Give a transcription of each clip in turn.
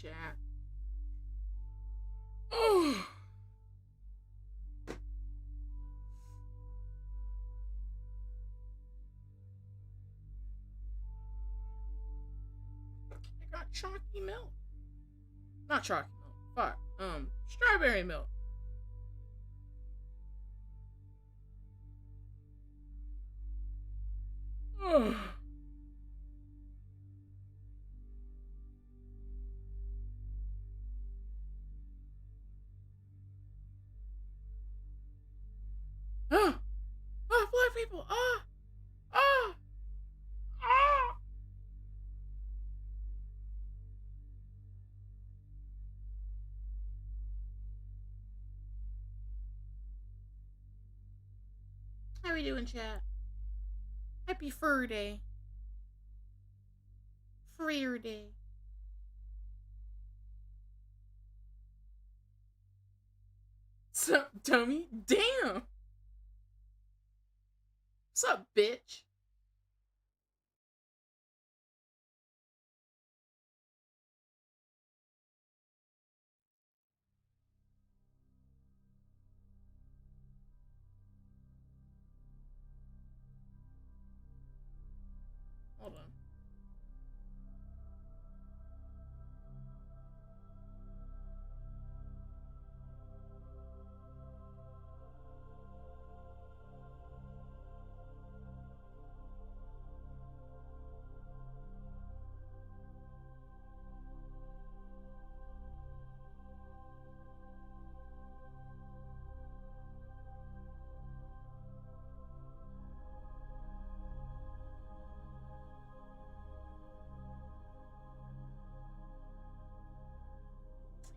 chat. Oh. I got chalky milk. Not chalky milk. Fuck. Strawberry milk. Oh. Ah! Ah! Black people! Ah! Ah! Ah! How we doing, chat? Happy Fur Day. Freer Day. Sup, dummy? Damn! Sup, bitch? Hold on.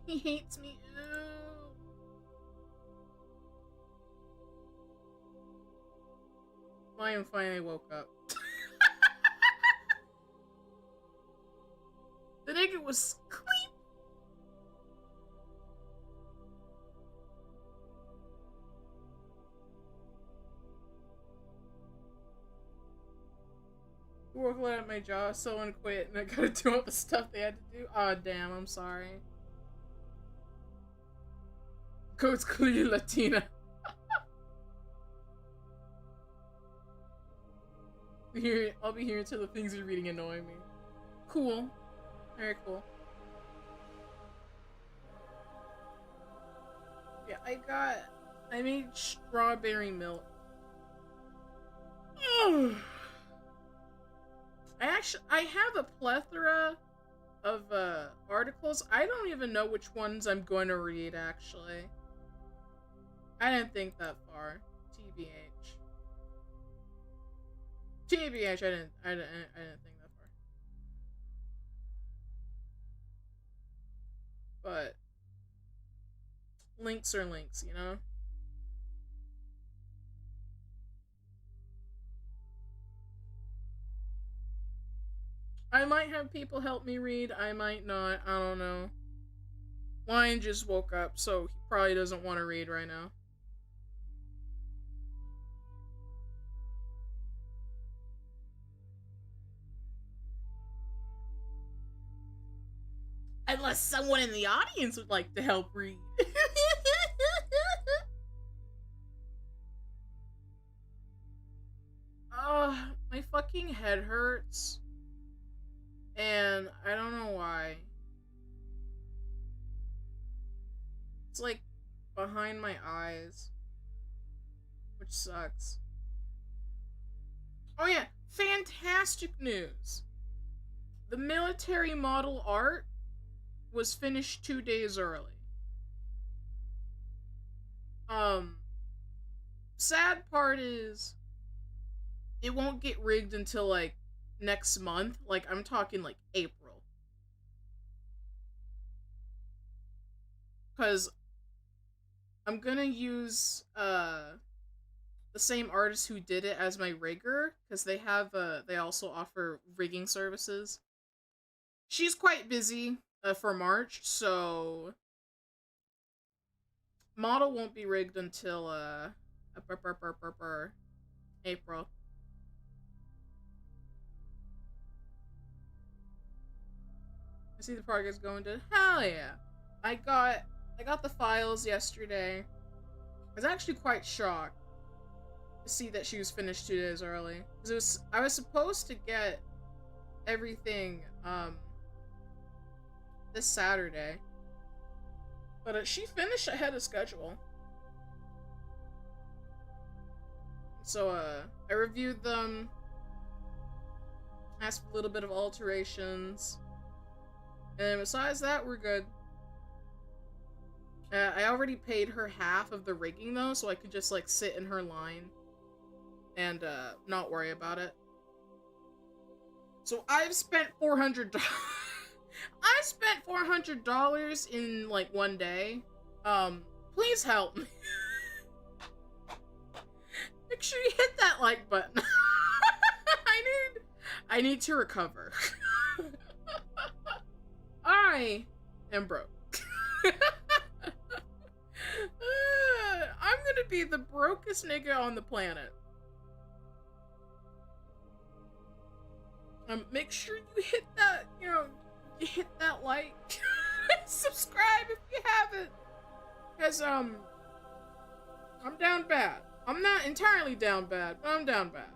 He hates me. Ew. Lion finally woke up. The nigga was asleep. Work late at my job, someone quit, and I gotta do all the stuff they had to do. Aw, damn, I'm sorry. Code's clearly Latina. I'll be here until the things you're reading annoy me. Cool. Very cool. Yeah, I made strawberry milk. I have a plethora of articles. I don't even know which ones I'm going to read, actually. I didn't think that far. TBH. TBH, I didn't think that far. But links are links, you know? I might have people help me read, I might not, I don't know. Lion just woke up, so he probably doesn't want to read right now. Unless someone in the audience would like to help read. My fucking head hurts. And I don't know why. It's like behind my eyes. Which sucks. Oh yeah, fantastic news. The military model art was finished 2 days early. Sad part is it won't get rigged until like next month. Like I'm talking like April. Cause I'm gonna use the same artist who did it as my rigger, because they also offer rigging services. She's quite busy for March, so model won't be rigged until April. I see the progress going to hell yeah. I got the files yesterday. I was actually quite shocked to see that she was finished 2 days early. Because I was supposed to get everything this Saturday. But she finished ahead of schedule. So I reviewed them, asked for a little bit of alterations, and besides that, we're good. I already paid her half of the rigging though, so I could just like sit in her line and not worry about it. So I've spent $400. I spent $400 in like 1 day. Please help me. Make sure you hit that like button. I need to recover. I am broke. I'm gonna be the brokest nigga on the planet. Make sure you hit that, you hit that like. Subscribe if you haven't. Because, I'm down bad. I'm not entirely down bad, but I'm down bad.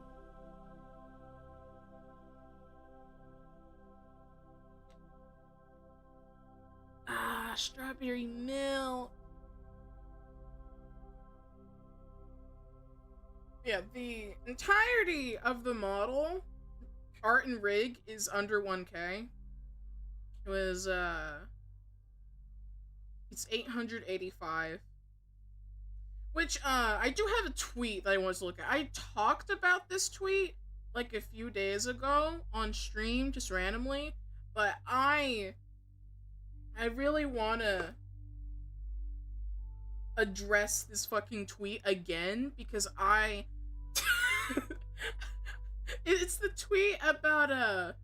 Ah, strawberry milk. Yeah, the entirety of the model, art and rig, is under 1K. It was, it's 885. Which, I do have a tweet that I wanted to look at. I talked about this tweet, like, a few days ago on stream, just randomly, but I really wanna address this fucking tweet again, because it's the tweet about,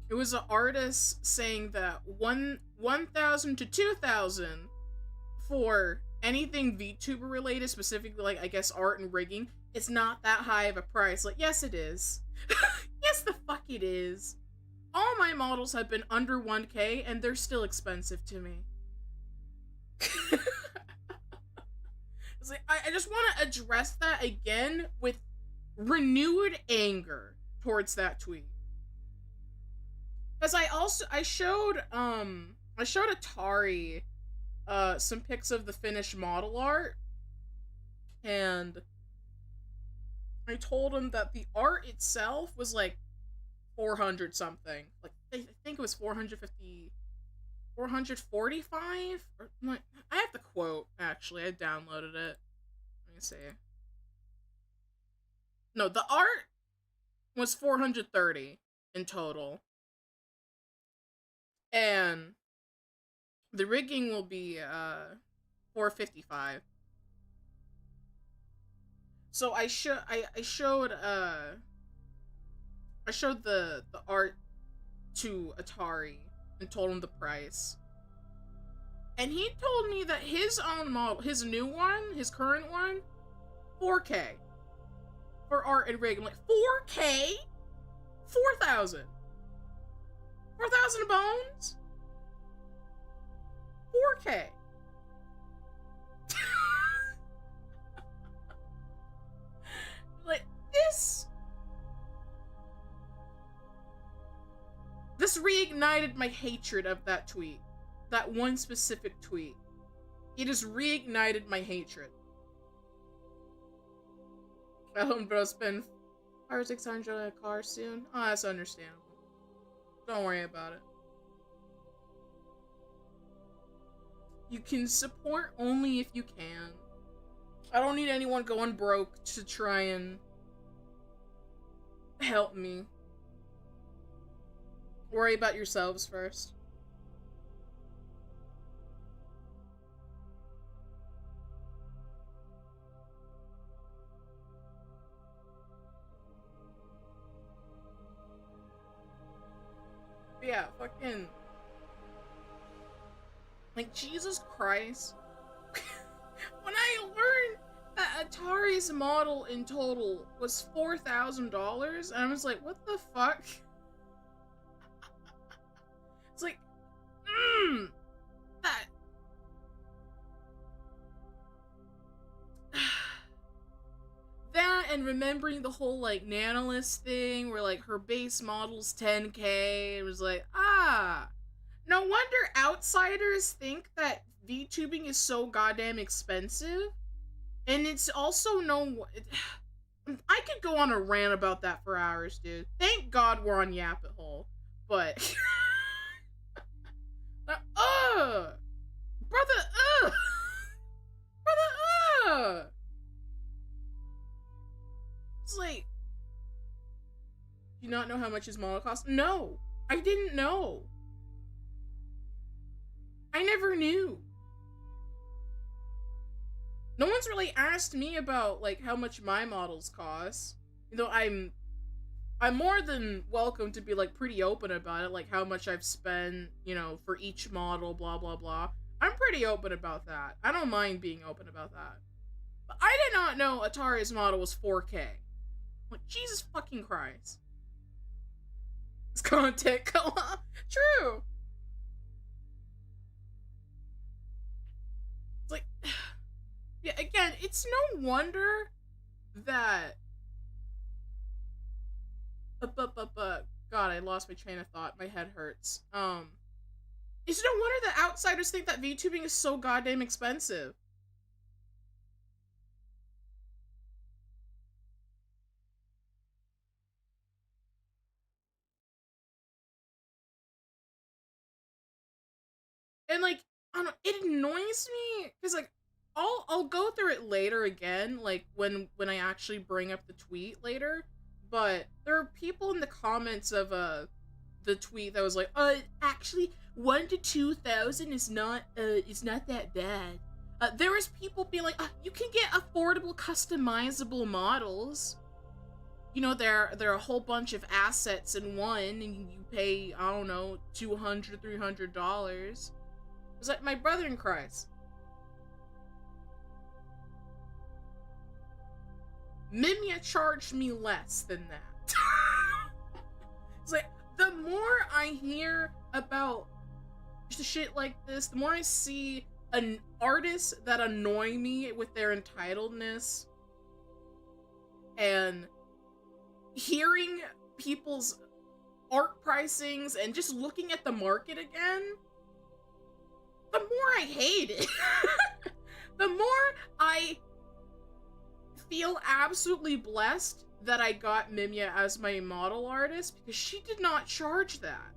it was an artist saying that 1,000 to 2,000 for anything VTuber related, specifically, like, I guess art and rigging, it's not that high of a price. Like, yes it is. Yes the fuck it is. All my models have been under 1K and they're still expensive to me. It's like, I just want to address that again with renewed anger towards that tweet. Because I showed Atari some pics of the finished model art, and I told him that the art itself was like 400 something. Like, I think it was 450, 445? Or, like, I have the quote, actually. I downloaded it. Let me see. No, the art was 430 in total. And the rigging will be 455. So I showed the art to Atari and told him the price. And he told me that his own model, his new one, his current one, 4K for art and rig. I'm like, 4K? 4,000. 4,000 bones? 4K. Like, this reignited my hatred of that tweet. That one specific tweet. It has reignited my hatred. I'm gonna spend 500 or 600 on a car soon. Oh, that's understandable. Don't worry about it. You can support only if you can. I don't need anyone going broke to try and help me. Worry about yourselves first. Yeah, fucking... Like, Jesus Christ. When I learned that Atari's model in total was $4,000, and I was like, what the fuck? and remembering the whole like Nanolist thing where like her base model's 10K. It was like, no wonder outsiders think that VTubing is so goddamn expensive. And it's also I could go on a rant about that for hours, dude. Thank God we're on YappitHole. But brother, brother, It's like, do you not know how much his model costs? No, I didn't know. I never knew. No one's really asked me about like how much my models cost. You know, I'm more than welcome to be like pretty open about it, like how much I've spent, you know, for each model, blah blah blah. I'm pretty open about that. I don't mind being open about that. But I did not know Atari's model was 4K. Like, Jesus fucking Christ. It's content co-op. True. It's like, yeah, again, it's no wonder that God, I lost my train of thought. My head hurts. It's no wonder that outsiders think that VTubing is so goddamn expensive. And like, I don't know, it annoys me because like I'll go through it later again, like when I actually bring up the tweet later. But there are people in the comments of the tweet that was like, actually 1 to 2,000 is not that bad. There was people being like, you can get affordable customizable models. You know, there are a whole bunch of assets in one, and you pay, I don't know, $200, $300. It was like, my brother in Christ. Mimia charged me less than that. It's like, the more I hear about shit like this, the more I see an artist that annoy me with their entitledness, and hearing people's art pricings and just looking at the market again, the more I hate it. The more I feel absolutely blessed that I got Mimia as my model artist, because she did not charge that.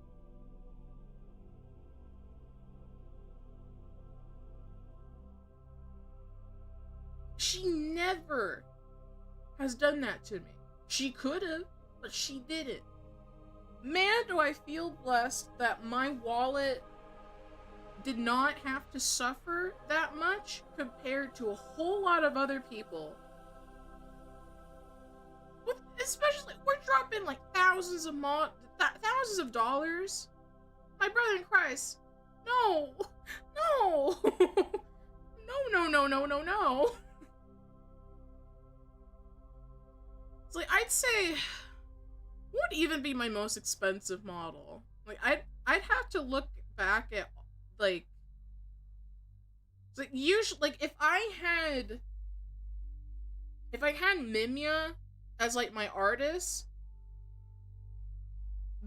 She never has done that to me. She could have, but she didn't. Man, do I feel blessed that my wallet did not have to suffer that much compared to a whole lot of other people. Especially, we're dropping like thousands of dollars. My brother in Christ. No. No. No. It's like, I'd say, what would even be my most expensive model? Like, I'd have to look back at, like usually, like, if I had Mimia as like my artist,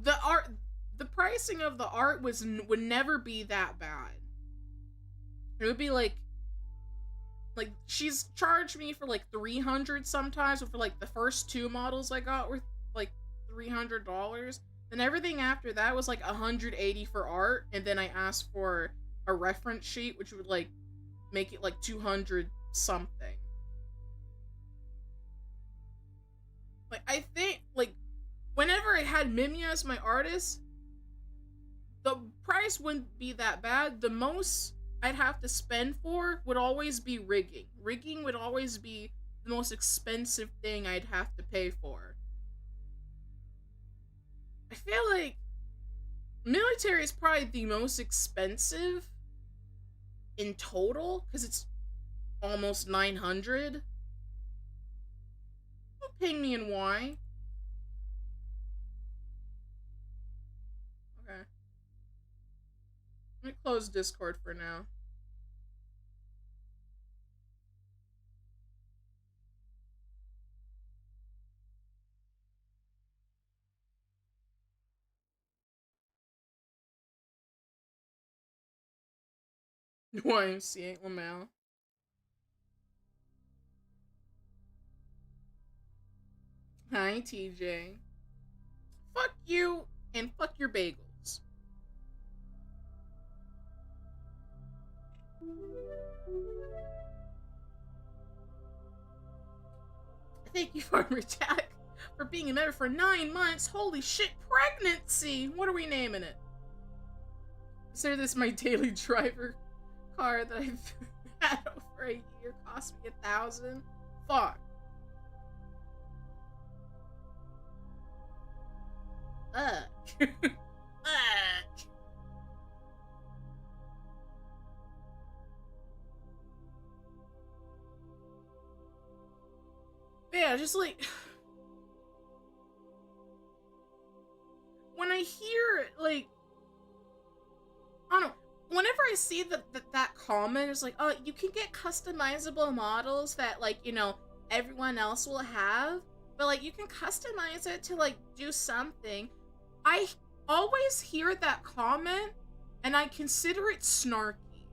the pricing of the art would never be that bad. It would be like she's charged me for like 300 sometimes, but for like the first 2 models I got were like $300. Then everything after that was like 180 for art, and then I asked for a reference sheet, which would like make it like 200 something. Like, I think, like, whenever I had Mimia as my artist, the price wouldn't be that bad. The most I'd have to spend for would always be rigging. Rigging would always be the most expensive thing I'd have to pay for. I feel like military is probably the most expensive in total, because it's almost 900. Ping me and why. Okay. Let me close Discord for now. YMCA Lamau. Hi, TJ. Fuck you and fuck your bagels. Thank you, Farmer Jack, for being a member for 9 months. Holy shit, pregnancy! What are we naming it? Consider this my daily driver car that I've had over a year. Cost me $1,000. Fuck. Fuck. Yeah, just like when I hear like I don't know. Whenever I see that comment, it's like, oh, you can get customizable models that like everyone else will have, but like you can customize it to like do something. I always hear that comment, and I consider it snarky.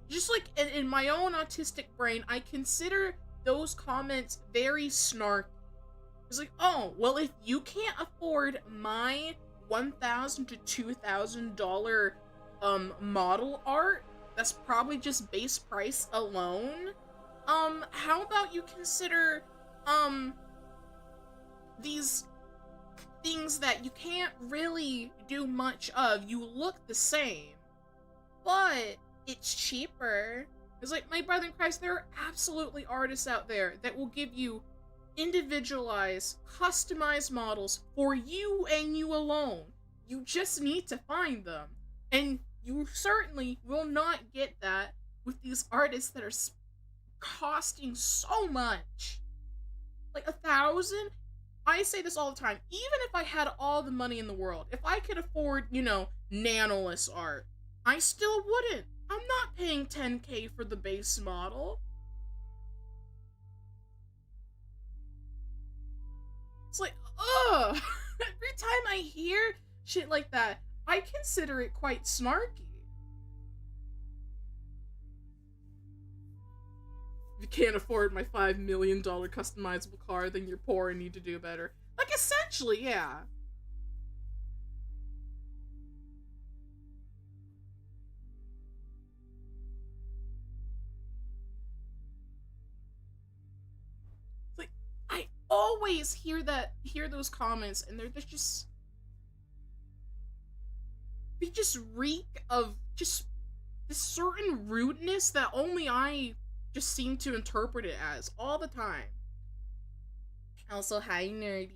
Just like in my own autistic brain, I consider those comments very snarky. It's like, oh, well, if you can't afford my $1,000 to $2,000 model art, that's probably just base price alone. How about you consider these things that you can't really do much of? You look the same, but it's cheaper. It's like, my brother in Christ, there are absolutely artists out there that will give you individualized, customized models for you and you alone. You just need to find them. And you certainly will not get that with these artists that are costing so much. Like 1,000? I say this all the time. Even if I had all the money in the world, if I could afford, nanoless art, I still wouldn't. I'm not paying $10K for the base model. It's like, ugh. Every time I hear shit like that, I consider it quite snarky. If you can't afford my $5 million customizable car, then you're poor and need to do better. Like, essentially, yeah. Like, I always hear those comments, and they just reek of just this certain rudeness that only I just seem to interpret it as all the time. Also, hi, nerdy.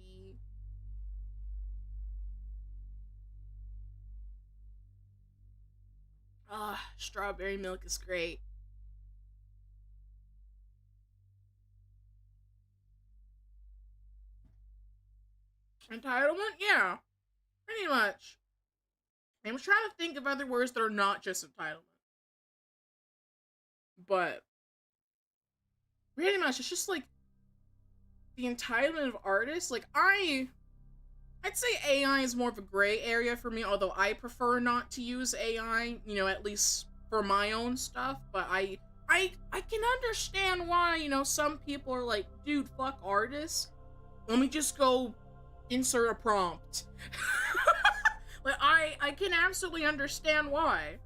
Strawberry milk is great. Entitlement? Yeah, pretty much. I was trying to think of other words that are not just entitlement. But pretty much, it's just like the entitlement of artists. Like, I'd say AI is more of a gray area for me, although I prefer not to use AI, at least for my own stuff. But I can understand why, some people are like, dude, fuck artists. Let me just go insert a prompt. Like, I can absolutely understand why.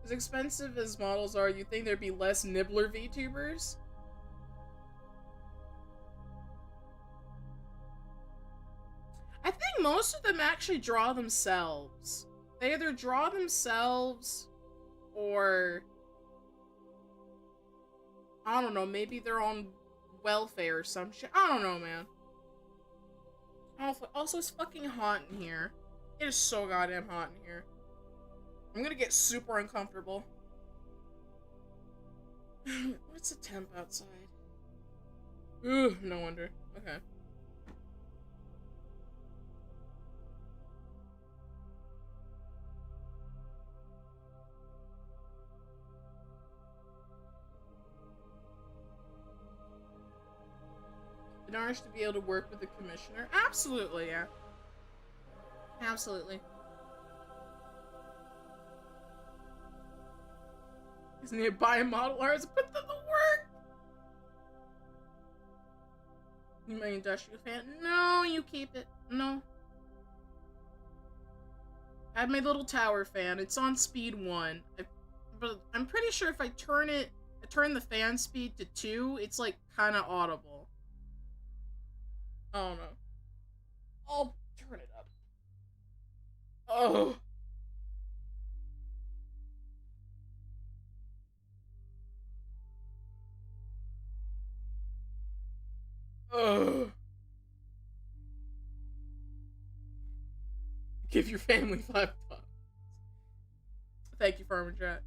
As expensive as models are, you think there'd be less nibbler VTubers? I think most of them actually draw themselves. They either draw themselves or I don't know, maybe they're on welfare or some shit. I don't know, man. Also, it's fucking hot in here. It is so goddamn hot in here. I'm gonna get super uncomfortable. What's the temp outside? Ugh, no wonder. Okay. artist to be able to work with the commissioner? Absolutely, yeah. Absolutely. Just need to buy a model artist and put them to work. You my industrial fan? No, you keep it. No. I have my little tower fan. It's on speed 1. But I'm pretty sure if I turn the fan speed to 2, it's like kind of audible. I don't know. I'll turn it up. Oh. Oh. Give your family $5. Thank you, Farmer Jack.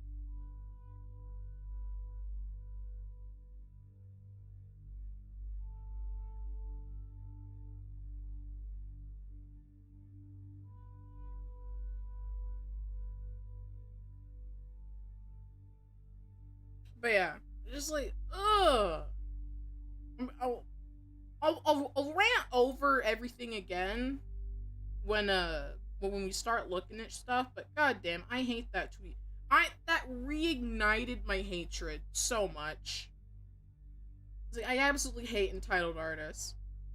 But yeah, just like, ugh. I'll rant over everything again when we start looking at stuff. But goddamn, I hate that tweet. That reignited my hatred so much. Like, I absolutely hate entitled artists.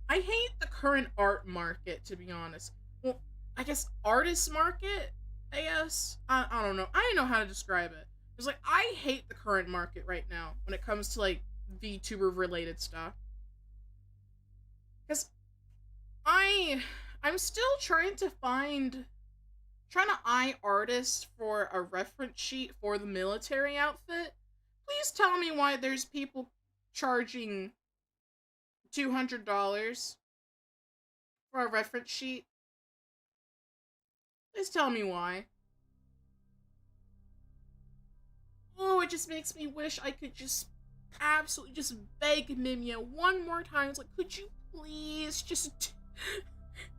I hate the current art market, to be honest. Well, I guess artist market. I guess I don't know. I don't know how to describe it. It's like I hate the current market right now when it comes to like VTuber related stuff. Because I'm still trying to eye artists for a reference sheet for the military outfit. Please tell me why there's people charging $200 for a reference sheet. Please tell me why. Oh, it just makes me wish I could just absolutely just beg Mimia one more time. It's like, could you please just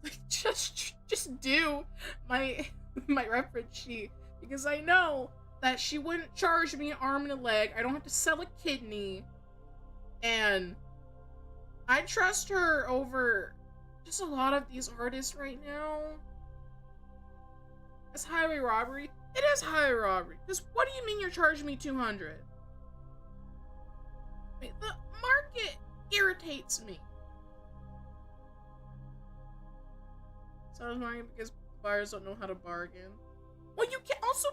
like just do my reference sheet, because I know that she wouldn't charge me an arm and a leg. I don't have to sell a kidney, and I trust her over just a lot of these artists right now. It's highway robbery. It is highway robbery. Because what do you mean you're charging me $200? Wait, the market irritates me. So I was wondering because buyers don't know how to bargain. Well, you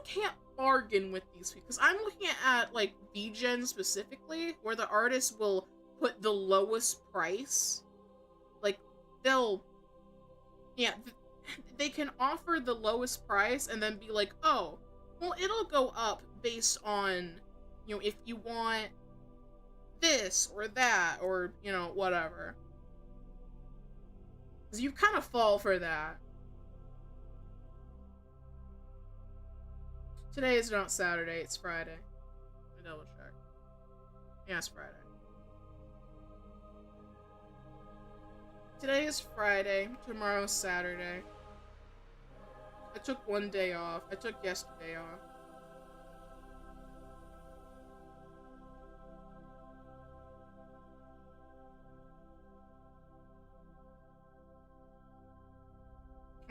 can't bargain with these people, because I'm looking at like VGen specifically, where the artists will put the lowest price. Like they can offer the lowest price and then be like, oh, well, it'll go up based on, if you want this or that or, whatever. Because you kind of fall for that. Today is not Saturday, it's Friday. Let me double check. Yeah, it's Friday. Today is Friday, tomorrow's Saturday. I took one day off. I took yesterday off.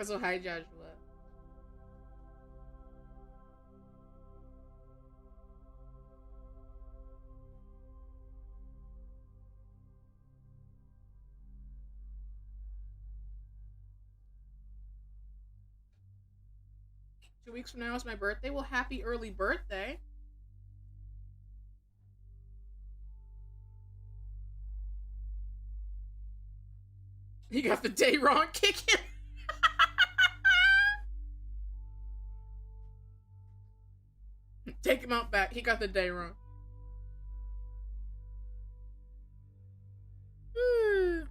So hi, Joshua. Two weeks from now is my birthday. Well, happy early birthday. He got the day wrong. Kick him. Take him out back. He got the day wrong.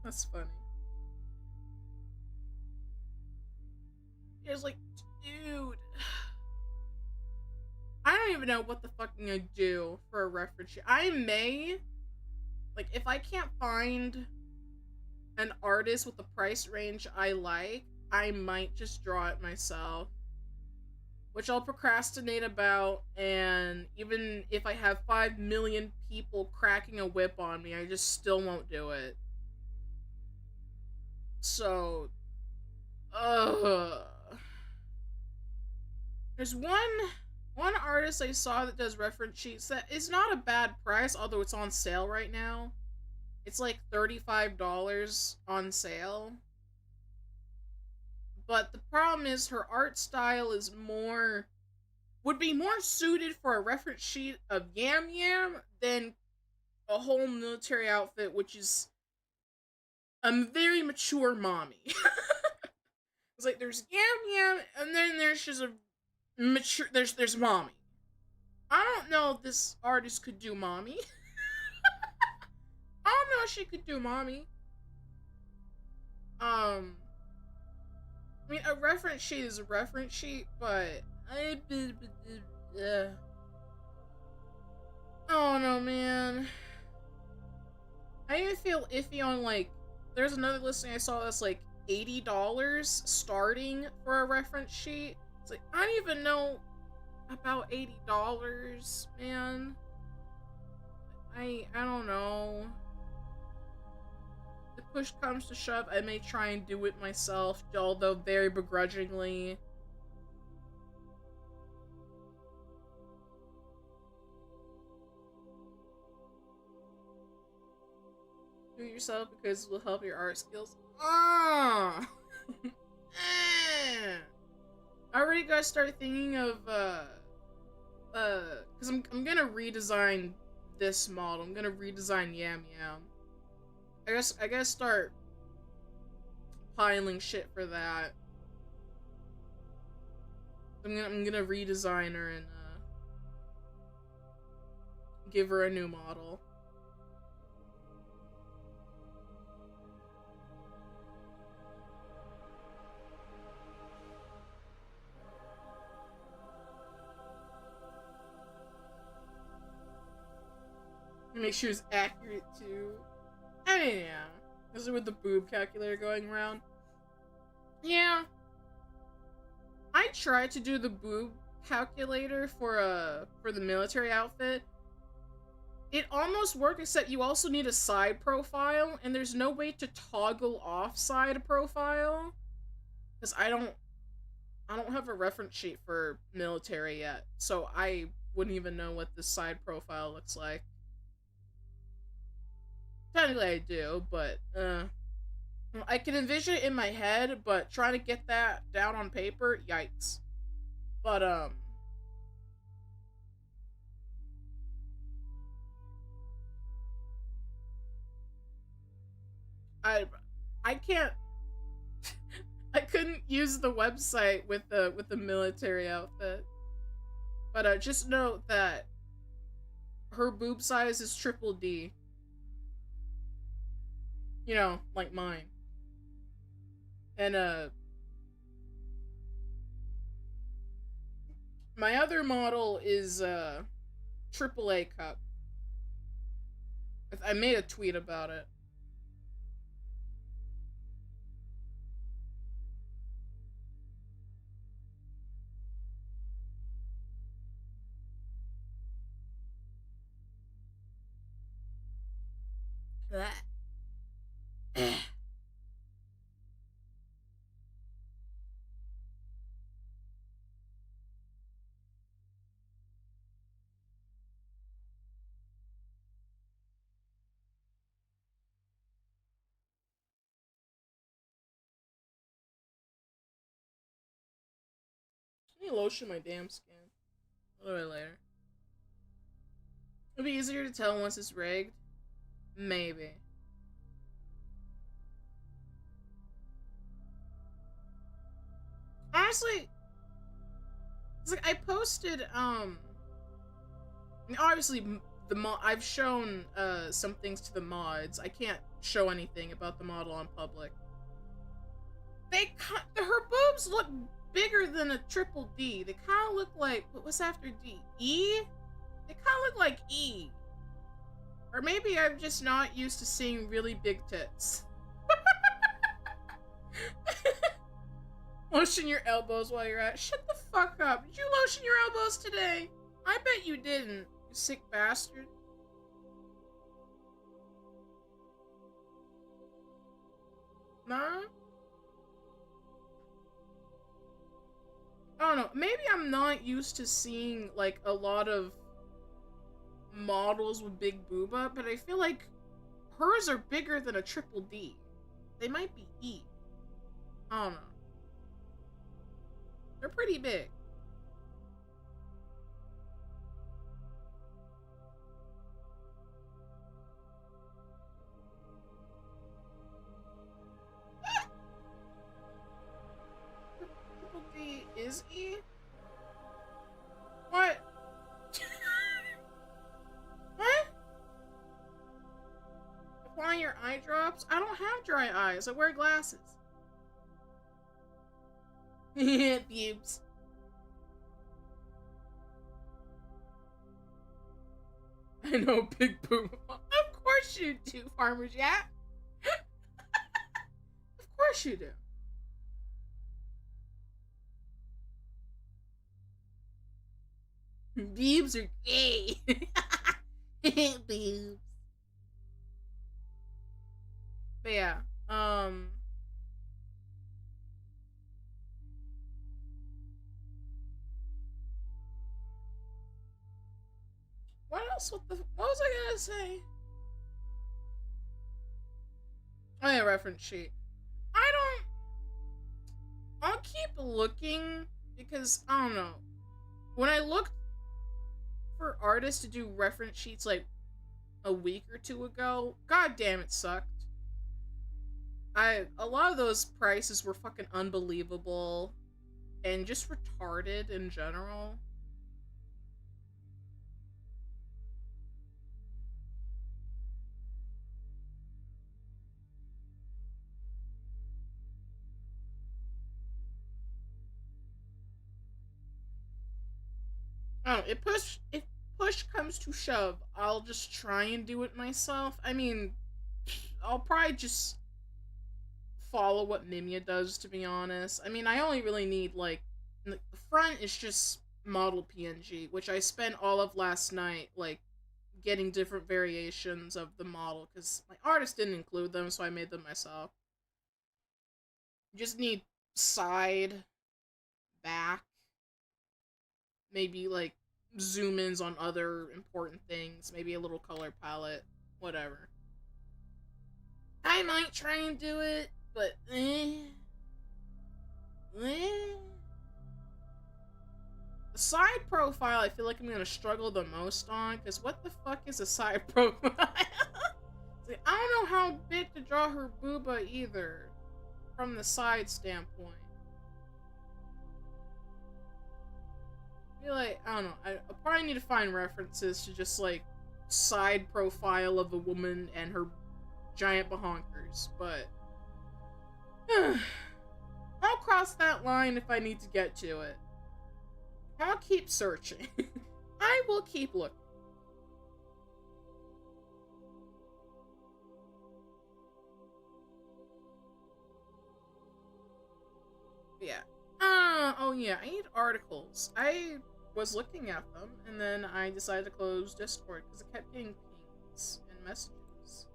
That's funny. He was like, dude. I don't even know what the fuck I'm gonna do for a reference sheet. I may, like, if I can't find an artist with the price range I like, I might just draw it myself. Which I'll procrastinate about, and even if I have 5 million people cracking a whip on me, I just still won't do it. So, there's one artist I saw that does reference sheets that is not a bad price, although it's on sale right now. It's like $35 on sale. But the problem is her art style is would be more suited for a reference sheet of Yam Yam than a whole military outfit, which is a very mature mommy. It's like there's Yam Yam, and then there's just a mature. There's mommy. I don't know if this artist could do mommy. I don't know if she could do mommy. I mean, a reference sheet is a reference sheet, but I don't know, man. I even feel iffy on, like, there's another listing I saw that's like $80 starting for a reference sheet. It's like, I don't even know about $80, man. I don't know. If push comes to shove, I may try and do it myself, although very begrudgingly. Do it yourself because it will help your art skills. I already gotta start thinking of because I'm gonna redesign this model. I'm gonna redesign Yam Yam. I gotta start piling shit for that. I'm gonna redesign her and give her a new model. Make sure it's accurate too. I mean, yeah. This is with the boob calculator going around. Yeah. I tried to do the boob calculator for the military outfit. It almost worked, except you also need a side profile, and there's no way to toggle off side profile. Because I don't have a reference sheet for military yet, so I wouldn't even know what this side profile looks like. Technically I do, but I can envision it in my head, but trying to get that down on paper, yikes. But I can't I couldn't use the website with the military outfit. But just note that her boob size is triple D. You know, like mine. And my other model is AAA cup. I made a tweet about it. Let me lotion my damn skin. A little bit later. It'll be easier to tell once it's rigged. Maybe. Honestly, it's like I posted obviously I've shown some things to the mods. I can't show anything about the model on public. Her boobs look bigger than a triple D. They kind of look like, what's after D? E? They kind of look like E. Or maybe I'm just not used to seeing really big tits. Lotion your elbows while you're at. Shut the fuck up. Did you lotion your elbows today? I bet you didn't, you sick bastard. Nah. I don't know. Maybe I'm not used to seeing like a lot of models with big booba, but I feel like hers are bigger than a triple D. They might be E. I don't know. They're pretty big. Triple D is E? What? What? Applying your eye drops? I don't have dry eyes. I wear glasses. Pubes. I know, big boom. Of course you do, Farmers Yap. Of course you do. Boobs are gay. Boobs. But yeah, what else? What was I gonna say? Oh yeah, reference sheet. I don't. I'll keep looking because I don't know. When I looked for artists to do reference sheets like a week or two ago, god damn it sucked. A lot of those prices were fucking unbelievable and just retarded in general. Oh, if push comes to shove, I'll just try and do it myself. I mean, I'll probably just follow what Mimia does, to be honest. I mean, I only really need, like, the front is just model PNG, which I spent all of last night, like, getting different variations of the model, because my artist didn't include them, so I made them myself. You just need side, back, maybe, like, zoom ins on other important things, maybe a little color palette, whatever. I might try and do it, but eh. The side profile, I feel like I'm gonna struggle the most on, because what the fuck is a side profile? Like, I don't know how big to draw her booba either, from the side standpoint. I feel like, I don't know, I probably need to find references to just, like, side profile of a woman and her giant bahonkers, but I'll cross that line if I need to get to it. I'll keep searching. I will keep looking. Yeah. Oh yeah, I need articles. I was looking at them, and then I decided to close Discord because it kept getting pings and messages.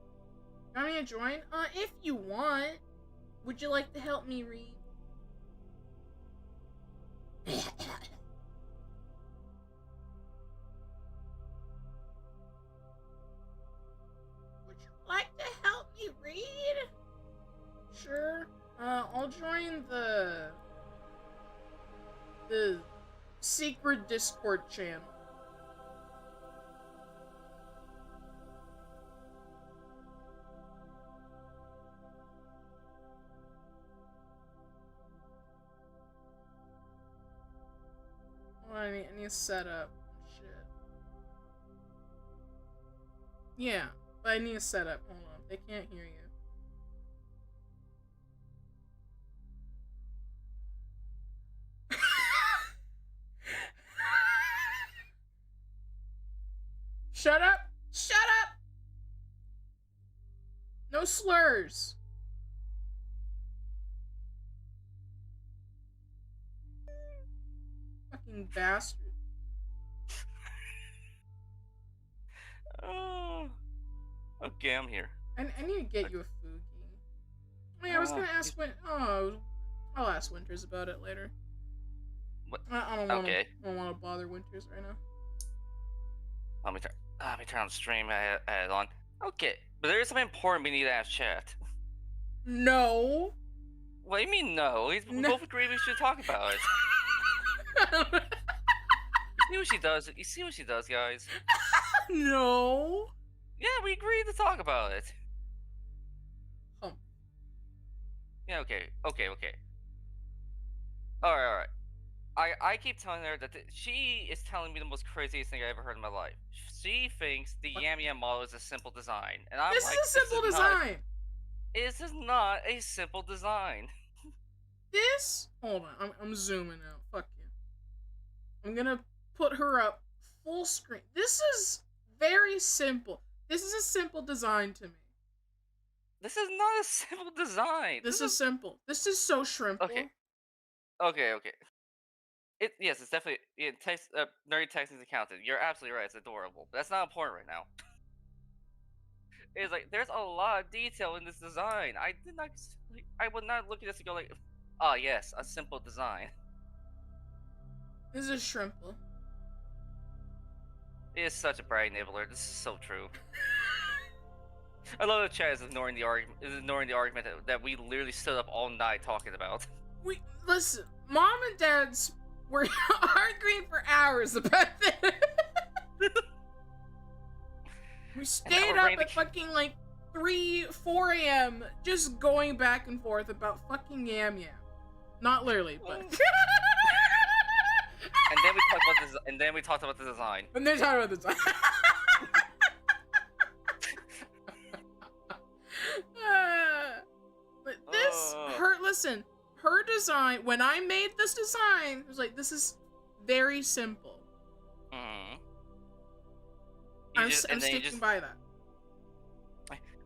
You want me to join? If you want. Would you like to help me read? Would you like to help me read? Sure. I'll join the secret Discord channel. Oh, I need to set up shit. Yeah, but I need to set up. Hold on, they can't hear you. Shut up! Shut up! No slurs! Fucking bastard. Oh. Okay, I'm here. I need to get you a Fugi. I was gonna ask I'll ask Winters about it later. What? I don't want to. Okay. I don't want to bother Winters right now. Let me turn on stream add on. Okay, but there's something important we need to ask chat. No. What do you mean no? We No. both agree we should talk about it. You see what she does? You see what she does, guys? No. Yeah, we agreed to talk about it. Yeah, okay. Alright. I keep telling her that she is telling me the most craziest thing I ever heard in my life. She thinks the Yam Yam model is a simple design. And I'm This like, is a simple design. This is not a simple design. This? Hold on. I'm zooming out. Fuck you. I'm gonna put her up full screen. This is very simple. This is a simple design to me. This is not a simple design. This is simple. This is so shrimpable. Okay. Yes, it's definitely nerdy texting accountant. You're absolutely right. It's adorable, but that's not important right now. It's like there's a lot of detail in this design. I would not look at this and go like, oh yes, a simple design. This is shrimple. It is such a brag nibbler. This is so true. I love that chat is ignoring the argument that we literally stood up all night talking about. We listen. Mom and Dad's were arguing for hours about this. We stayed up at fucking like 4 a.m. just going back and forth about fucking Yam Yam. Not literally, but. And then we talked about this. And then we talked about the design. And then talked about the design. But this, listen, her design. When I made this design, it was like, this is very simple. Mm-hmm. I'm sticking by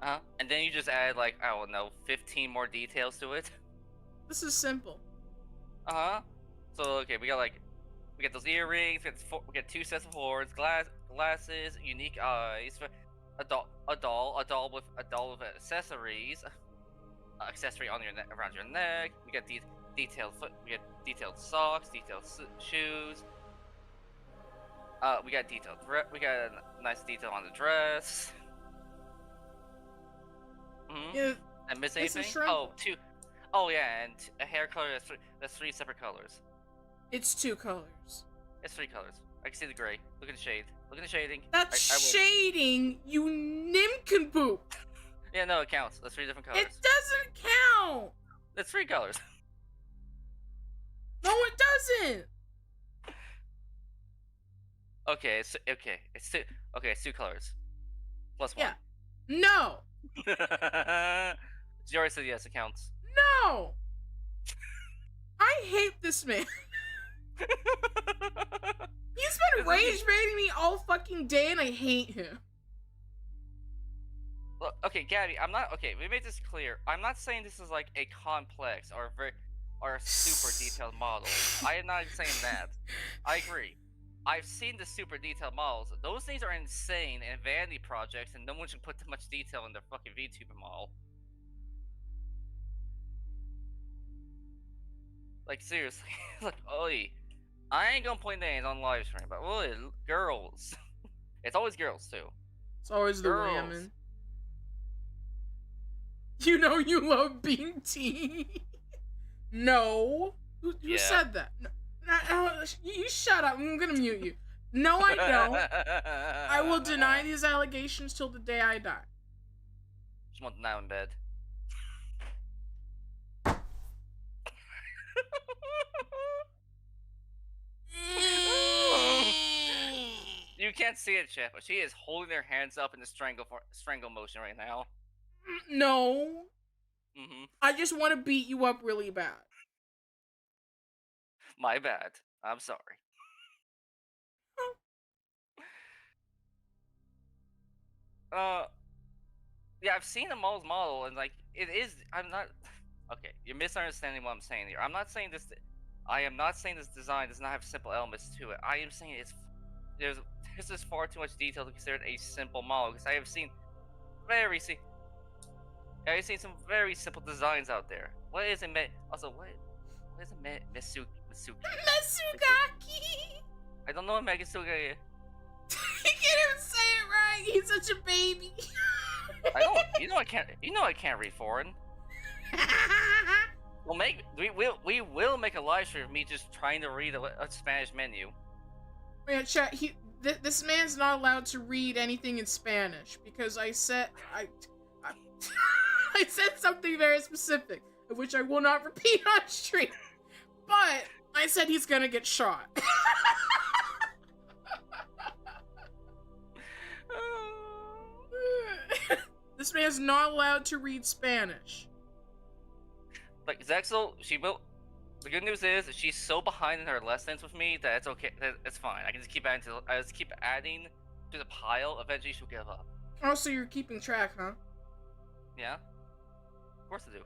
that. And then you just add like, I don't know, 15 more details to it. This is simple. So okay, we got those earrings. We get 2 sets of horns, glasses, unique eyes, a doll with accessories, accessory on your neck, around your neck. We got detailed socks, detailed shoes. We got we got a nice detail on the dress. Yeah, I miss anything? Oh yeah, and a hair color that's 3 separate colors. It's 2 colors. It's 3 colors. I can see the gray. Look at the shade. Look at the shading. That's shading, you nincompoop. Yeah, no, it counts. That's 3 different colors. It doesn't count. That's 3 colors. No, it doesn't. Okay, it's 2 colors. Plus 1. Yeah. No. You already said yes, it counts. No. I hate this man. He's been rage baiting me all fucking day, and I hate him. Look, okay, Gabby, we made this clear. I'm not saying this is like a complex or a super detailed model. I am not saying that. I agree. I've seen the super detailed models. Those things are insane and vanity projects, and no one should put that much detail in their fucking VTuber model. Like, seriously. Like, oi. I ain't gonna point names on live stream, but oi, girls. It's always girls, too. It's always the women. You know you love being tea. No. Who said that? No. You shut up. I'm gonna mute you. No, I don't. I will deny these allegations till the day I die. Just want now in bed. You can't see it, Chef, but she is holding her hands up in the strangle motion right now. No. I just want to beat you up really bad. My bad. I'm sorry. Yeah, I've seen the model's model, and like, I'm not. Okay, you're misunderstanding what I'm saying here. I am not saying this design does not have simple elements to it. I am saying there's just far too much detail to consider it a simple model, because I have seen I've seen some very simple designs out there. What is a also what is a Mitsuki? Masugaki! I don't know what Megasuga is. He can't even say it right. He's such a baby. I don't. You know I can't. You know I can't read foreign. We will make a live stream of me just trying to read a Spanish menu. Man, chat. This man's not allowed to read anything in Spanish because I said I said something very specific, of which I will not repeat on stream. But I said he's gonna get shot. This man's not allowed to read Spanish. Like Zexel, she will. The good news is she's so behind in her lessons with me that it's okay. That it's fine. I can just keep adding to the pile. Eventually, she'll give up. Oh, so you're keeping track, huh? Yeah. Of course I do.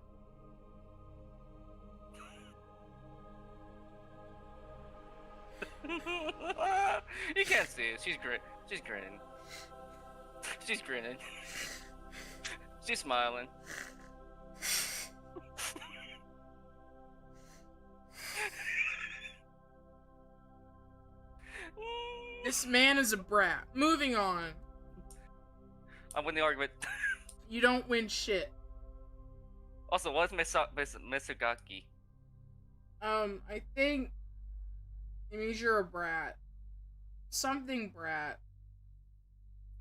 You can't see it. She's grinning. She's grinning. She's smiling. This man is a brat. Moving on. I'm winning the argument. You don't win shit. Also, what's Misugaki? I think it means you're a brat. Something brat.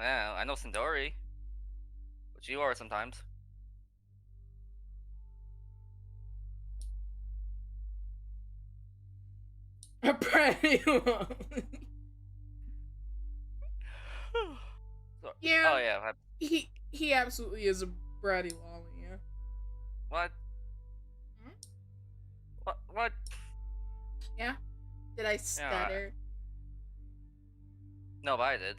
Yeah, I know Sindori. But you are sometimes. A brat. Yeah. Oh yeah. He absolutely is a bratty lolly, yeah. What? Hmm? What? Yeah? Did I stutter? No, but I did.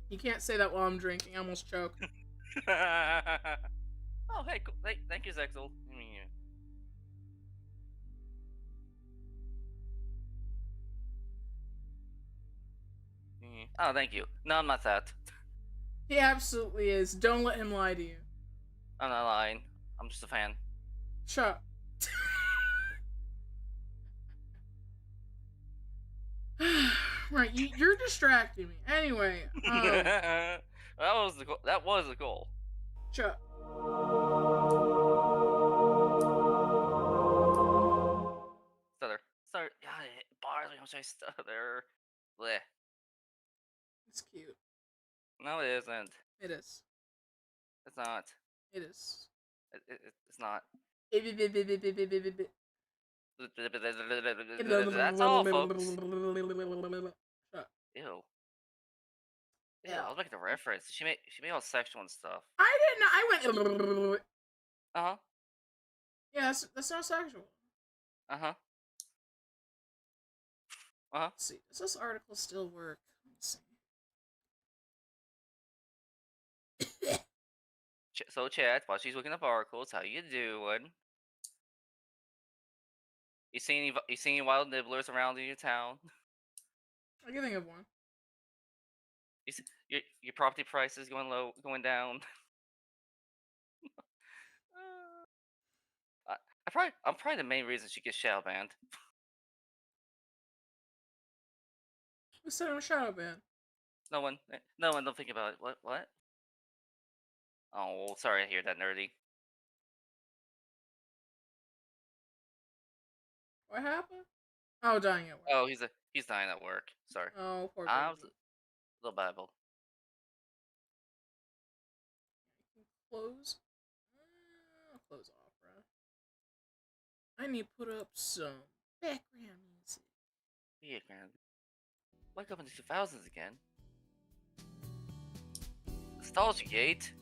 You can't say that while I'm drinking. I almost choked. Oh, hey, cool. Thank you, Zexel. Oh, thank you. No, I'm not that. He absolutely is. Don't let him lie to you. I'm not lying. I'm just a fan. Shut up. Right, you're distracting me. Anyway, that was the goal. That was the goal. Shut up. Stutter. Yeah, it bothers me when I stutter. Bleh. It's cute. No, it isn't. It is. It's not. It is. It's not. That's That's all, folks. Ew. Yeah, I'll make the reference. She made all sexual and stuff. I didn't. I went. Uh-huh. Yeah, that's not sexual. Uh-huh. Uh-huh. Let's see, does this article still work? Let's see. So chat, while she's looking up articles, how you doing? You see any wild nibblers around in your town? I can think of one. You see, your property prices going down. I'm probably the main reason she gets shadow banned. Who said I'm shadow banned? No one. Don't think about it. What? Oh, sorry to hear that, nerdy. What happened? Oh, dying at work. Oh, he's dying at work. Sorry. Oh, poor I was baby. a little Bible. Close. I'll close Opera. I need to put up some background music. Yeah, man. Wake up in the 2000s again. Nostalgia Gate.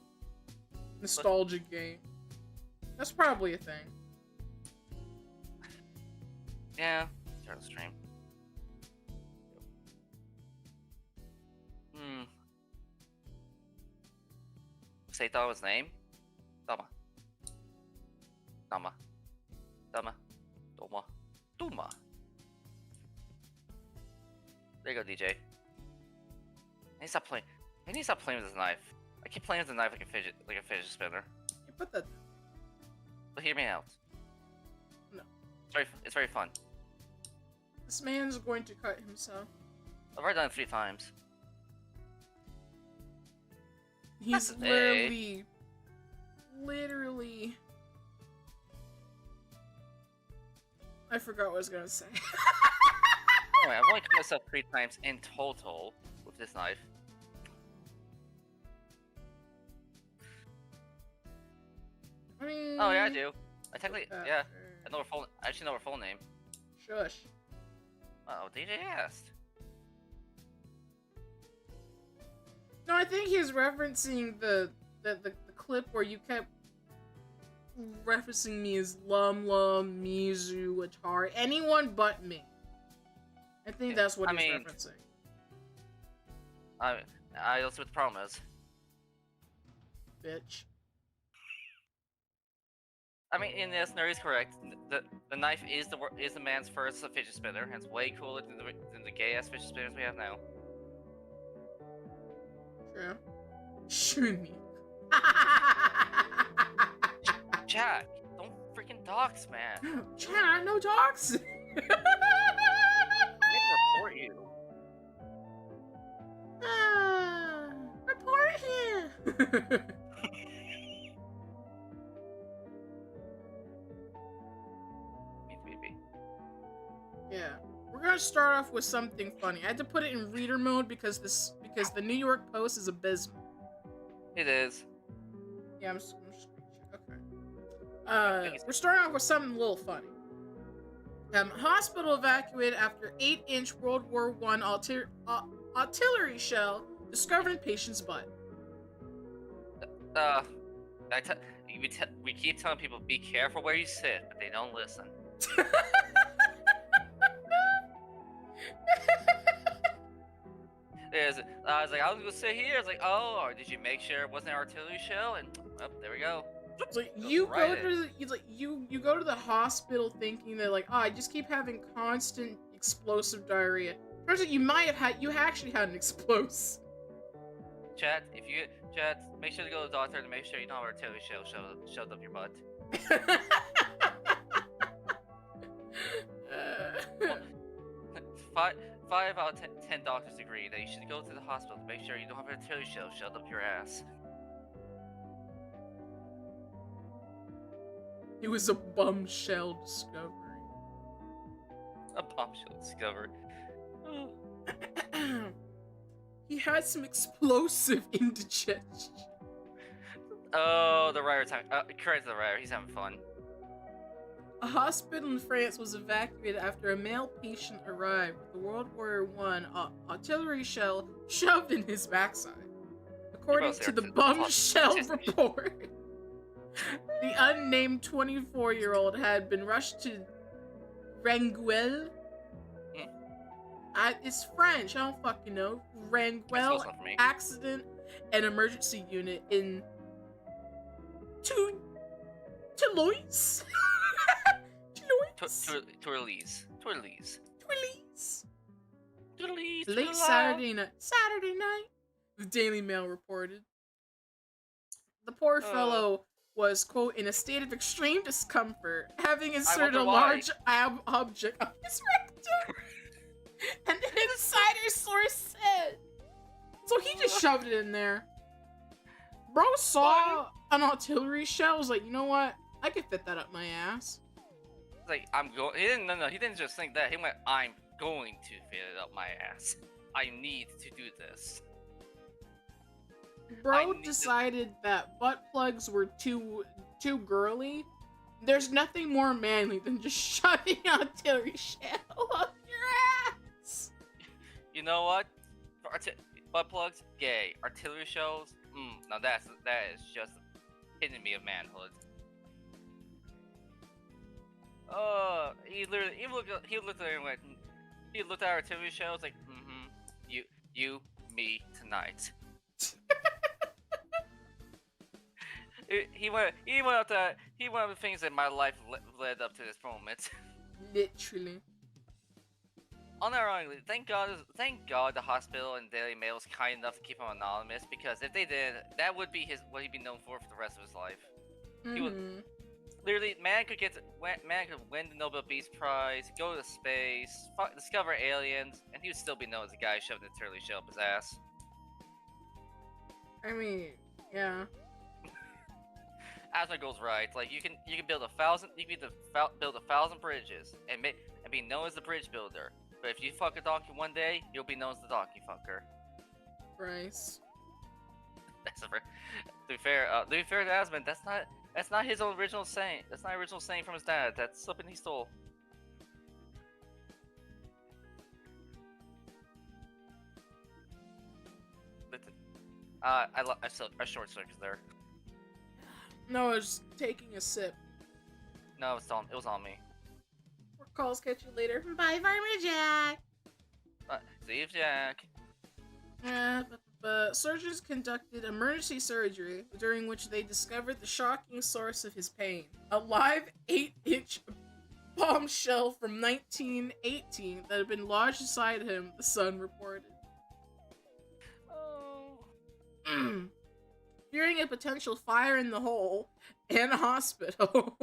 Nostalgia game. That's probably a thing. Yeah. Start the stream. Say Dama's name. Dama. There you go, DJ. I need to stop playing with this knife. I keep playing with the knife like a fidget spinner. You put that. But hear me out. No. It's very fun. This man's going to cut himself. I've already done it 3 times. He's literally. I forgot what I was gonna say. Anyway, I've only cut myself 3 times in total with this knife. I mean. Oh yeah, I do. I technically, yeah. I actually know her full name. Shush. Oh, DJ asked. No, I think he's referencing the clip where you kept referencing me as Lumla, Mizu, Atari, anyone but me. I think that's what he's referencing. I don't see what the problem is. Bitch. I mean, in this, Nerd is correct. The knife is the man's first fidget spinner, and it's way cooler than the gay ass fidget spinners we have now. True. Shoot me. Jack, don't freaking dox, man. Jack, no dogs. I need to report you. Report him. Yeah, we're gonna start off with something funny. I had to put it in reader mode because the New York Post is abysmal. It is. Yeah, I'm just okay. We're starting off with something a little funny. Hospital evacuated after 8-inch World War I artillery shell discovered in patient's butt. We keep telling people be careful where you sit, but they don't listen. I was like, I was gonna sit here. I was like, oh, did you make sure it wasn't an artillery shell? And there we go. So you go to the hospital thinking that like, oh, I just keep having constant explosive diarrhea. Turns out you actually had an explosive. Chat, make sure to go to the doctor to make sure you don't have an artillery shell shoved up your butt. Five out of 10 doctors agree that you should go to the hospital to make sure you don't have an artillery shell shoved up your ass. It was a bombshell discovery. A bombshell discovery. He had some explosive indigestion. Oh, the writer time. Credit to the writer. He's having fun. A hospital in France was evacuated after a male patient arrived with a World War I artillery shell shoved in his backside. According to the bombshell report, the unnamed 24-year-old had been rushed to Ranguel. It's French, I don't fucking know. Ranguel Accident and Emergency Unit in Toulouse. Tourlese. Late Saturday night, the Daily Mail reported. The poor fellow was, quote, in a state of extreme discomfort, having inserted a large object on his rectum. An insider source said. So he just shoved it in there. Bro saw an artillery shell, was like, you know what? I could fit that up my ass. Like, I'm going. He didn't just think that. He went, I'm going to fit it up my ass. I need to do this. Bro decided that butt plugs were too girly. There's nothing more manly than just shoving an artillery shell up your ass. You know what? Butt plugs, gay. Artillery shells, now that is just epitome of manhood. He looked at her and went. He looked at artillery shells like, you, me tonight. He went up the things that my life led up to this moment. Literally. unironically, thank God the hospital and Daily Mail was kind enough to keep him anonymous, because if they did, that would be what he'd be known for the rest of his life. He would literally, man could win the Nobel Peace Prize, go to space, discover aliens, and he would still be known as the guy shoving the turtle shell up his ass. I mean, yeah. Asma goes right. Like you can build 1,000 bridges and be known as the bridge builder. But if you fuck a donkey one day, you'll be known as the donkey fucker. Bryce. To be fair to Asmund, that's not his original saying. That's not original saying from his dad. That's something he stole. I short circuits there. No, I was taking a sip. No, it was on me. Work calls, catch you later. Bye, Farmer Jack. See you, Jack. Surgeons conducted emergency surgery, during which they discovered the shocking source of his pain. A live 8-inch bombshell from 1918 that had been lodged inside him, the Sun reported. Oh. Fearing a potential fire in the hole and a hospital,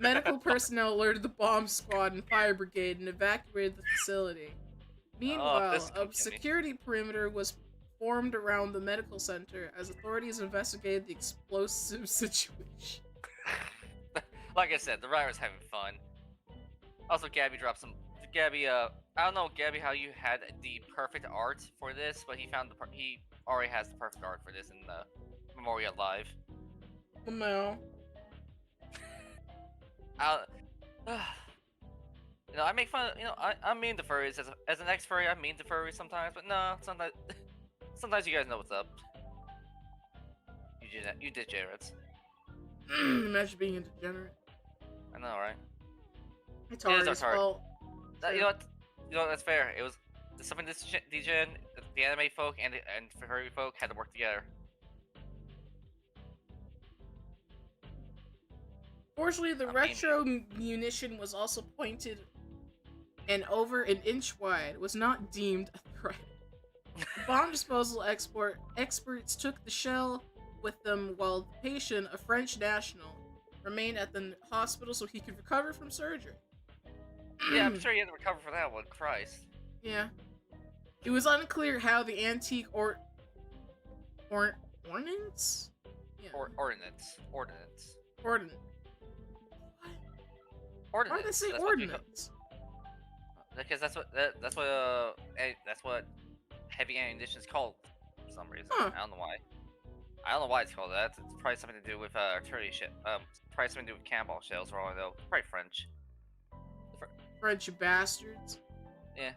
medical personnel alerted the bomb squad and fire brigade and evacuated the facility. Meanwhile, a security perimeter was formed around the medical center as authorities investigated the explosive situation. Like I said, the writer's having fun. Also, Gabby dropped some. Gabby, I don't know, Gabby, how you had the perfect art for this, but he already has the perfect art for this in the Memoriae Live. No. I make fun of, I mean the furries. As an ex-furry, I mean the furries sometimes, but no, sometimes you guys know what's up. You degenerates. Imagine being a degenerate. I know, right? It's Atari's fault. You know what, that's fair. It was something this degen, the anime folk and furry folk had to work together. Fortunately, the retro munition was also pointed and over an inch wide, was not deemed a threat. The bomb disposal experts took the shell with them, while the patient, a French national, remained at the hospital so he could recover from surgery. Yeah, I'm sure he had to recover for that one. Christ. Yeah. It was unclear how the antique ordnance? Yeah. Ordnance. Ordnance. Ordnance. Why did they say ordnance? Because that's what heavy ammunition is called for some reason. Huh. I don't know why. I don't know why it's called that. It's probably something to do with artillery shit. Probably something to do with cannonball shells, for all I know. Probably French. French bastards. Yeah.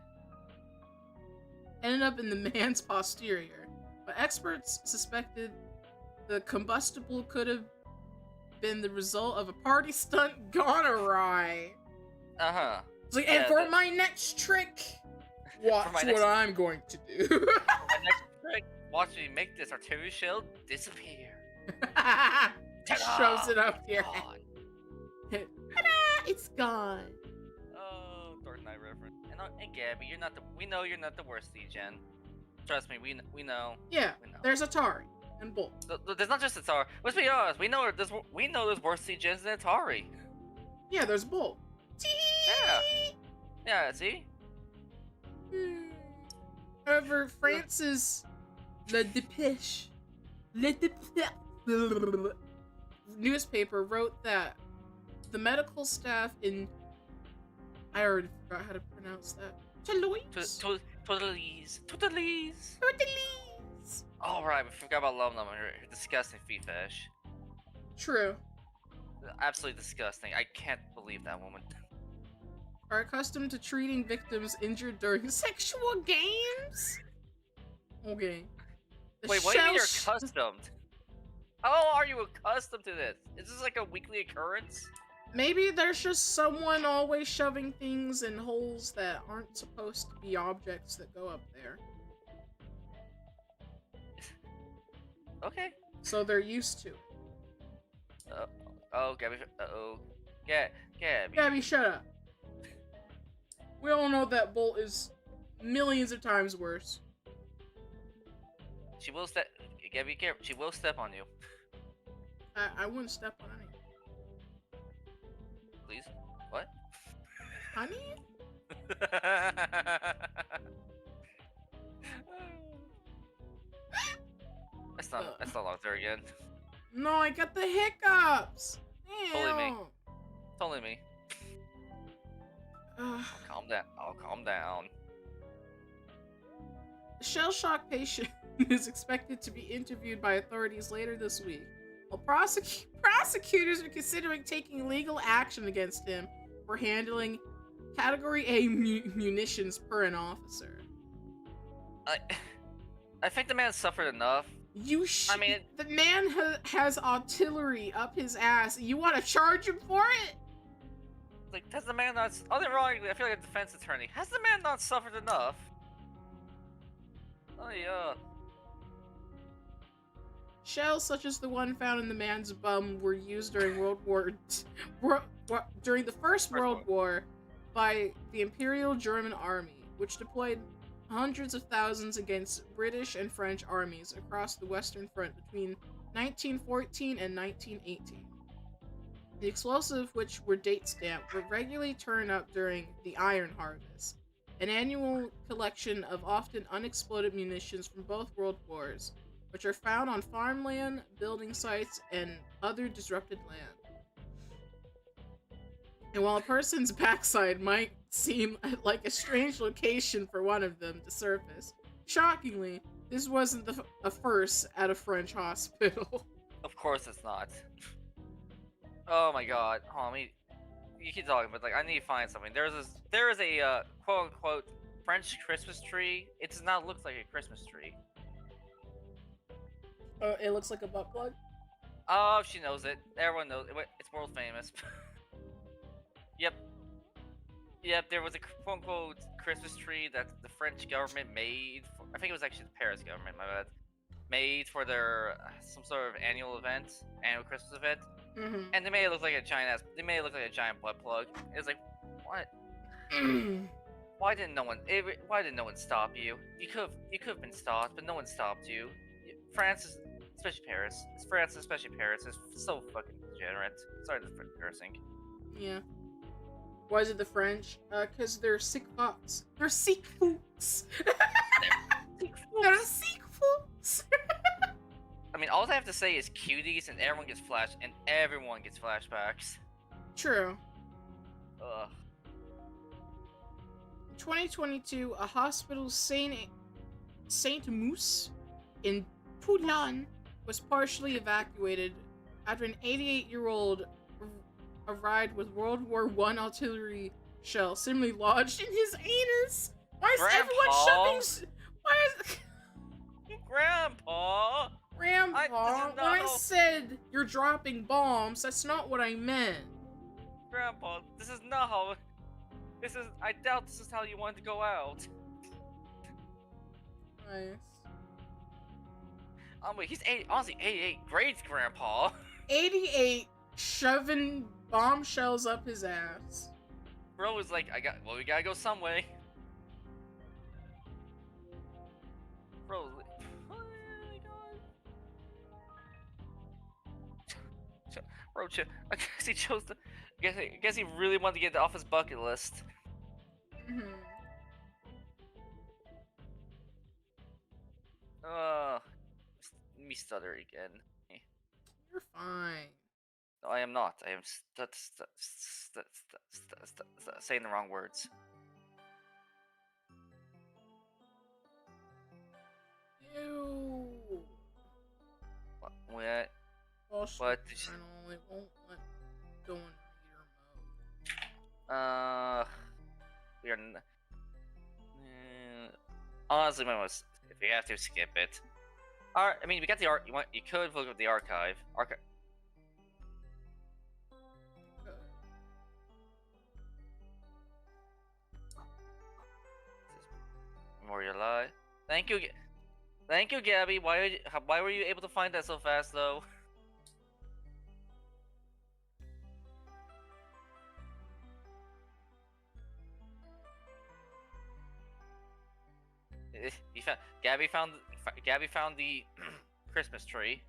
Ended up in the man's posterior, but experts suspected the combustible could have been the result of a party stunt gone awry. It's like, and for my next trick, watch what I'm going to do. My next trick, watch me make this artillery shell disappear. Shows it up here. Ta-da! It's gone. Oh, Dark Knight reference. And Gabby, we know you're not the worst degen. Trust me, we know. Yeah, we know. There's Atari and Bull. There's not just Atari. Let's be honest. We know there's worse degens than Atari. Yeah, there's Bull. Yeah. See. However, France's Le Dépêche newspaper wrote that the medical staff in, I already forgot how to pronounce that. Totalies. All right, we forgot about Lum Lum. Her disgusting feet fetish. True. Absolutely disgusting. I can't believe that woman. Are accustomed to treating victims injured during sexual games? Okay. Wait, what do you mean you're accustomed? How are you accustomed to this? Is this like a weekly occurrence? Maybe there's just someone always shoving things in holes that aren't supposed to be objects that go up there. Okay. So they're used to it. Oh, Gabby. Uh-oh. Gabby. Gabby, shut up. We all know that Bolt is millions of times worse. She will step. You gotta be careful. She will step on you. I wouldn't step on anything. Please. What? Honey? That's not out there again. No, I got the hiccups. Totally me. Damn. It's only me. Calm down. I'll calm down. The shell shock patient is expected to be interviewed by authorities later this week, while prosecutors are considering taking legal action against him for handling Category A munitions per an officer. I think the man suffered enough. I mean, the man has artillery up his ass. You want to charge him for it? Like, has the man not? Unironically, I feel like a defense attorney. Has the man not suffered enough? Oh yeah. Shells such as the one found in the man's bum were used during during the First World War by the Imperial German Army, which deployed hundreds of thousands against British and French armies across the Western Front between 1914 and 1918. The explosives, which were date stamped, would regularly turn up during the Iron Harvest, an annual collection of often unexploded munitions from both world wars, which are found on farmland, building sites, and other disrupted land. And while a person's backside might seem like a strange location for one of them to surface, shockingly, this wasn't a first at a French hospital. Of course it's not. Oh my god. Homie, you keep talking, but like I need to find something. There is a quote unquote French Christmas tree. It does not look like a Christmas tree. It looks like a butt plug? Oh, she knows it. Everyone knows it. It's world famous. Yep. Yep, there was a quote-unquote Christmas tree that the French government made for, I think it was actually the Paris government, my bad, made for their some sort of annual Christmas event. Mm-hmm. And they made it look like a giant butt plug. It's like, what? Why didn't no one stop you? You could have been stopped, but no one stopped you. France, especially Paris, is so fucking degenerate. Sorry to cursing. Yeah. Why is it the French? Because they're sick fucks. They're sick fucks. They're sick fucks. I mean, all I have to say is cuties, and everyone gets flashbacks. True. Ugh. In 2022, a hospital Saint Mousse in Toulon was partially evacuated after an 88-year-old arrived with World War I artillery shell similarly lodged in his anus. Why is everyone shoving? Why is Grandpa? Grandpa? When I said you're dropping bombs, that's not what I meant. Grandpa, this is not how. I doubt this is how you wanted to go out. Nice. Wait, he's 88. Great, Grandpa. 88 shoving bombshells up his ass. Bro was like, we gotta go some way. Bro, oh my god. Bro, I guess he chose to. I guess he really wanted to get it off his bucket list. Mm-hmm. Me stutter again. You're fine. No, I am not. I am saying the wrong words. Ew. What? Also, What did you... it won't let go in reader mode. We are... honestly, if you have to, skip it. Alright, I mean, we got the art. You could look at the archive. Memoriae. Thank you, Gabby. Why were you able to find that so fast, though? Gabby found the Christmas tree.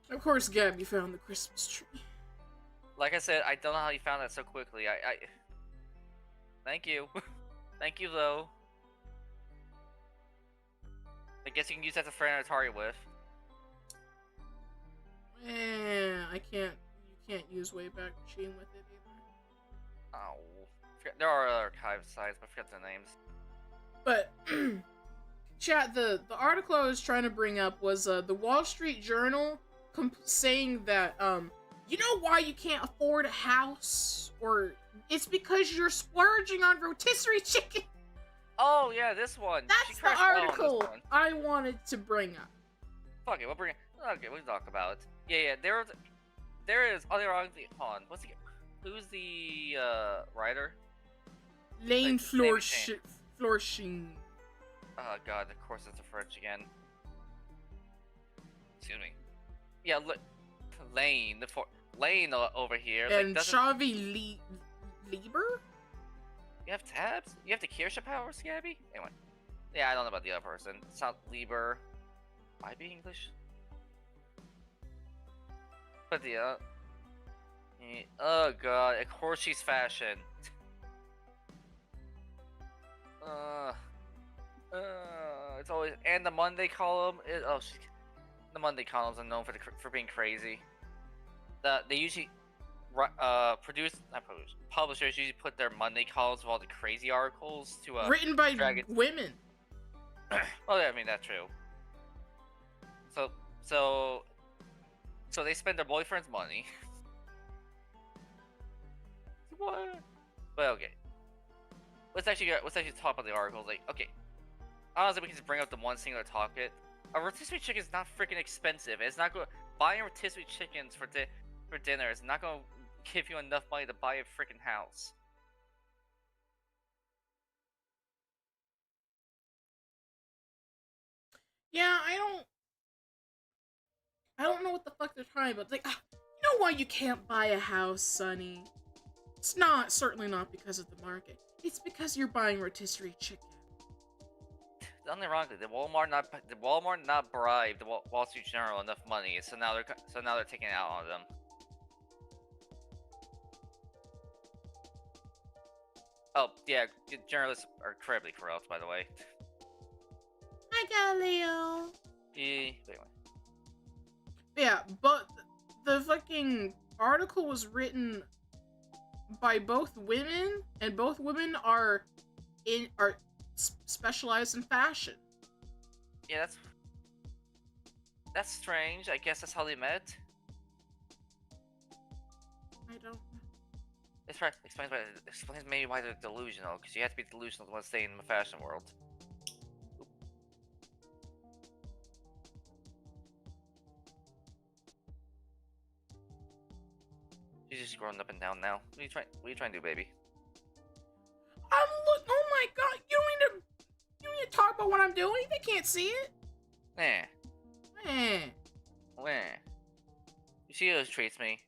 Of course, Gabby found the Christmas tree. Like I said, I don't know how you found that so quickly. I thank you. Thank you, though. I guess you can use that to friend Atari with. I can't. You can't use Wayback Machine with it either. Oh, there are other archive sites, but I forget their names. But chat, the article I was trying to bring up was the Wall Street Journal saying that you know why you can't afford a house, or it's because you're splurging on rotisserie chicken. Oh yeah, this one. That's the article I wanted to bring up. Fuck it, we'll bring it. Okay, we'll talk about it. Yeah, there is. Oh, they're on the. Hold on. Who's the writer? Lane Flourishing. Oh god, of course it's the French again. Excuse me. Yeah, Lane, Lane over here. And like, Xavi Lieber? You have tabs? You have the Kirsche powers, Gabby? Anyway. Yeah, I don't know about the other person. It's not Lieber. Might be English? But the, oh god, of course she's fashion. It's always, and the Monday column, the Monday columns are known for being crazy. They usually, publishers usually put their Monday columns with all the crazy articles to, written by women. Well, yeah, I mean, that's true. So they spend their boyfriend's money. What? But okay. Let's actually talk about the articles. Like, okay, honestly, we can just bring up the one singular topic. A rotisserie chicken is not freaking expensive. It's not going. Buying rotisserie chickens for dinner is not going to give you enough money to buy a freaking house. Yeah, I don't know what the fuck they're talking about. Like, you know why you can't buy a house, Sonny? It's certainly not because of the market. It's because you're buying rotisserie chicken. Unironically, did Walmart not bribe the Wall Street Journal enough money, so now they're taking it out on them. Oh yeah, journalists are incredibly corrupt, by the way. Hi, Galileo. Anyway. Yeah, but the fucking article was written by both women, and both women are specialized in fashion. Yeah, that's strange. I guess that's how they met. I don't. Explains maybe why they're delusional. Because you have to be delusional to want to stay in the fashion world. She's just growing up and down now. What are you trying to do, baby? Look. Oh my god! You don't need to talk about what I'm doing. They can't see it. Where? You see how she treats me?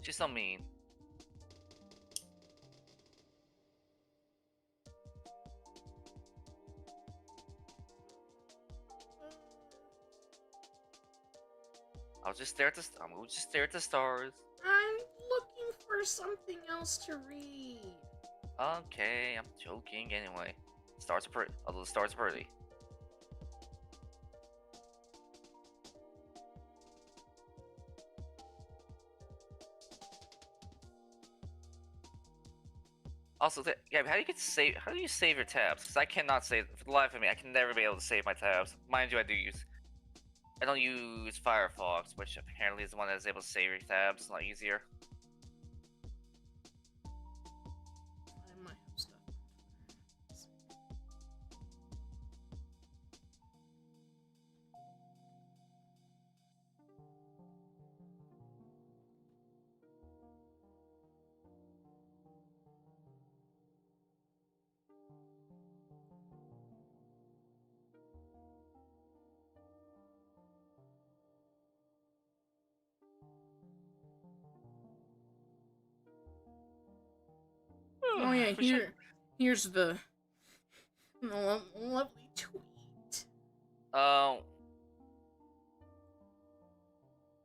She's so mean. I'm gonna just stare at the stars. I'm looking for something else to read. Okay, I'm joking anyway. Stars are pretty. Although the stars are pretty. Also, yeah, how do you save your tabs? Because I cannot save, for the life of me, I can never be able to save my tabs. Mind you, I don't use Firefox, which apparently is the one that is able to save your tabs a lot easier. I might have stuff. Oh yeah, We should. here's the lovely tweet. Um.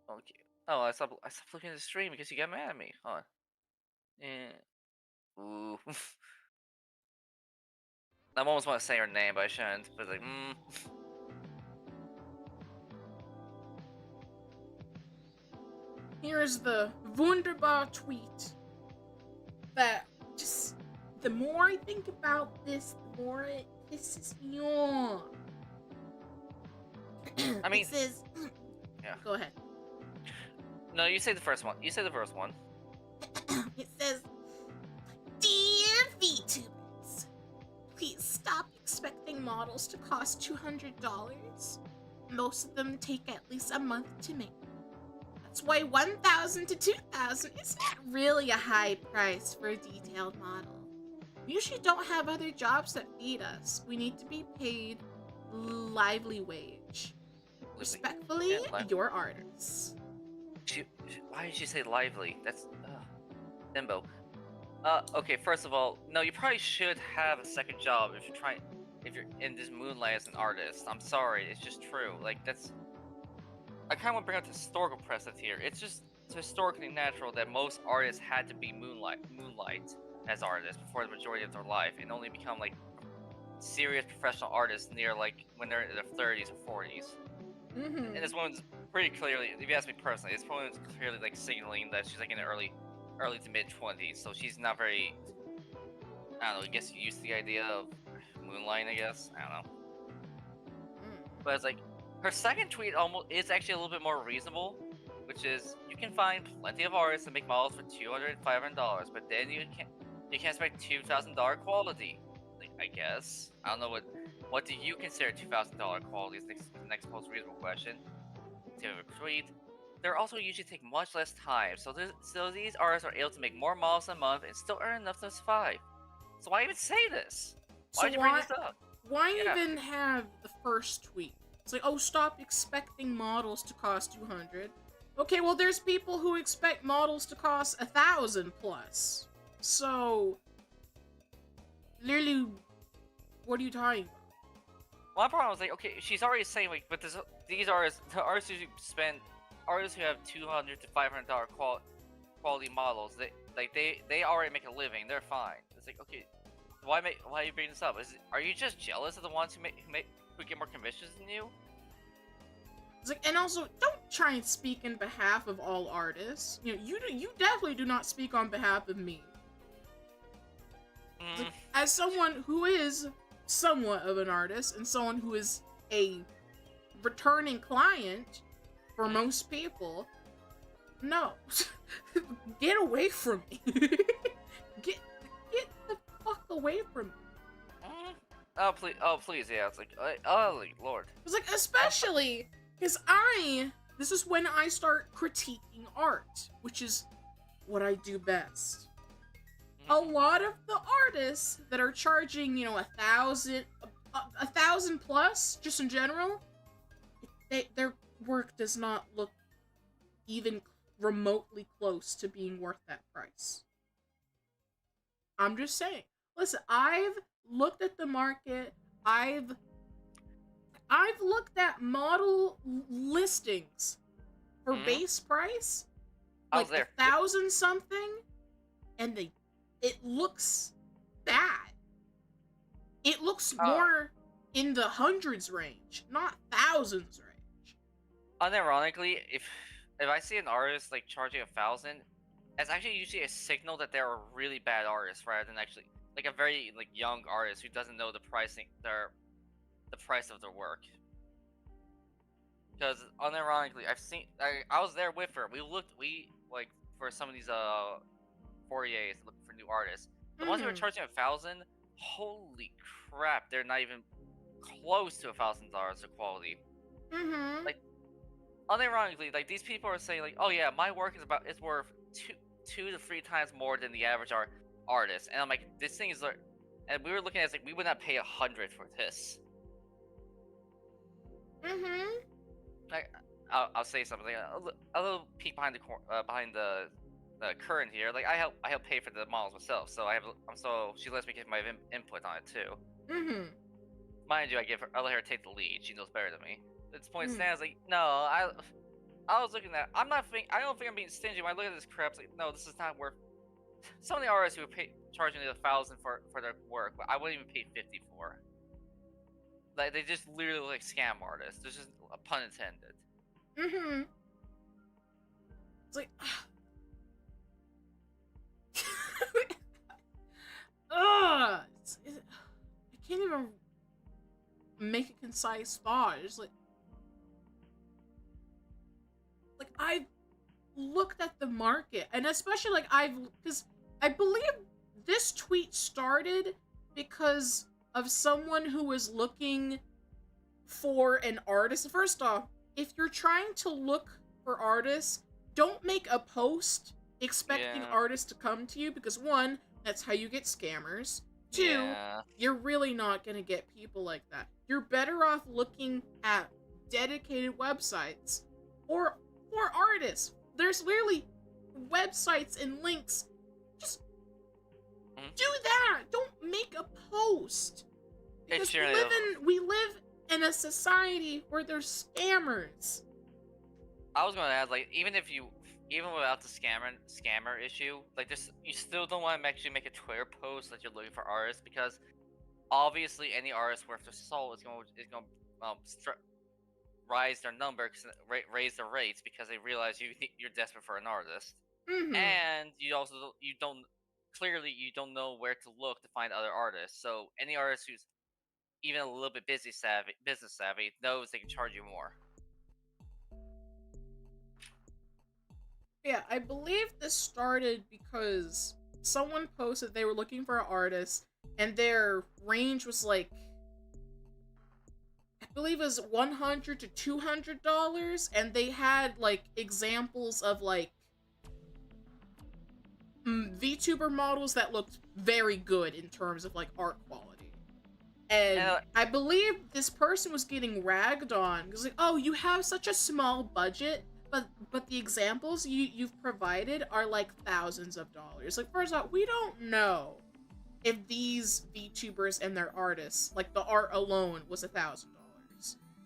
Okay. Oh, I stopped looking at the stream because you got mad at me. Huh. Yeah. Ooh. I almost want to say her name, but I shouldn't. But like, Here's the wunderbar tweet that just the more I think about this, the more it pisses me off. I mean, it says, yeah. Go ahead. No, you say the first one. You say the first one. It says, "Dear Vtubers, please stop expecting models to cost $200. Most of them take at least a month to make. That's why $1,000 to $2,000 is not really a high price for a detailed model. We usually don't have other jobs that feed us. We need to be paid lively wage. Respectfully, Yeah, your artists." Why did you say lively? That's Dimbo. Okay. First of all, no, you probably should have a second job if you're in this moonlight as an artist. I'm sorry, it's just true. Like that's. I kind of want to bring up the historical precedent here. It's just historically natural that most artists had to be moonlight as artists before the majority of their life, and only become like serious professional artists near like when they're in their 30s or 40s. Mm-hmm. And this woman's pretty clearly, if you ask me personally, this woman's clearly like signaling that she's like in the early to mid 20s, so she's not very. I don't know. I guess used to the idea of moonlighting. I guess I don't know. But it's like her second tweet almost is actually a little bit more reasonable, which is you can find plenty of artists that make models for $200 and $500, but then you can't expect $2,000 quality. Like, I guess I don't know what do you consider $2,000 quality? Is the next most reasonable question. To tweet, they also usually take much less time, so these artists are able to make more models a month and still earn enough to survive. So why even say this? Why'd you bring this up? Why even have the first tweet? It's like, oh, stop expecting models to cost 200. Okay, well, there's people who expect models to cost 1,000 plus. So, literally, what are you talking about? My problem was like, okay, she's already saying like, but these artists, the artists who have $200 to $500 quality models, they already make a living. They're fine. It's like, okay, why are you bringing this up? Are you just jealous of the ones who get more commissions than you? It's like, and also, don't try and speak in behalf of all artists. You know, you definitely do not speak on behalf of me. Like, as someone who is somewhat of an artist and someone who is a returning client for most people, no, get away from me. get the fuck away from me. Oh please, yeah. It's like, Lord. It's like, especially because this is when I start critiquing art, which is what I do best. A lot of the artists that are charging, 1,000 plus, just in general, their work does not look even remotely close to being worth that price. I'm just saying. Listen, I've looked at the market. I've looked at model listings for base price, like 1,000 something, and it looks bad. It looks more in the hundreds range, not thousands range. Unironically, if I see an artist like charging 1,000, it's actually usually a signal that they're a really bad artist, rather than actually like a very like young artist who doesn't know the price of their work. Because unironically, I was there with her. We like for some of these foyers looking for new artists. The ones who are charging 1,000, holy crap, they're not even close to $1,000 of quality. Like, unironically, like these people are saying like, oh yeah, my work is worth two to three times more than the average artist, and I'm like, this thing is like, and we were looking at it, like we would not pay 100 for this. Like, I'll say something. A little peek behind the current here, like I help pay for the models myself, so so she lets me get my input on it too. Mm-hmm. Mind you, I let her take the lead. She knows better than me. At this point, Mm-hmm. Stan's like, no, I was looking at. I don't think I'm being stingy. When I look at this crap, it's like, no, this is not worth. Some of the artists who would pay charging me 1,000 for their work, but I wouldn't even pay 50 for. Like they just literally look like scam artists. There's just a pun intended. Mm-hmm. It's like, I can't even make a concise thought. It's like I've looked at the market, and especially like because I believe this tweet started because of someone who was looking for an artist. First off, if you're trying to look for artists, don't make a post expecting Yeah, artists to come to you, because one, that's how you get scammers. Two, yeah. you're really not going to get people like that. You're better off looking at dedicated websites or artists. There's literally websites and links. Just Mhm. do that. Don't make a post. Because we live in a society where there's scammers. I was gonna add, like, even without the scammer issue, like, this, you still don't want to actually make a Twitter post that you're looking for artists, because obviously any artist worth their salt is going rise their number, raise their rates, because they realize you're desperate for an artist, Mm-hmm. and you don't clearly you don't know where to look to find other artists. So any artist who's even a little bit business savvy knows they can charge you more. Yeah, I believe this started because someone posted they were looking for an artist, and their range was like, I believe it was $100 to $200, and they had like examples of like VTuber models that looked very good in terms of like art quality. And And I believe this person was getting ragged on because like, oh, you have such a small budget, but the examples you've provided are like thousands of dollars. Like, first off, we don't know if these VTubers and their artists, like the art alone, was $1,000.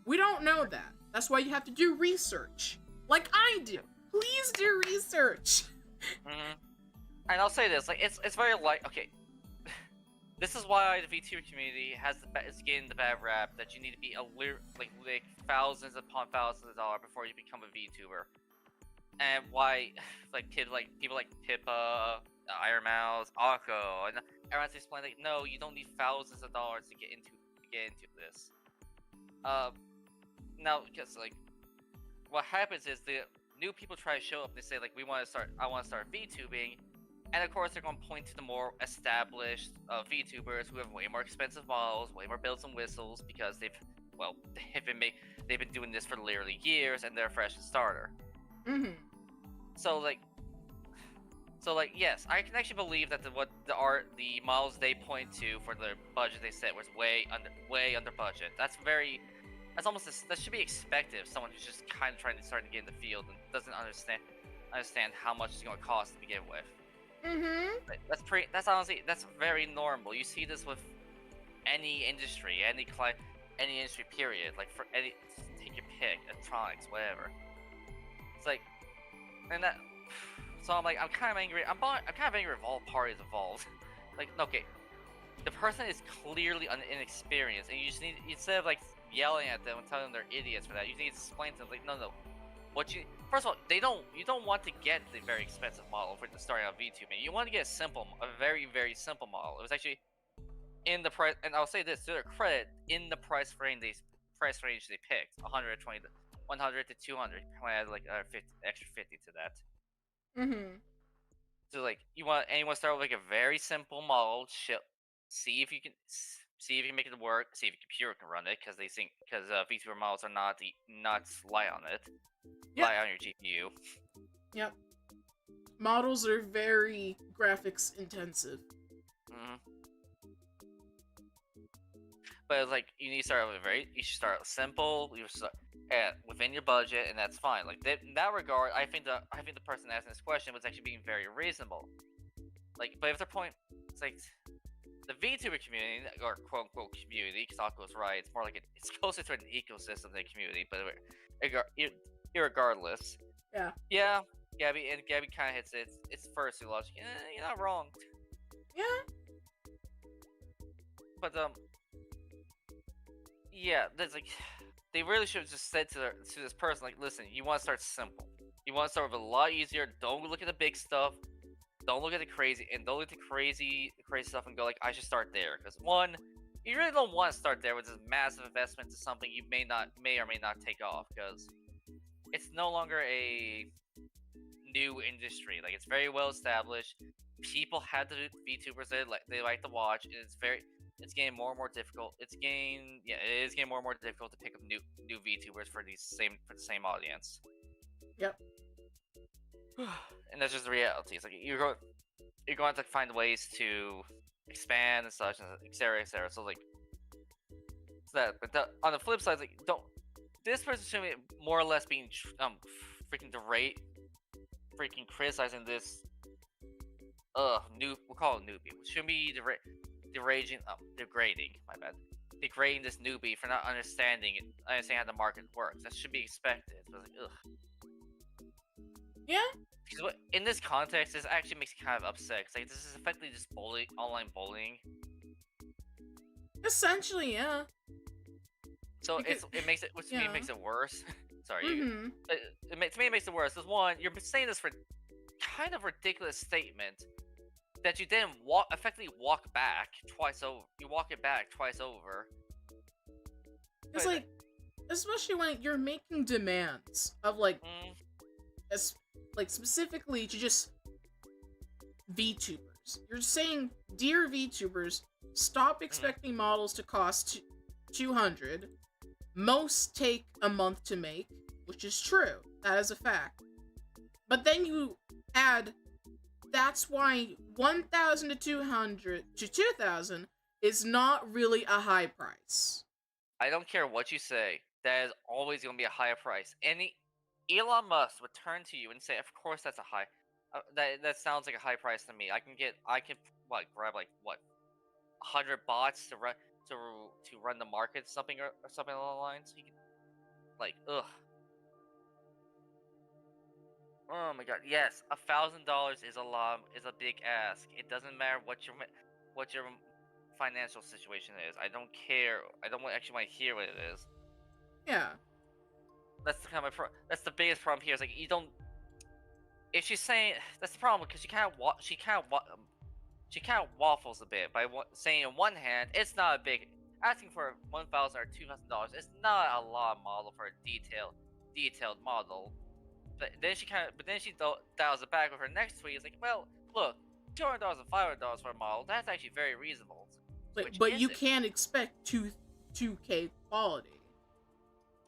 We don't know that. That's why you have to do research, like I do. Please do research. mhm. And I'll say this, like, it's very like, okay, this is why the VTuber community is getting the bad rap that you need to be like thousands upon thousands of dollars before you become a VTuber, and why like people like Pippa, Iron Mouse, Akko, and everyone's explaining, like, no, you don't need thousands of dollars to get into this. Now, because like what happens is the new people try to show up. They say, like, I want to start VTubing, and of course they're going to point to the more established VTubers who have way more expensive models, way more bells and whistles, because they've been doing this for literally years, and they're a fresh starter. Mm-hmm. So like yes, I can actually believe that the models they point to for the budget they set was way under budget. That's almost that should be expected of someone who's just kind of trying to start to get in the field and doesn't understand how much it's going to cost to begin with. Mm-hmm. That's honestly, that's very normal. You see this with any industry, any industry period. Like, for any, take your pick, electronics, whatever. It's like, and that. So I'm kind of angry. I'm kind of angry with all parties involved. Like, okay, the person is clearly inexperienced, and you just need, instead of like yelling at them and telling them they're idiots for that, you need to explain to them, like, no. First of all, you don't want to get the very expensive model for the starting on VTubing. You want to get a very, very simple model. It was actually in the price, and I'll say this to their credit, in the price range they picked, 120 to 100 to 200. I add like extra 50 to that. Mm-hmm. So like you want to start with like a very simple model. See if you can make it work. See if your computer can run it, because VTuber models are not light on it. Yep. Light on your GPU. Yep. Models are very graphics intensive. Mm-hmm. But it's like you need to start with you should start simple. within your budget, and that's fine. Like in that regard, I think the person asking this question was actually being very reasonable. Like, but if the point, it's like the VTuber community, or quote unquote community, because Akko's right, it's more like it's closer to an ecosystem than a community. But irregardless, yeah, Gabby kind of hits its first logic. You're not wrong. Yeah. But yeah, there's like they really should have just said to this person, like, listen, you want to start simple. You want to start with a lot easier. Don't look at the big stuff. Don't look at the crazy, and don't look at the crazy stuff and go like, I should start there. Because one, you really don't want to start there with this massive investment to something you may or may not take off, because it's no longer a new industry. Like, it's very well established. People have the VTubers they like to watch, and it's getting more and more difficult. It is getting more and more difficult to pick up new VTubers for the same audience. Yep. And that's just the reality. It's like you're going to have to find ways to expand and such, and etc. So like that. But on the flip side, like this person should be more or less being freaking criticizing this we'll call it newbie. It shouldn't be degrading this newbie for not understanding how the market works. That should be expected. But like, ugh. Yeah. Because in this context, this actually makes me kind of upset. Cause like this is effectively just online bullying. Essentially, yeah. So it makes it, which to me makes it worse. Sorry. To me, it makes it worse. Because one, you're saying this for kind of ridiculous statement that you then effectively walk back twice over. You walk it back twice over. It's like, especially when you're making demands of like, specifically to just VTubers. You're saying, dear VTubers, stop expecting models to cost 200. Most take a month to make, which is true. That is a fact. But then you add, that's why 1,000 to 200 to 2,000 is not really a high price. I don't care what you say. That is always going to be a higher price. Elon Musk would turn to you and say, "Of course, that's a high. That sounds like a high price to me. I can grab like what, 100 bots to run the market, something or something along the lines. He can, like, ugh. Oh my god, yes, $1,000 is a big ask. It doesn't matter what your financial situation is. I don't care. I don't actually want to hear what it is. Yeah. That's the kind of that's the biggest problem here. Is like you don't. If she's saying that's the problem because she kind of waffles a bit by saying on one hand it's not a big asking for $1,000 or $2,000. It's not a lot of model for a detailed model. But then she dials it back with her next tweet. It's like, well, look, $200 and $500 for a model. That's actually very reasonable. But you can't expect 2K quality.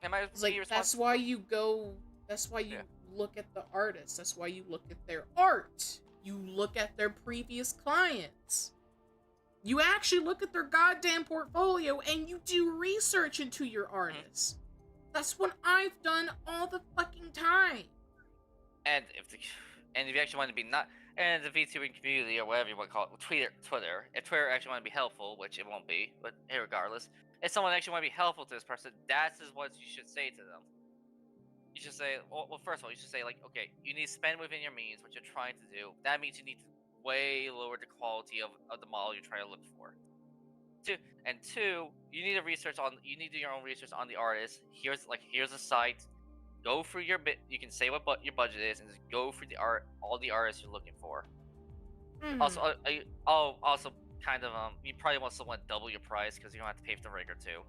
That's why you look at the artist. That's why you look at their art. You look at their previous clients. You actually look at their goddamn portfolio and you do research into your artists. That's what I've done all the fucking time. And if you actually want to be and the VTubing community or whatever you want to call it, Twitter, if Twitter actually want to be helpful, which it won't be, but regardless, if someone actually want to be helpful to this person, that's what you should say to them. You should say, well, first of all, you should say, like, okay, you need to spend within your means, what you're trying to do. That means you need to way lower the quality of the model you're trying to look for. Two, you need to do your own research on the artist. Here's a site. Go through you can say what your budget is, and just go through all the artists you're looking for. Also, kind of you probably also want to double your price because you don't have to pay for the rigger too,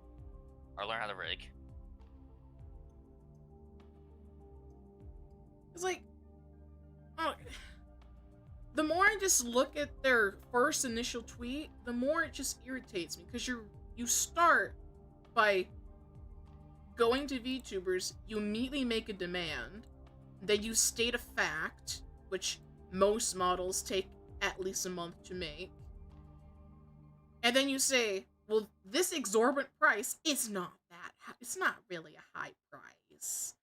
or learn how to rig. It's like, the more I just look at their first initial tweet, the more it just irritates me because you start by going to VTubers, you immediately make a demand, then you state a fact, which most models take at least a month to make, and then you say, well, this exorbitant price is not it's not really a high price. artists.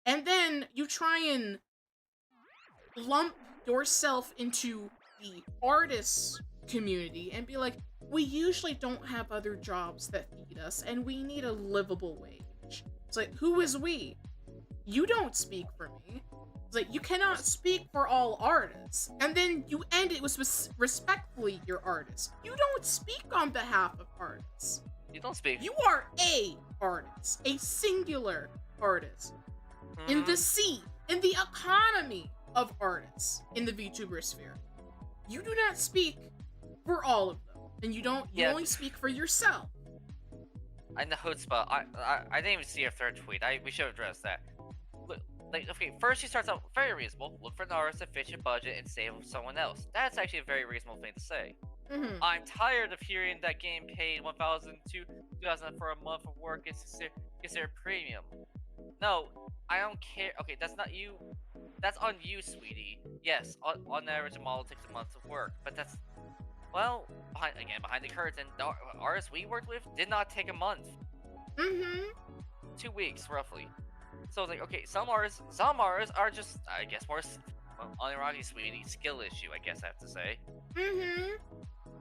And then you try and lump yourself into the artist community and be like, we usually don't have other jobs that feed us and we need a livable wage. It's like, who is we? You don't speak for me. It's like, you cannot speak for all artists. And then you end it with respectfully, your artist. You don't speak on behalf of artists. You don't speak. You are a artist, a singular artist. In the sea, in the economy of artists in the Vtuber sphere. You do not speak for all of them. And you only speak for yourself. I know chutzpah. I didn't even see her third tweet. We should address that. Like, okay, first she starts out very reasonable. Look for an artist, efficient budget, and save someone else. That's actually a very reasonable thing to say. Mm-hmm. I'm tired of hearing that game paid $1,000 to $2,000 for a month of work is considered premium. No, I don't care. Okay, that's not you. That's on you, sweetie. Yes, on average, a model takes a month of work, but that's, well, behind the curtain, the artists we worked with did not take a month. Mm-hmm. 2 weeks, roughly. So it's like, okay, some artists are just, I guess, more, unironically, sweetie, skill issue, I guess I have to say. Mm-hmm.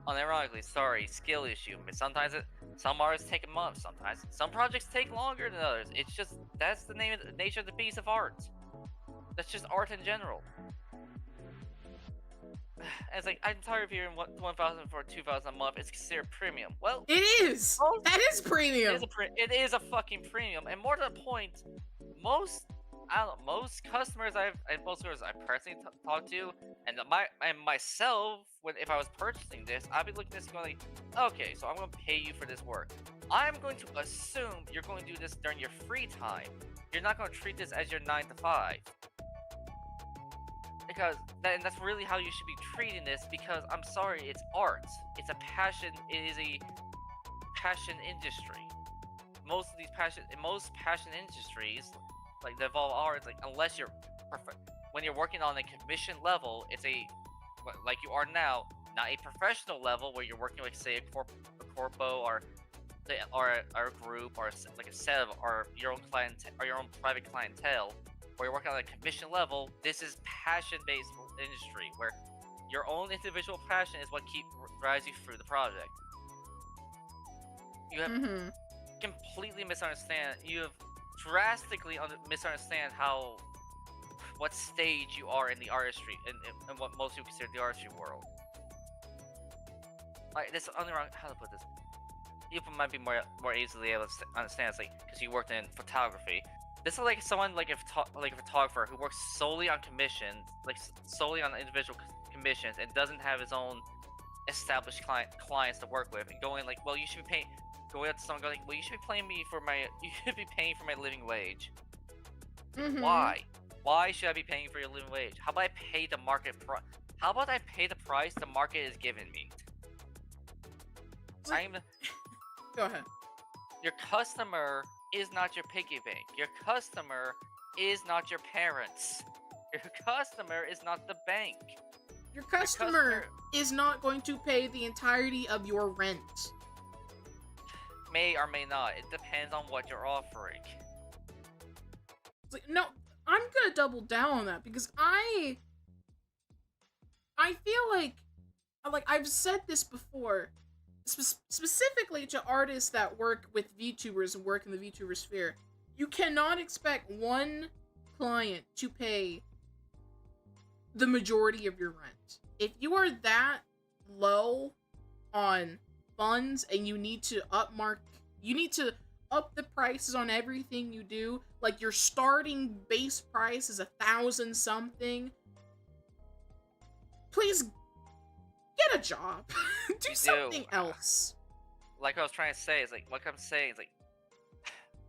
Unironically, sorry, skill issue. Sometimes some artists take a month, sometimes some projects take longer than others. It's just, that's the nature of the beast of art. That's just art in general. And it's like, I'm tired of hearing $1,000 for $2,000 a month. It's considered premium. Well, it is. That is premium. It is a fucking premium, and more to the point, most customers most customers I personally talked to, and myself, if I was purchasing this, I'd be looking at this going like, okay, so I'm going to pay you for this work. I'm going to assume you're going to do this during your free time. You're not going to treat this as your 9 to 5. Because that's really how you should be treating this, because I'm sorry, it's art. It's a passion. It is a passion industry. Most passion industries, like the evolve arts, like unless you're when you're working on a commission level, it's like you are now, not a professional level where you're working with, say, a corpo or a group or like a set of or your own client or your own private clientele, where you're working on a commission level. This is passion-based industry where your own individual passion is what drives you through the project. You have completely misunderstand. You have drastically misunderstand what stage you are in the artistry and what most people consider the artistry world. Like, this only wrong. How to put this? You might be more easily able to understand. It's like, because you worked in photography. This is like someone like a photographer who works solely on commissions, like solely on individual commissions, and doesn't have his own established clients to work with, and going like, well, you should be paying. Going up to someone going, well, you should be paying for my living wage. Why? Why should I be paying for your living wage? How about I pay the market price? How about I pay the price the market is giving me? Go ahead. Your customer is not your piggy bank. Your customer is not your parents. Your customer is not the bank. Your customer is not going to pay the entirety of your rent. May or may not. It depends on what you're offering. It's like, no, I'm gonna double down on that because I feel like I've said this before, specifically to artists that work with VTubers and work in the VTuber sphere. You cannot expect one client to pay the majority of your rent. If you are that low on funds and you need to up the prices on everything you do, like your starting base price is 1,000 something, please get a job. Do something else. Like I was trying to say,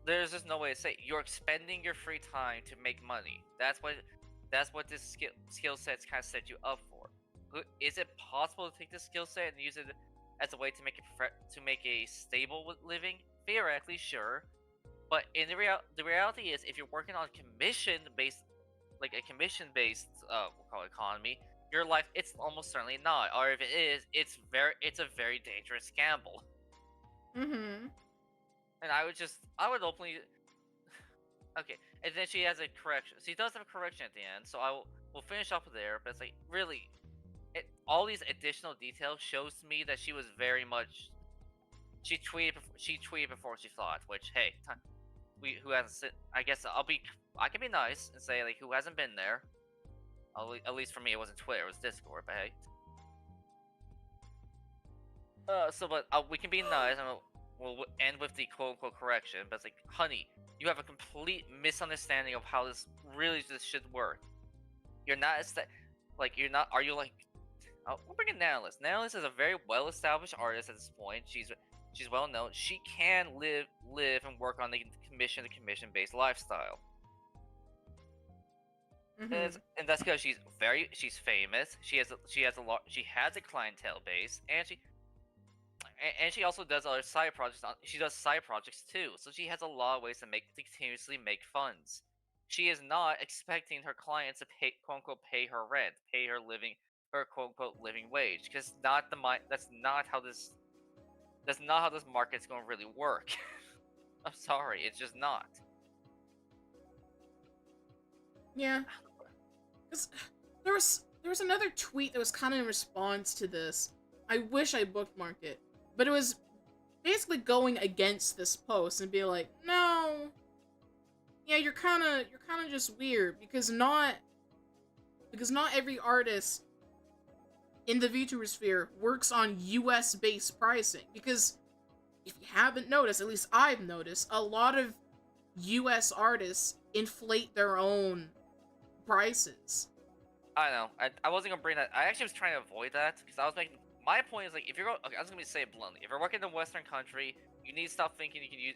there's just no way to say it. You're expending your free time to make money. That's what this skill sets kind of set you up for. Is it possible to take this skill set and use it as a way to make a stable living? Theoretically, sure, but in the reality is, if you're working on commission-based, we'll call it economy, your life, it's almost certainly not. Or if it is, it's a very dangerous gamble. And I would openly, okay, and then she has a correction. She does have a correction at the end, so we'll finish up there. But it's like really, all these additional details shows to me that she was very much. She tweeted before she thought. Which hey, who hasn't? I guess I can be nice and say like who hasn't been there. At least for me, it wasn't Twitter, it was Discord. But hey, we can be nice and we'll end with the quote unquote correction. But it's like, honey, you have a complete misunderstanding of how this should work. You're not you're not. Are you like? We'll bring in Natalis. Natalis is a very well-established artist at this point. She's well known. She can live and work on the commission based lifestyle. Mm-hmm. And that's because she's famous. She has a clientele base, and she also does other side projects. She does side projects too, so she has a lot of ways to continuously make funds. She is not expecting her clients to quote unquote pay her rent, pay her quote unquote living wage, because that's not how this market's going to really work. I'm sorry, it's just not. Yeah, because there was another tweet that was kind of in response to this. I wish I bookmarked it, but it was basically going against this post and be like, no, yeah, you're kind of just weird because not every artist in the VTuber sphere works on US based pricing. Because if you haven't noticed, at least I've noticed, a lot of US artists inflate their own prices. I know. I wasn't gonna bring that. I actually was trying to avoid that because I was making. My point is like, if you're going, okay, I was gonna say it bluntly. If you're working in a Western country, you need to stop thinking you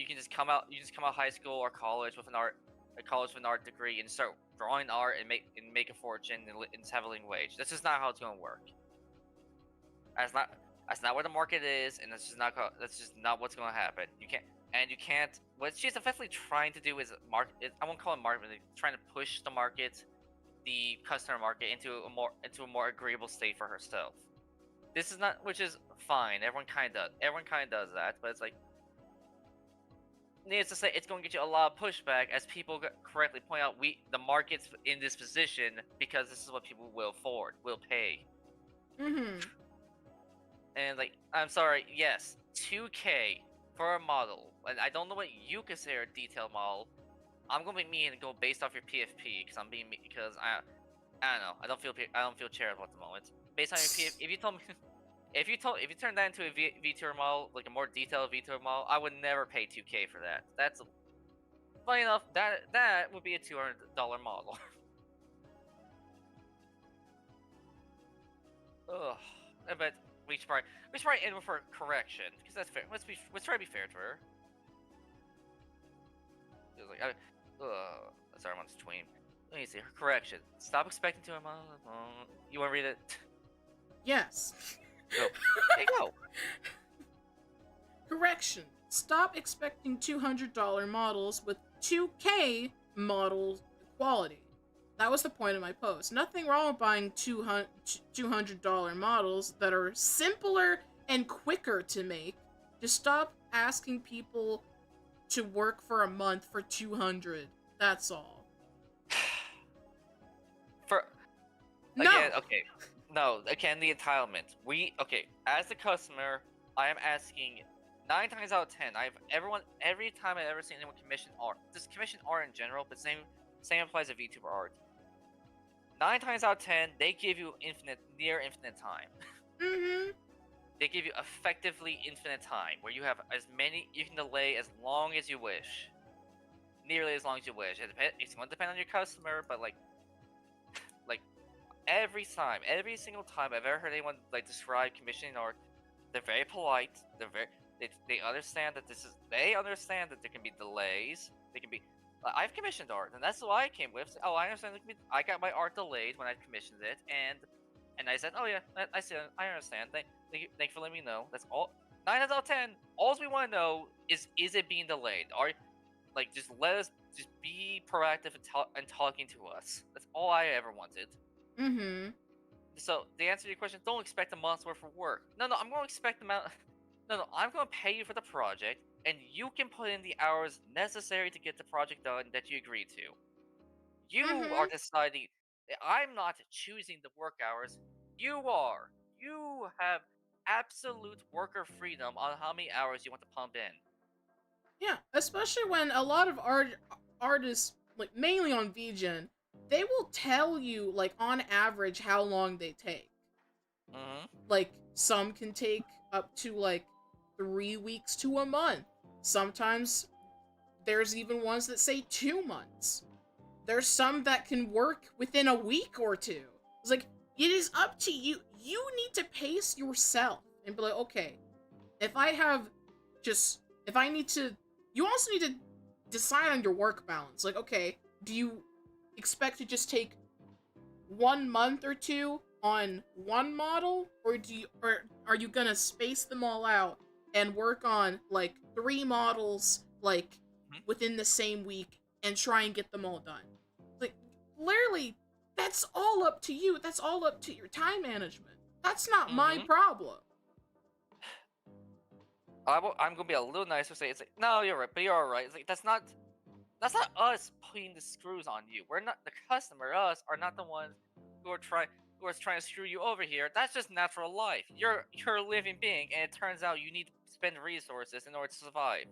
can just come out high school or college with an art degree and start drawing art and make a fortune and have a living wage. That's just not how it's gonna work. That's not where the market is, and that's just not what's gonna happen. You can't. What she's effectively trying to do is I won't call it marketing. Trying to push the customer market into a more agreeable state for herself. This is not, which is fine. Everyone kind of does that, but it's like, needless to say, it's going to get you a lot of pushback as people correctly point out. The market's in this position because this is what people will pay. Mm-hmm. And like, I'm sorry, yes, 2K for a model, and I don't know what you consider a detailed model. I'm gonna be mean and go based off your PFP because I don't know. I don't feel charitable at the moment. Based on your PFP, if you turn that into a VTuber model, like a more detailed VTuber model, I would never pay 2K for that. That's funny enough. That would be a $200 model. Ugh. But we should probably end with her correction because that's fair. Let's try to be fair to her. It was like, sorry, I'm on this tweet. Let me see her correction. Stop expecting to. You want to read it? Yes. Go. Hey, go. Correction. Stop expecting $200 models with 2K model quality. That was the point of my post. Nothing wrong with buying $200 models that are simpler and quicker to make. Just stop asking people to work for a month for 200. That's all. Okay. No, again, the entitlement. As a customer, I am asking 9 times out of 10. Every time I've ever seen anyone commission art, just commission art in general, but same applies to VTuber art. 9 times out of 10, they give you near infinite time. Mm-hmm. They give you effectively infinite time, where you can delay as long as you wish. Nearly as long as you wish. It's going to depend on your customer, but like every single time I've ever heard anyone like describe commissioning art, they're very polite. They understand that they understand that there can be delays. They can be. I've commissioned art, and that's what I came with. Oh, I understand. I got my art delayed when I commissioned it, and I said, oh yeah, I see. I understand. Thank you for letting me know. That's all. 9 out of 10. All we want to know is it being delayed? Just let us just be proactive and talking to us. That's all I ever wanted. Mm-hmm. So the answer to your question, don't expect a month's worth of work. No, I'm going to expect the amount. No, I'm going to pay you for the project. and you can put in the hours necessary to get the project done that you agreed to. You are Mm-hmm. deciding. I'm not choosing the work hours. You are. You have absolute worker freedom on how many hours you want to pump in. Yeah, especially when a lot of artists, like mainly on VGen, they will tell you like on average how long they take. Mm-hmm. Like some can take up to like 3 weeks to a month. Sometimes there's even ones that say 2 months. There's some that can work within a week or two. It's like it is up to you. You need to pace yourself and be like, okay, if I have just if I need to you also need to decide on your work balance. Like, okay, do you expect to just take 1 month or two on one model, or are you gonna space them all out and work on like 3 models like Mm-hmm. within the same week and try and get them all done? Like, literally, that's all up to you. That's all up to your time management. That's not my Mm-hmm. problem. I'm gonna be a little nicer. Say it's like, no, you're right, but you're all right. It's like that's not us putting the screws on you. We're not the customer. Us are not the ones who are trying to screw you over here. That's just natural life. You're a living being, and it turns out you need to spend resources in order to survive.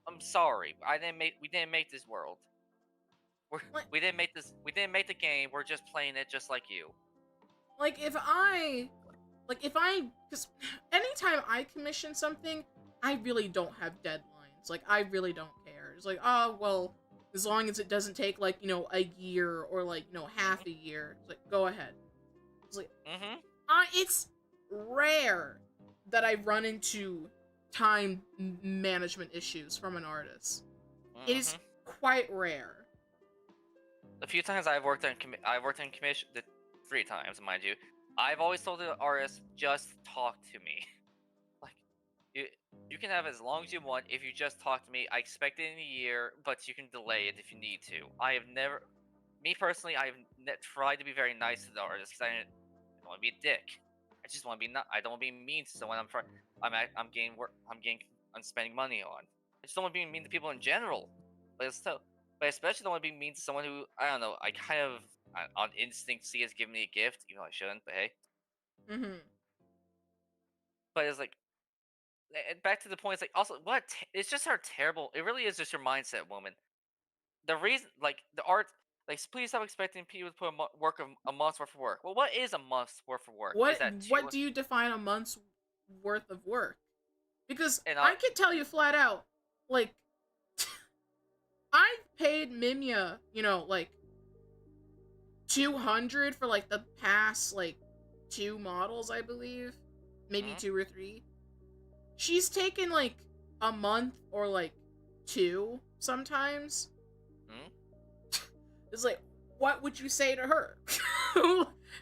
I'm sorry. We didn't make this world. We're, Like, we didn't make the game. We're just playing it just like you. like if I because anytime I commission something, I really don't have deadlines. Like, I really don't care. It's like, oh well, as long as it doesn't take like a year or like half Mhm. a year. It's like, go ahead. It's like, Mhm. it's rare that I run into time management issues from an artist. It is Mhm. quite rare. The few times I've worked in commission, the 3 times, mind you, I've always told the artist just talk to me. Like, you you can have as long as you want if you just talk to me. I expect it in a year, but you can delay it if you need to. I have never, me personally, tried to be very nice to the artist because I don't want to be a dick. I just want to be not. I don't want to be mean to someone. I'm spending money on. I just don't want to be mean to people in general. But but especially don't want to be mean to someone who I don't know. I kind of on instinct see as giving me a gift, even though I shouldn't. But hey, Mm-hmm. but it's like back to the point. It's like also it's just our terrible. It really is just your mindset, woman. The reason, like the art, like please stop expecting people to put a month's worth of work. Well, what is a month's worth of work? Is What that what two? do you define a month's worth of work? Because And I can tell you flat out, like, I've paid Mimya, like 200 for like the past like 2 models, I believe, maybe mm, 2 or 3. She's taken like a month or like 2 sometimes. mm. It's like, what would you say to her?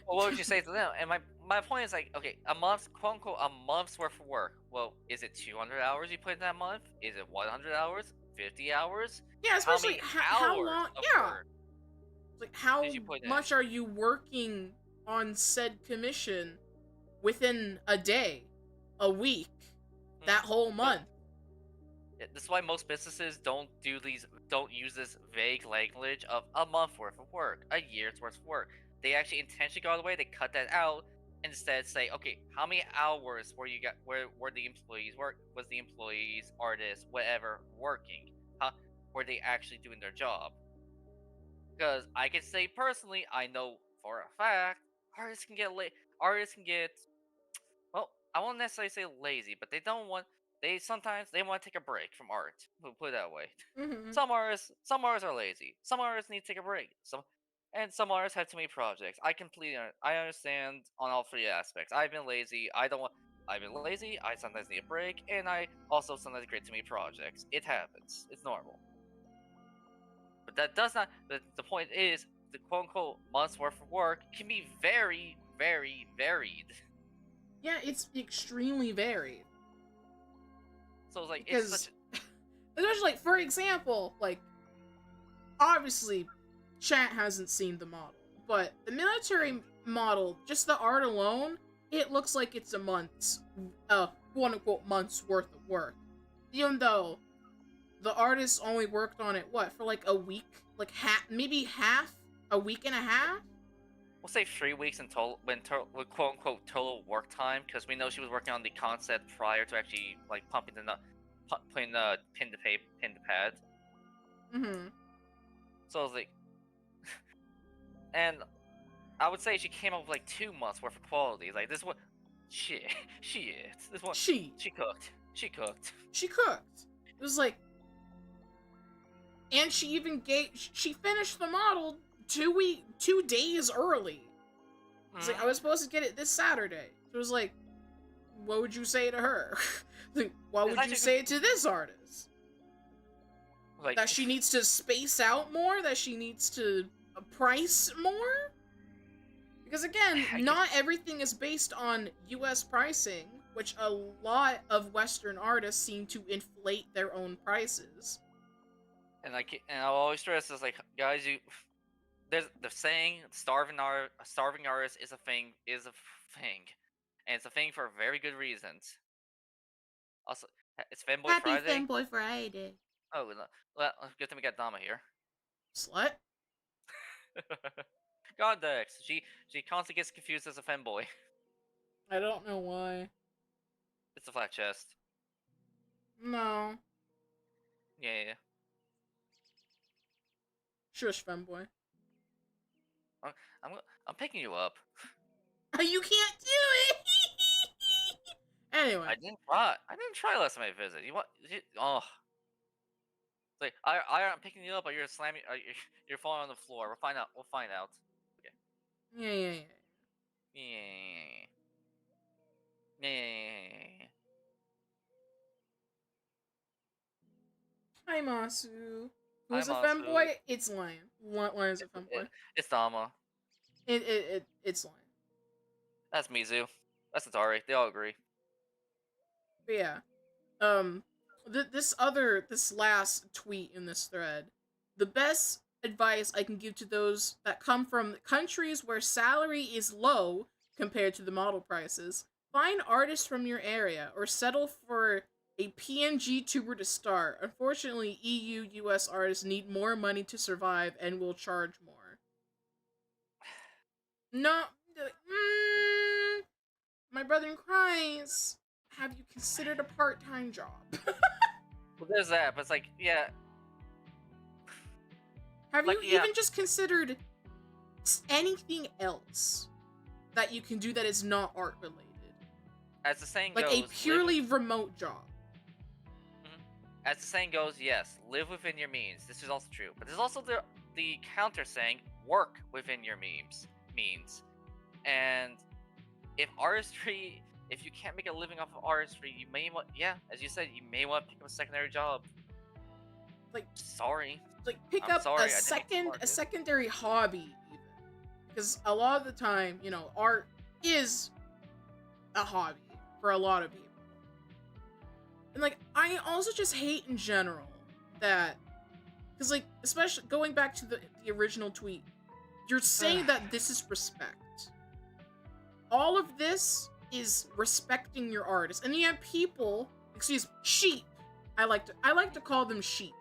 Well, what would you say to them? And my point is like, okay, a month, quote unquote, a month's worth of work. Well, is it 200 hours you put in that month? Is it 100 hours? 50 hours? Yeah, How especially many how hours long? of Yeah, work like how did you put in? much are you working on said commission within a day, a week, Hmm. that whole But month? this is why most businesses don't use this vague language of a month worth of work, a year's worth of work. They actually intentionally go out of the way. They cut that out and instead say, okay, how many hours were the employees work was the employees, artists, whatever working? Huh? Were they actually doing their job? Because I can say personally, I know for a fact artists can get artists can get, well, I won't necessarily say lazy, but they sometimes they want to take a break from art. We'll put it that way. Mm-hmm. Some artists are lazy. Some artists need to take a break. Some artists have too many projects. I understand on all 3 aspects. I've been lazy. I've been lazy. I sometimes need a break, and I also sometimes create too many projects. It happens. It's normal. But that does not. The point is, the quote unquote month's worth of work can be very, very varied. Yeah, it's extremely varied So it's like it's such because, especially like for example, like obviously, chat hasn't seen the model, but the military model, just the art alone, it looks like it's a month's, quote unquote month's worth of work. even though the artist only worked on it, what, for like a week? Like maybe half? A week and a half? We'll say 3 weeks in total, with quote unquote total work time, because we know she was working on the concept prior to actually like putting the pen to pad. Mm-hmm. So I was like, and I would say she came up with like 2 months worth of quality. Like this one, she is this one. She cooked. She cooked. It was like, and she finished the model 2 days early. It's like, I was supposed to get it this Saturday. So it was like, what would you say to her? Like, what would you say to this artist? Like, that she needs to space out more? That she needs to price more? Because again, not everything is based on US pricing, which a lot of Western artists seem to inflate their own prices. And I'll always stress is like, guys, there's the saying, starving artist is a thing, and it's a thing for very good reasons. Also, it's Fanboy Happy Friday. Fanboy Friday. Oh, well, good thing we got Dama here. Slut. God, Dex. She constantly gets confused as a femboy. I don't know why. It's a flat chest. No. Yeah. Shush, femboy. I'm picking you up. You can't do it. Anyway. I didn't try last time I visited. Oh. It's like I'm picking you up, but you're slamming. You're falling on the floor. We'll find out. Okay. Yeah. Yeah. Hi, Masu. Hi, Who's a Masu. femboy? It's Lion. Lion's a femboy. It's Dama. It's Lion. That's Mizu. That's Atari. They all agree. But yeah. This last tweet in this thread, the best advice I can give to those that come from countries where salary is low compared to the model prices, find artists from your area or settle for a PNG tuber to start. Unfortunately, EU, US artists need more money to survive and will charge more. No, my brother in Christ, have you considered a part-time job? Well, there's that, but it's like, yeah. Have you even just considered anything else that you can do that is not art related? As the saying like goes, a purely remote job. As the saying goes, yes, live within your means. This is also true, but there's also the counter saying, work within your means. And if you can't make a living off of artistry, you may want, as you said, you may want to pick up a secondary job. Like, sorry. Like, pick up a secondary hobby, even. Because a lot of the time, art is a hobby for a lot of people. And, like, I also just hate in general that, because, like, especially going back to the original tweet, you're saying that this is respect. All of this is respecting your artist. And you have people, sheep. I like to call them sheep.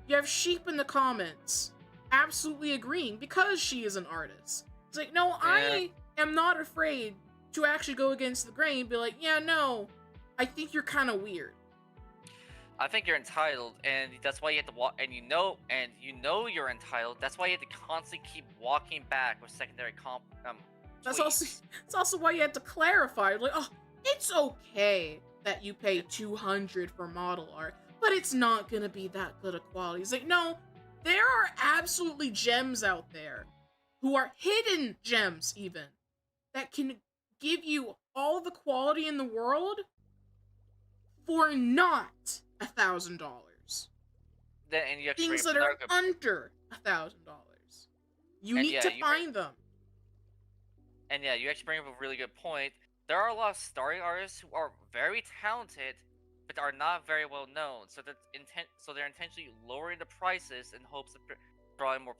You have sheep in the comments absolutely agreeing because she is an artist. It's like, no, I am not afraid to actually go against the grain and be like, yeah, no, I think you're kind of weird. I think you're entitled, and that's why you have to walk, and you know you're entitled. That's why you have to constantly keep walking back with secondary That's also why you had to clarify, like, oh, it's okay that you pay $200 for model art, but it's not gonna be that good of quality. It's like, no, there are absolutely gems out there who are hidden gems even that can give you all the quality in the world for not $1,000. Things that are under $1,000. You need to find them. And yeah, you actually bring up a really good point. There are a lot of starting artists who are very talented, but are not very well known. So they're intentionally lowering the prices in hopes of drawing more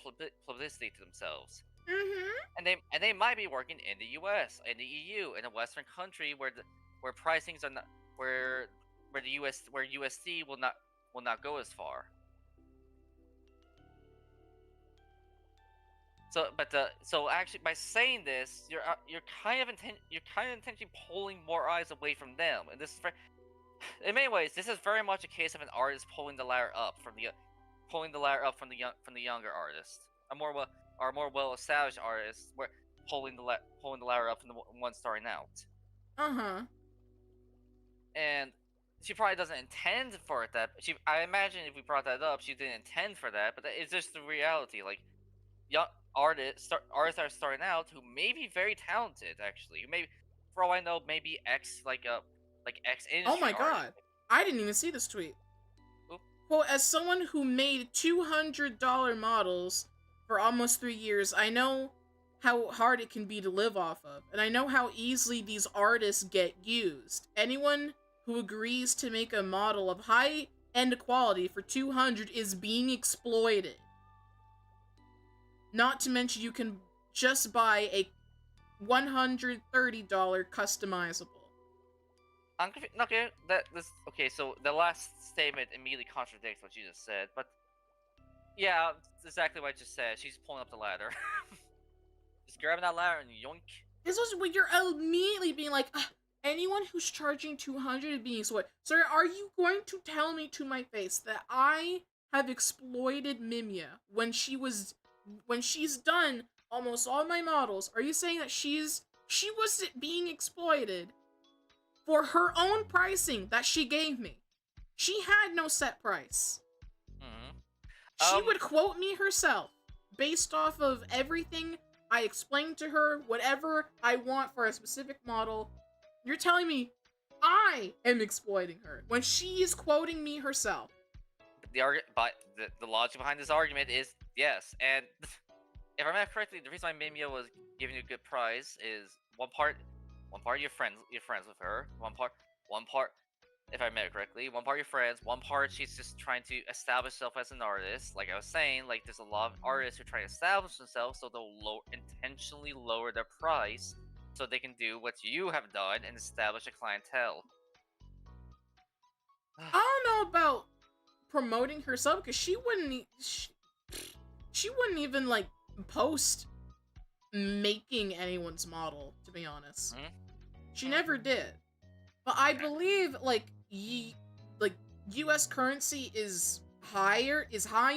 publicity to themselves. Mm-hmm. And they might be working in the U.S., in the EU, in a Western country where pricings are not, where where USD will not go as far. So actually by saying this, you're kind of intentionally pulling more eyes away from them, and this is in many ways this is very much a case of an artist pulling the ladder up from the younger artist, a more well established artist, where pulling the ladder up from the one starting out. Uh-huh. And she probably doesn't intend for it. I imagine if we brought that up, she didn't intend for that, but it's just the reality. Like, young artists that are starting out who may be very talented, actually. Maybe, for all I know, maybe ex Oh industry my artists. god. I didn't even see this tweet. Oop. Quote, as someone who made $200 models for almost 3 years, I know how hard it can be to live off of, and I know how easily these artists get used. Anyone who agrees to make a model of high-end quality for 200 is being exploited. Not to mention you can just buy a $130 customizable. I'm confused. Okay, so the last statement immediately contradicts what you just said, but yeah, it's exactly what I just said. She's pulling up the ladder. Just grabbing that ladder and yoink. This was when you're immediately being like, anyone who's charging 200 is being exploited. Sir, are you going to tell me to my face that I have exploited Mimia when she's done almost all my models? Are you saying that she was being exploited for her own pricing that she gave me? She had no set price. Mm-hmm. She would quote me herself based off of everything I explained to her, whatever I want for a specific model. You're telling me I am exploiting her when she is quoting me herself. The logic behind this argument is yes, and if I remember correctly, the reason why Mimia was giving you a good price is one part you're friends with her, one part, if I remember correctly, one part your friends, one part she's just trying to establish herself as an artist. Like I was saying, like there's a lot of artists who try to establish themselves, so they'll intentionally lower their price so they can do what you have done and establish a clientele. I don't know about promoting herself because she wouldn't even like post making anyone's model, to be honest. Mm-hmm. She never did. But I believe like US currency is high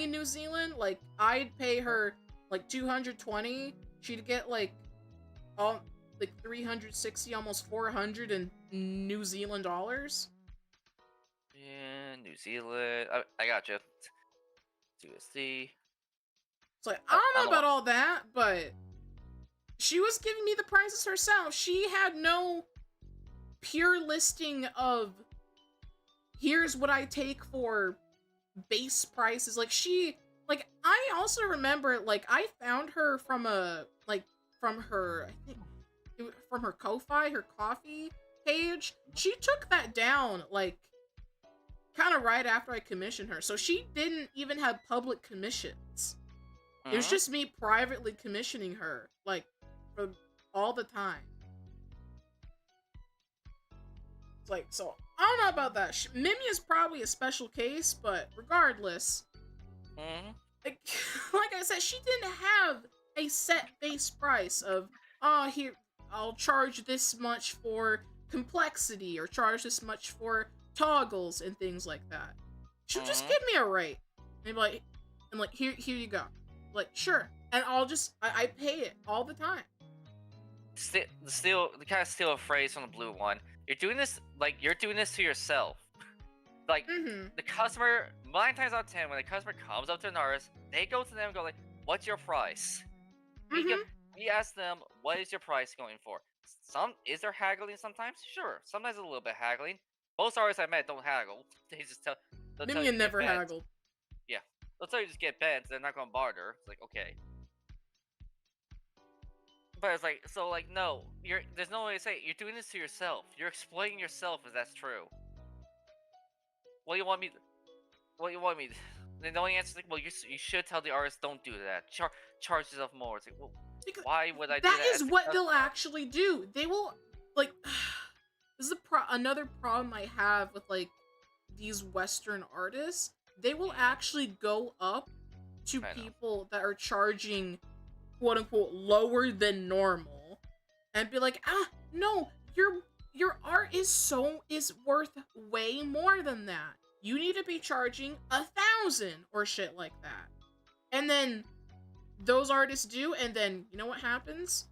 in New Zealand. Like I'd pay her like 220, she'd get like 360, almost 400 in New Zealand dollars. Yeah, New Zealand. I gotcha. USD. It's like, I don't know about all that, but she was giving me the prices herself. She had no pure listing of here's what I take for base prices. I also remember, like, I found her from her Ko-Fi, her coffee page. She took that down, like, kind of right after I commissioned her. So she didn't even have public commissions. It was just me privately commissioning her, like, for all the time. It's like, so, I don't know about that. Mimi is probably a special case, but regardless, like I said, she didn't have a set base price of, here, I'll charge this much for complexity, or charge this much for toggles and things like that. She'll just give me a rate. And here you go. Like, sure. And I pay it all the time. The kind of steal a phrase from the blue one. You're doing this to yourself. Like, the customer, 9 times out of 10, when the customer comes up to an artist, they go to them and go like, what's your price? We ask them, what is your price going for? Is there haggling sometimes? Sure. Sometimes a little bit haggling. Most artists I met don't haggle. They just tell Mimi never haggled. Yeah. They'll tell you just get bent, they're not gonna barter. It's like, okay. But it's like, so like, no, there's no way to say it. You're doing this to yourself. You're exploiting yourself if that's true. What do you want me to... The only answer is like, well, you should tell the artist don't do that. Charge yourself more. It's like, well, because why would I do that? That is what they'll actually do. They will, like... This is another problem I have with, like, these Western artists, they will actually go up to I know. people that are charging quote unquote lower than normal and be like, no, your art is worth way more than that. You need to be charging 1,000 or shit like that. And then those artists do, and then you know what happens?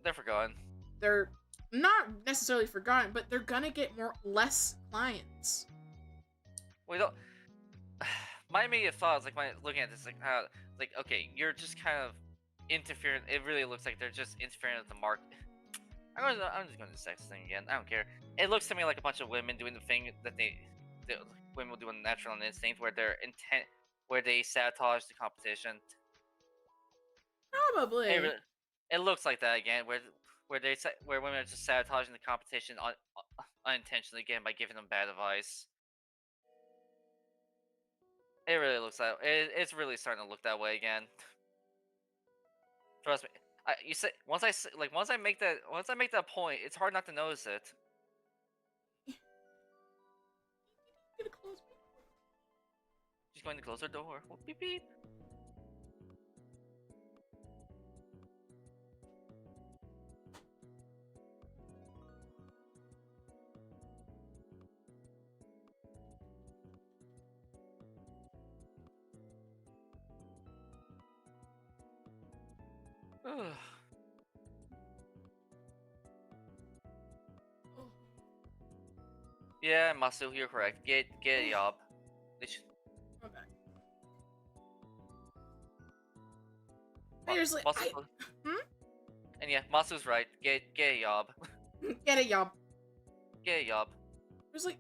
They're forgotten. They're not necessarily forgotten, but they're gonna get less clients. We don't. My immediate thought is like when looking at this, like okay, you're just kind of interfering. It really looks like they're just interfering with the market. I'm just going to the sex thing again. I don't care. It looks to me like a bunch of women doing the thing that the women will do in natural instinct, where where they sabotage the competition. Probably. It looks like that again, where women are just sabotaging the competition unintentionally again by giving them bad advice. It really looks like it's really starting to look that way again. Trust me. You say once I make that point, it's hard not to notice it. Get a close. She's going to close her door. Oh, beep beep. Yeah, Masu, you're correct. Get a job. Okay. Seriously, and yeah, Masu's right. Get a job. Get a job. Get a job. It was like,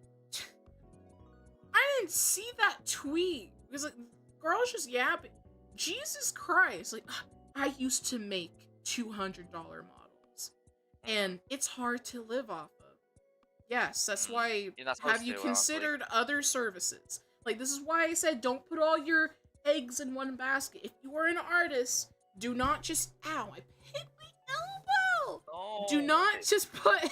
I didn't see that tweet because like, girls just yapping. Jesus Christ! Like, I used to make $200 models, and it's hard to live off of. Yes, that's why. Have you considered other services? Like, this is why I said don't put all your eggs in one basket. If you are an artist, do not just ow, I hit my elbow. Oh, do not just put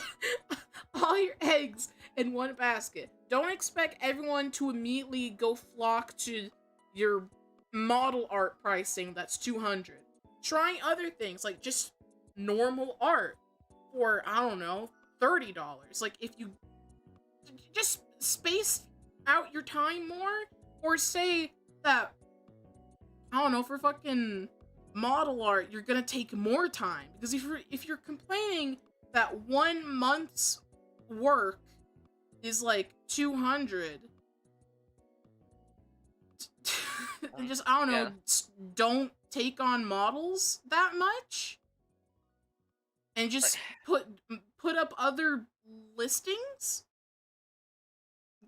all your eggs in one basket. Don't expect everyone to immediately go flock to your model art pricing that's 200. Try other things like just normal art for I don't know, $30. Like if you just space out your time more, or say that I don't know, for fucking model art you're gonna take more time, because if you're complaining that 1 month's work is like 200, and just I don't know, don't take on models that much and just put up other listings,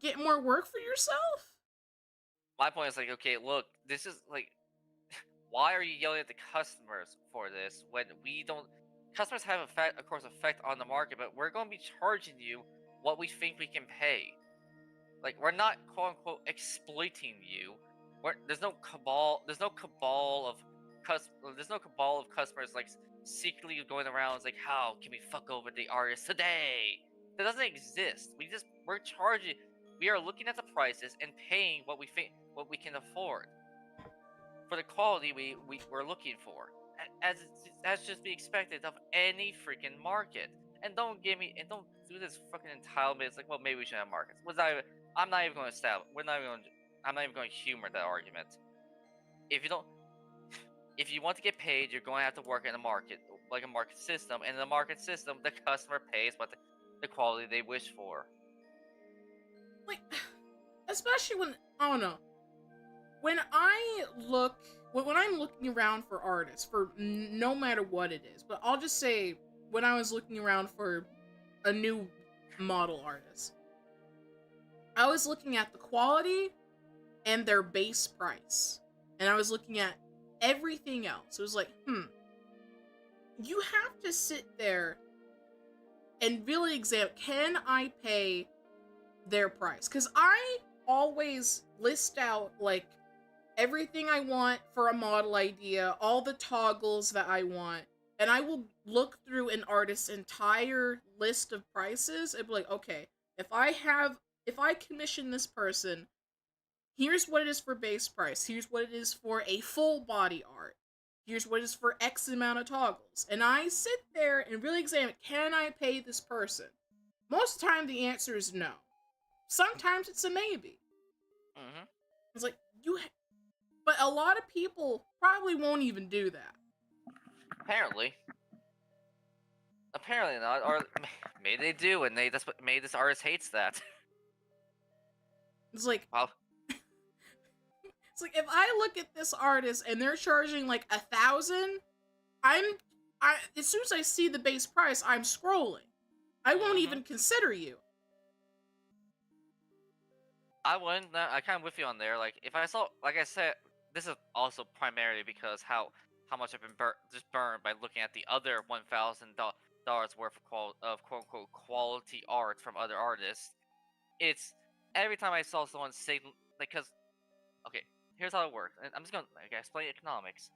get more work for yourself. My point is like, okay, look, this is like, why are you yelling at the customers for this when we don't? Customers have of course, effect on the market, but we're going to be charging you what we think we can pay. Like, we're not quote unquote exploiting you. There's no cabal of customers like secretly going around like, how can we fuck over the artist today? That doesn't exist. We're charging. We are looking at the prices and paying what we can afford for the quality we're looking for, as just be expected of any freaking market. And don't do this fucking entitlement. It's like, well, maybe we should have markets. I'm not even going to I'm not even going to humor that argument. If you want to get paid, you're going to have to work in a market, like a market system. And in the market system, the customer pays what the quality they wish for. Like, especially when I don't know. When I'm looking around for artists, for no matter what it is, but I'll just say when I was looking around for a new model artist, I was looking at the quality and their base price, and I was looking at everything else. It was like, you have to sit there and really examine, can I pay their price? Because I always list out like everything I want for a model idea, all the toggles that I want, and I will look through an artist's entire list of prices and be like, okay, if I have if I commission this person, here's what it is for base price, here's what it is for a full body art, here's what it is for X amount of toggles, and I sit there and really examine, can I pay this person? Most of the time, the answer is no. Sometimes it's a maybe. Mm-hmm. It's like, but a lot of people probably won't even do that. Apparently. Apparently not, or maybe they do, and maybe this artist hates that. It's like, Well, it's like if I look at this artist and they're charging like 1,000, as soon as I see the base price, I'm scrolling. I won't even consider you. I wouldn't. I kind of with you on there. Like if I saw, like I said, this is also primarily because how much I've been burned by looking at the other $1,000 worth of quote unquote quality art from other artists. It's every time I saw someone say like, because okay, here's how it works. And I'm just gonna explain economics.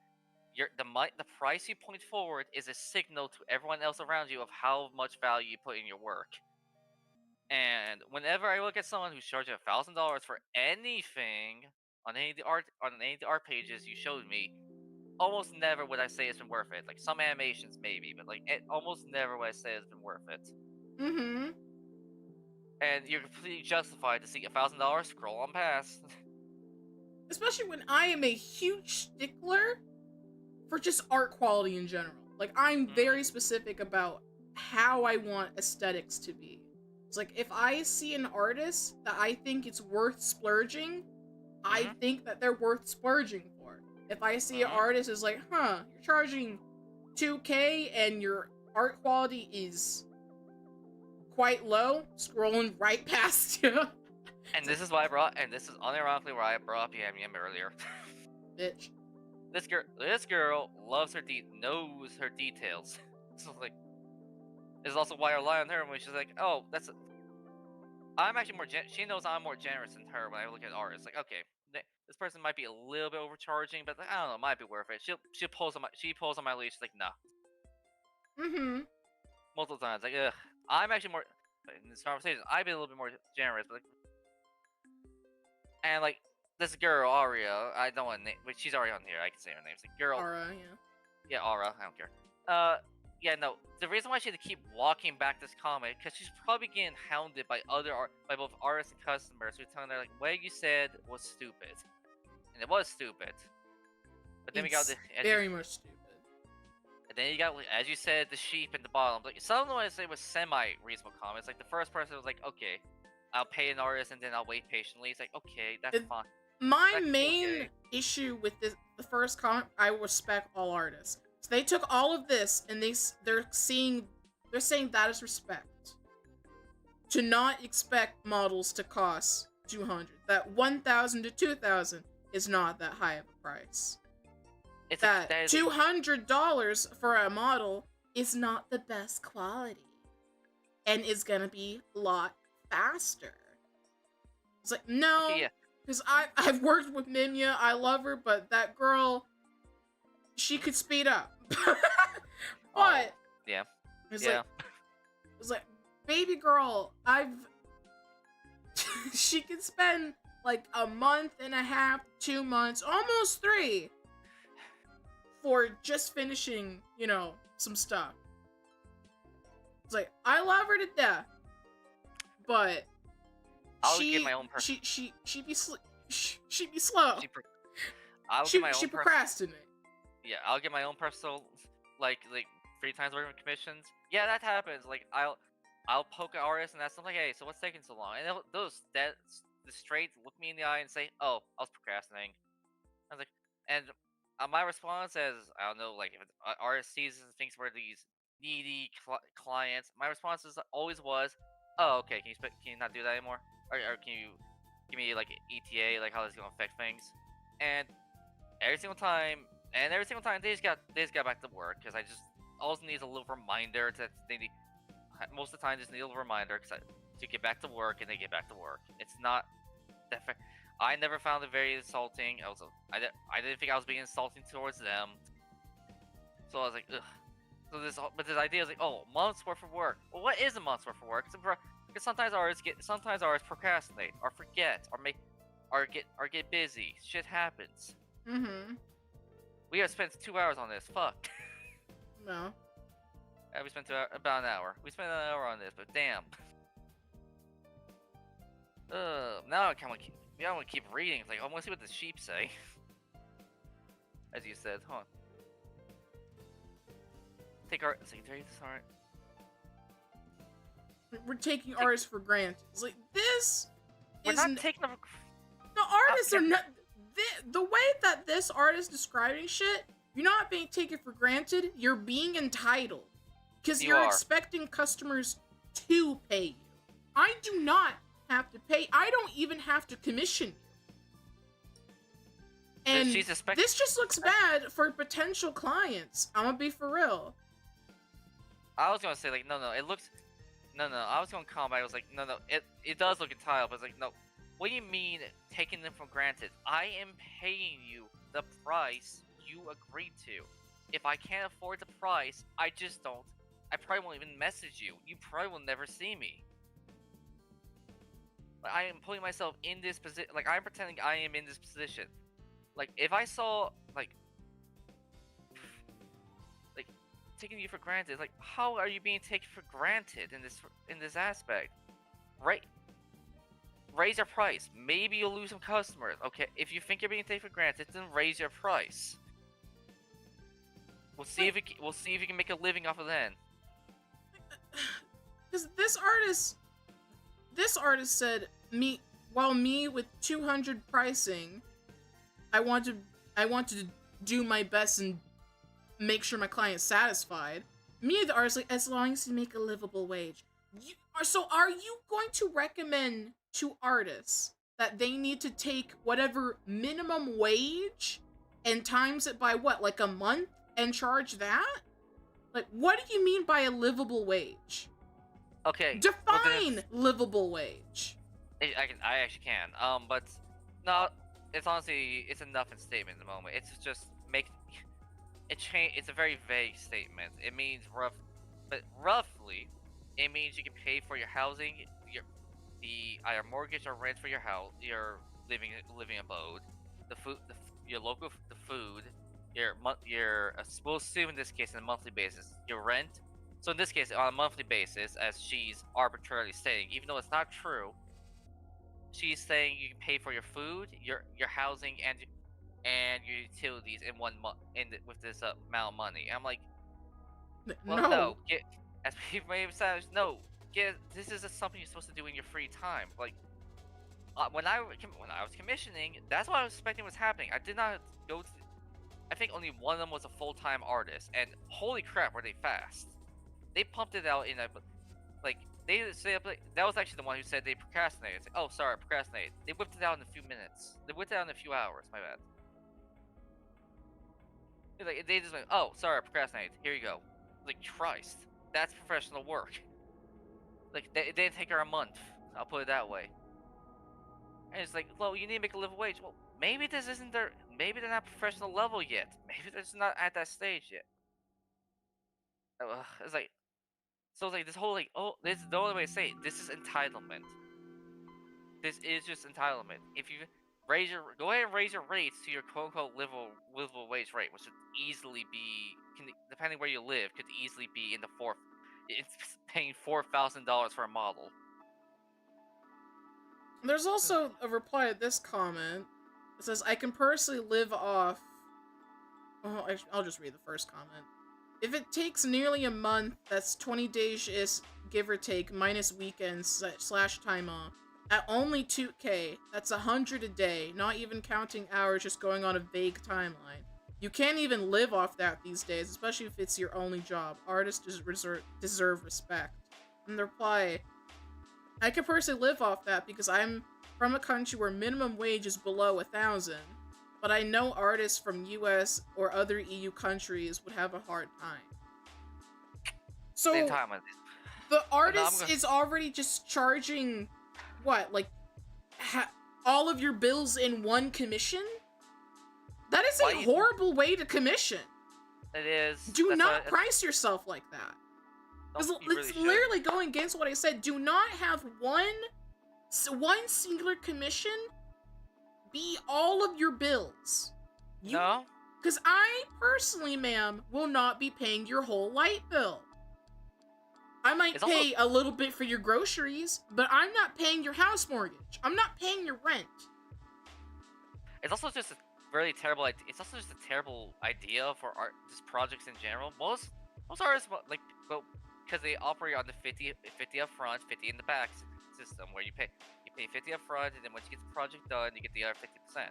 The price you point forward is a signal to everyone else around you of how much value you put in your work. And whenever I look at someone who's charging $1,000 for anything on any of the art pages you showed me, almost never would I say it's been worth it. Like some animations maybe, but like almost never would I say it's been worth it. Mm-hmm. And you're completely justified to see $1,000 scroll on past. Especially when I am a huge stickler for just art quality in general. Like, I'm very specific about how I want aesthetics to be. It's like, if I see an artist that I think it's worth splurging, I think that they're worth splurging for. If I see an artist is like, you're charging 2K and your art quality is quite low, scrolling right past you. And this is unironically why I brought up Yam Yam earlier. Bitch. This girl loves knows her details. So like, this is also why I rely on her when she's like, oh, I'm actually she knows I'm more generous than her when I look at art. It's like, okay, this person might be a little bit overcharging, but like, I don't know, it might be worth it. She pulls on my leash. She's like, nah. Multiple times, like, ugh. I'm actually more in this conversation. I've been a little bit more generous, but like, and like this girl Aria, I don't want to name, but she's already on here. I can say her name. It's like girl. Aura, yeah. Yeah, Aura. I don't care. Yeah, no. The reason why she had to keep walking back this comic, because she's probably getting hounded by by both artists and customers who are telling her like, what you said was stupid, and it was stupid. But then we got very much stupid. And then you got, as you said, the sheep in the bottom. Like some of them I say was semi-reasonable comments. Like the first person was like, okay, I'll pay an artist and then I'll wait patiently. It's like, okay, that's fine. My main issue with the first comment, I respect all artists. So they took all of this and they're saying that is respect. To not expect models to cost 200. That 1,000 to 2,000 is not that high of a price. That $200 for a model is not the best quality. And is gonna be a lot faster. It's like, no. Okay, yeah. Because I've worked with Minya, I love her, but that girl, she could speed up. But yeah, it's like, baby girl, she could spend like a month and a half, 2 months, almost 3, for just finishing, some stuff. It's like, I love her to death, but get my own she'd be slow. She procrastinate. Yeah, I'll get my own personal like 3 times worth of commissions. Yeah, that happens. Like I'll poke an artist and ask them like, hey, so what's taking so long? And the straight look me in the eye and say, oh, I was procrastinating. I was like, and my response is, I don't know, like if an artist sees and thinks we're these needy clients, my response always was, oh, okay, can you not do that anymore? Or can you give me like ETA, like how this is gonna affect things? And every single time they just got back to work, because I just always need a little reminder most of the time just need a little reminder to get back to work, and they get back to work. It's not that fair. I never found it very insulting. I didn't think I was being insulting towards them. So I was like, ugh. So this idea is like, oh, month's worth of work. Well, what is a month's worth of work? Because sometimes artists procrastinate or forget or get busy. Shit happens. Mm-hmm. We have spent 2 hours on this. Fuck. No. Yeah, we spent about an hour. We spent an hour on this, but damn. Now I kind of want to keep reading. It's like, I want to see what the sheep say. As you said, huh? Take art. Alright. We're taking artists for granted. It's like, this We're isn't... not taking them. The artists are not... The way that this artist is describing shit, you're not being taken for granted, you're being entitled. Because you're expecting customers to pay you. I do not have to pay. I don't even have to commission you. And this just looks bad for potential clients. I'm gonna be for real. I was gonna say, like, no, it looks... No, I was gonna comment, I was like, no, it does look entitled, but it's like, no. What do you mean, taking them for granted? I am paying you the price you agreed to. If I can't afford the price, I just don't. I probably won't even message you. You probably will never see me. Like, I am putting myself in this position. Like, I'm pretending I am in this position. Like, if I saw, like, taking you for granted, like, how are you being taken for granted in this aspect? Right? Raise your price. Maybe you'll lose some customers. Okay, if you think you're being taken for granted, then raise your price. We'll see if you can make a living off of then. Because this artist said, me with 200 pricing, I want to do my best and make sure my client's satisfied. Me, the artist, like, as long as you make a livable wage. So are you going to recommend to artists that they need to take whatever minimum wage and times it by what, like a month, and charge that? Like, what do you mean by a livable wage? Okay. Define livable wage. I actually can. But no, it's honestly, it's a nothing statement at the moment. It's just it's a very vague statement. It means roughly, it means you can pay for your housing, either mortgage or rent for your house, your living abode, the food, the food, we'll assume in this case on a monthly basis, your rent. So in this case, on a monthly basis, as she's arbitrarily saying, even though it's not true, she's saying you can pay for your food, your housing, and your utilities in 1 month with this amount of money. I'm like, well, no. As people may have said, no. This is something you're supposed to do in your free time. Like, when I was commissioning, that's what I was expecting was happening. I did not go to. I think only one of them was a full-time artist, and holy crap, were they fast! They pumped it out in a, like, they say, like, that was actually the one who said they procrastinated. It's like, oh, sorry, I procrastinated. They whipped it out in a few minutes. They whipped it out in a few hours. My bad. Like, they just went, oh, sorry, I procrastinated. Here you go. Like, Christ, that's professional work. Like, it didn't take her a month. I'll put it that way. And it's like, well, you need to make a living wage. Well, maybe this isn't their. Maybe they're not professional level yet. Maybe they're just not at that stage yet. It's like, so it's like this whole like, oh, this is the only way to say it. This is entitlement. This is just entitlement. If you go ahead and raise your rates to your quote-unquote livable wage rate, which should easily be, depending where you live, could easily be in the it's paying $4,000 for a model. There's also a reply to this comment. It says, I can personally live off... Oh, I'll just read the first comment. If it takes nearly a month, that's 20 days, give or take, minus weekends / time off. At only 2K, that's 100 a day, not even counting hours, just going on a vague timeline. You can't even live off that these days, especially if it's your only job. Artists deserve respect. And the reply, I can personally live off that because I'm from a country where minimum wage is below 1,000, but I know artists from US or other EU countries would have a hard time. So, the artist is already just charging, what, like, all of your bills in one commission? That is a horrible way to commission. It is. Do not price yourself like that. Don't you really It's should. literally going against what I said. Do not have one singular commission be all of your bills. No. Because I personally, ma'am, will not be paying your whole light bill. I might It's also pay a little bit for your groceries, but I'm not paying your house mortgage. I'm not paying your rent. it's also just a really terrible idea. It's also just a terrible idea for art, just projects in general. Most artists like go because they operate on the 50 up front, 50 in the back system, where you pay 50 up front, and then once you get the project done, you get the other 50%.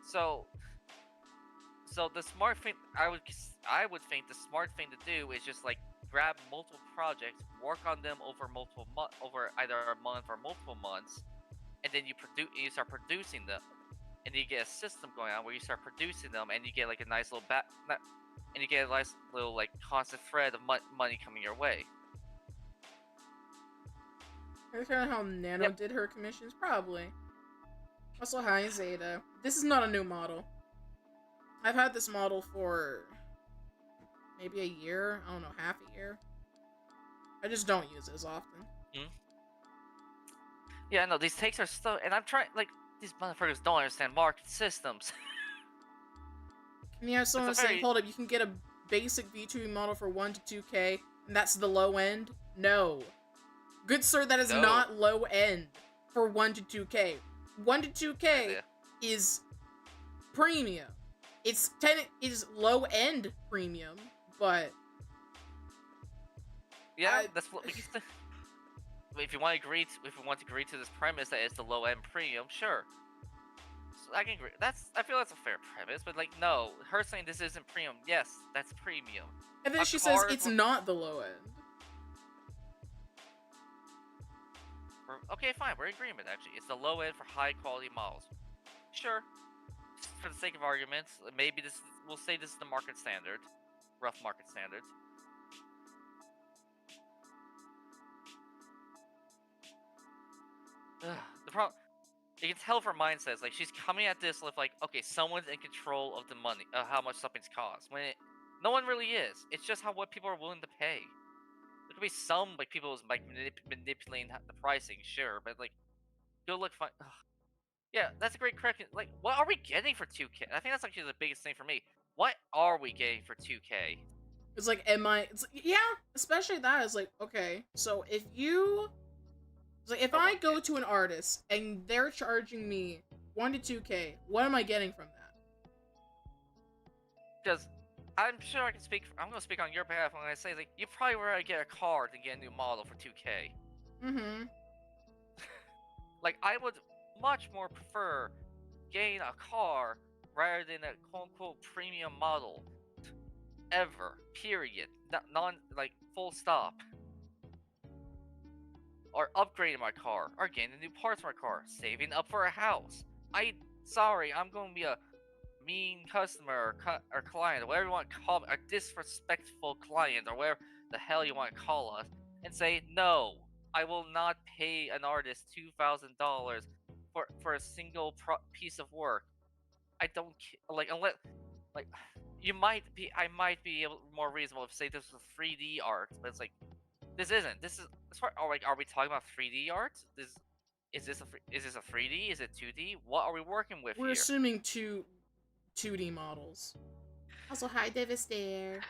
So the smart thing I would think the smart thing to do is just like grab multiple projects, work on them over over either a month or multiple months, and then you start producing them, and then you get a system going on where you start producing them, and you get like a nice little and you get a nice little like constant thread of money coming your way. That's kind of how Nano Yep. did her commissions, probably. Also, hi Zeta. This is not a new model. I've had this model for maybe a year. I don't know, half a year. I just don't use it as often. Mm-hmm. Yeah, no, these takes are so, and I'm trying like these motherfuckers don't understand market systems. And you have someone saying, hold up, you can get a basic Vtuber model for 1 to 2K, and that's the low end? No. Good sir, that is not low end for 1 to 2K. 1 to 2K is premium. It's low end premium, but yeah, that's what if you want to agree to this premise that it's the low end premium, sure. So I can agree. I feel that's a fair premise, but like no, her saying this isn't premium, yes, that's premium. And then she says it's not the low end. Okay, fine, we're in agreement actually. It's the low end for high quality models. Sure. For the sake of arguments, maybe we'll say this is the market standard. Rough market standards. The problem, you can tell from mindsets, like she's coming at this with like, okay, someone's in control of the money, how much something's cost. When no one really is. It's just what people are willing to pay. There could be some like people who's like manipulating the pricing, sure, but like, good look fine. Yeah, that's a great question. Like, what are we getting for 2K? I think that's actually the biggest thing for me. What are we getting for 2K? It's like, yeah, especially that is like, okay, so if I go to an artist and they're charging me 1 to 2K, what am I getting from that? Because I'm sure I can speak. I'm gonna speak on your behalf when I say like you probably rather get a car than get a new model for 2K. Mm-hmm. Like I would much more prefer getting a car rather than a quote unquote premium model. Ever. Period. Like full stop. Or upgrading my car, or getting new parts for my car, saving up for a house. Sorry, I'm gonna be a mean customer or client, or whatever you want to call me, a disrespectful client, or whatever the hell you want to call us, and say, no, I will not pay an artist $2,000 for a single piece of work. I don't like, unless, like, I might be more reasonable if say this was 3D art, but it's like, this isn't. This is as far. Are we talking about 3D art? Is this a 3D? Is it 2D? What are we working with We're here? assuming 2D models. Also, hi, Devastator.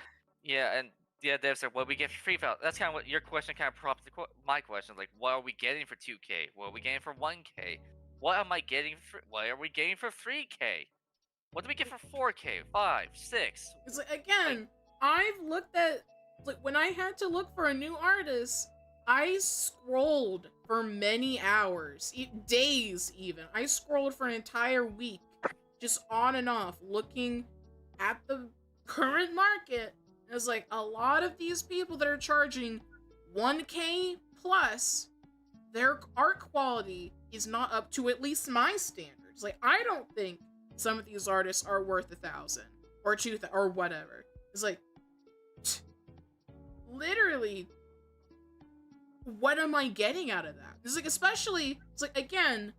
Yeah, and yeah, Dev said, "What we get for free?" That's kind of what your question kind of prompted my question. Like, what are we getting for 2K? What are we getting for 1K? What am I getting for? What are we getting for 3K? What do we get for 4K, 5, 6? It's like, again, I've looked at, like, when I had to look for a new artist, I scrolled for many hours, days even. I scrolled for an entire week, just on and off, looking at the current market. And it's like, a lot of these people that are charging 1K plus, their art quality is not up to at least my standards. Like, I don't think some of these artists are worth 1,000 or 2,000 or whatever. It's like, literally, what am I getting out of that? It's like, especially, it's like, again,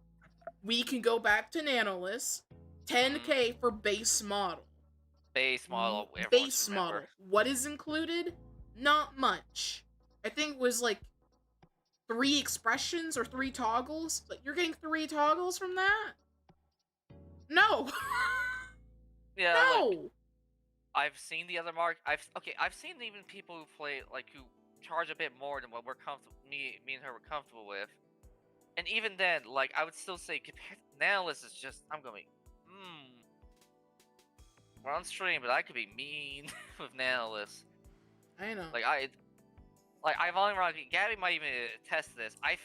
we can go back to Nanolist, 10K for base model. Base model. Base model. What is included? not much. I think it was like 3 expressions or 3 toggles. Like, you're getting 3 toggles from that? No. Yeah, like No. I've seen the other I've seen even people who play like who charge a bit more than what we're comfortable. Me and her were comfortable with, and even then, like I would still say compared to Nihilist is just I'm gonna be, we're on stream, but I could be mean with Nihilist. I know. I've unironically, Gabby might even attest to this. I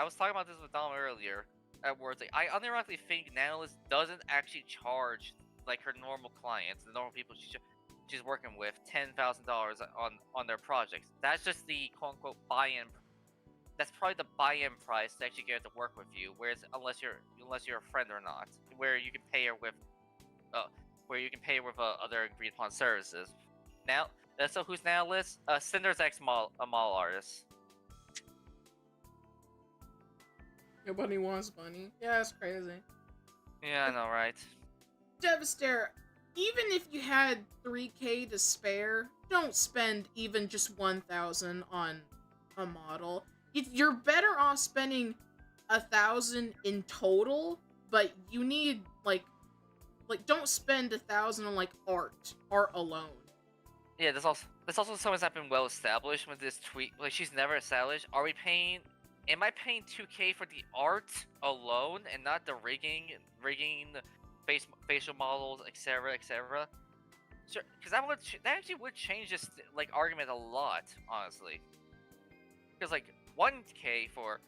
was talking about this with Dama earlier at words. Like, I unironically think Nihilist doesn't actually charge like her normal clients, the normal people she's working with, $10,000 on their projects. That's just the quote unquote buy-in. That's probably the buy-in price to actually get her to work with you. Whereas unless you're a friend or not, where you can pay her with other agreed upon services. Now, so who's now list? Cinder's ex-model artist. Nobody wants money. Yeah, it's crazy. Yeah, I know, right? Devastator, even if you had 3K to spare, don't spend even just 1,000 on a model. You're better off spending 1,000 in total, but you need like don't spend 1,000 on like art alone. Yeah, there's also something that's been well established with this tweet. Like, she's never established. Am I paying 2K for the art alone and not the rigging, facial models, etc., etc.? Sure, because that actually would change this like argument a lot, honestly. Because like 1K for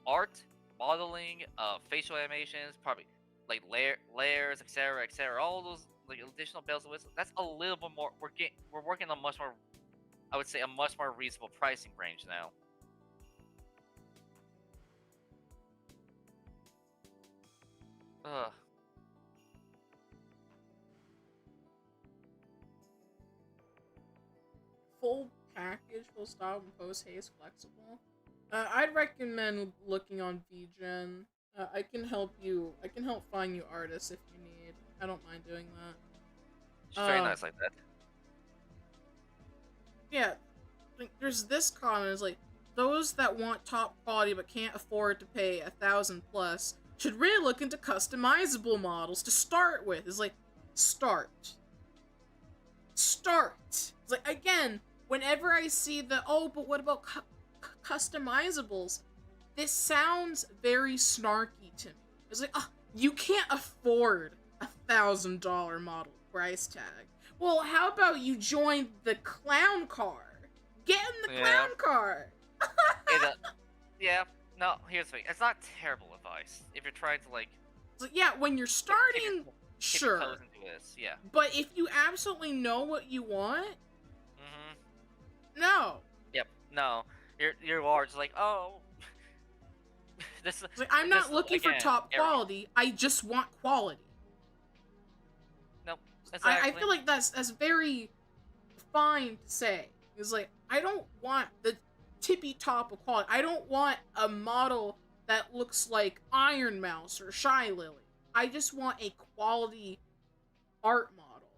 art, modeling, facial animations, probably like layers, etc., etc., all those like additional bells and whistles. That's a little bit more. We're working on much more. I would say a much more reasonable pricing range now. Ugh. Full package, full stop, and post haste flexible. I'd recommend looking on VGen. I can help you. I can help find you artists if you need. I don't mind doing that. She's very nice like that. Yeah, like, there's this comment. It's like, those that want top quality but can't afford to pay 1,000 plus should really look into customizable models to start with. It's like, start. It's like, again, whenever I see the, oh, but what about customizables? This sounds very snarky to me. It's like, oh, you can't afford $1,000 model price tag. Well, how about you join the clown car? Get in the clown car! Yeah, no, here's the thing. It's not terrible advice if you're trying to, like... So, yeah, when you're starting, sure. Into this, yeah. But if you absolutely know what you want... No. Yep, no. You're large, like, oh... like, I'm not looking for top quality, I just want quality. Nope. Exactly. I feel like that's very fine to say. It's like, I don't want the tippy top of quality. I don't want a model that looks like Iron Mouse or Shy Lily. I just want a quality art model.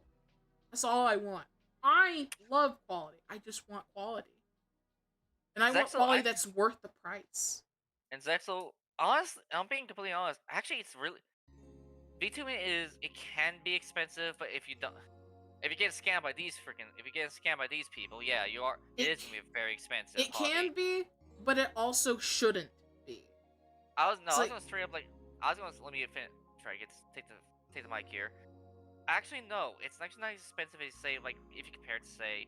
That's all I want. I love quality. I just want quality. And I want quality that's worth the price. And Zexel, honestly, I'm being completely honest. Actually, it's really... VTubing it can be expensive, but if you get scammed by these people, yeah, it is gonna be very expensive. It can be, but it also shouldn't be. Let me try to take the mic here. Actually, no, it's actually not as expensive as say, like, if you compare it to say,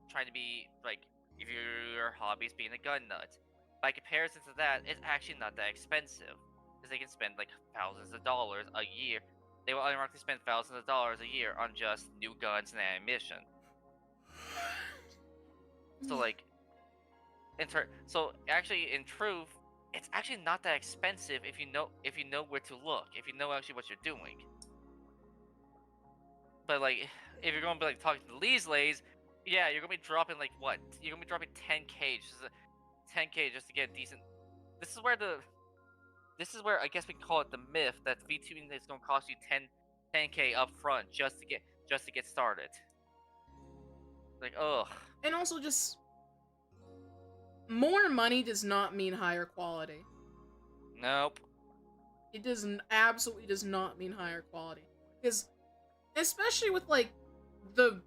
trying to be like, if your hobby is being a gun nut. By comparison to that, it's actually not that expensive. Because they can spend like thousands of dollars a year. They will unironically spend thousands of dollars a year on just new guns and ammunition. So like, actually, in truth, it's actually not that expensive if you know where to look, if you know actually what you're doing. But like, if you're going to be like talking to these lays, yeah, you're gonna be dropping like what? You're gonna be dropping 10K, just to get decent. This is where I guess we can call it the myth that VTubing is gonna cost you 10K up front just to get started. Like, ugh, And also just more money does not mean higher quality. Nope. It absolutely does not mean higher quality. Because especially with like the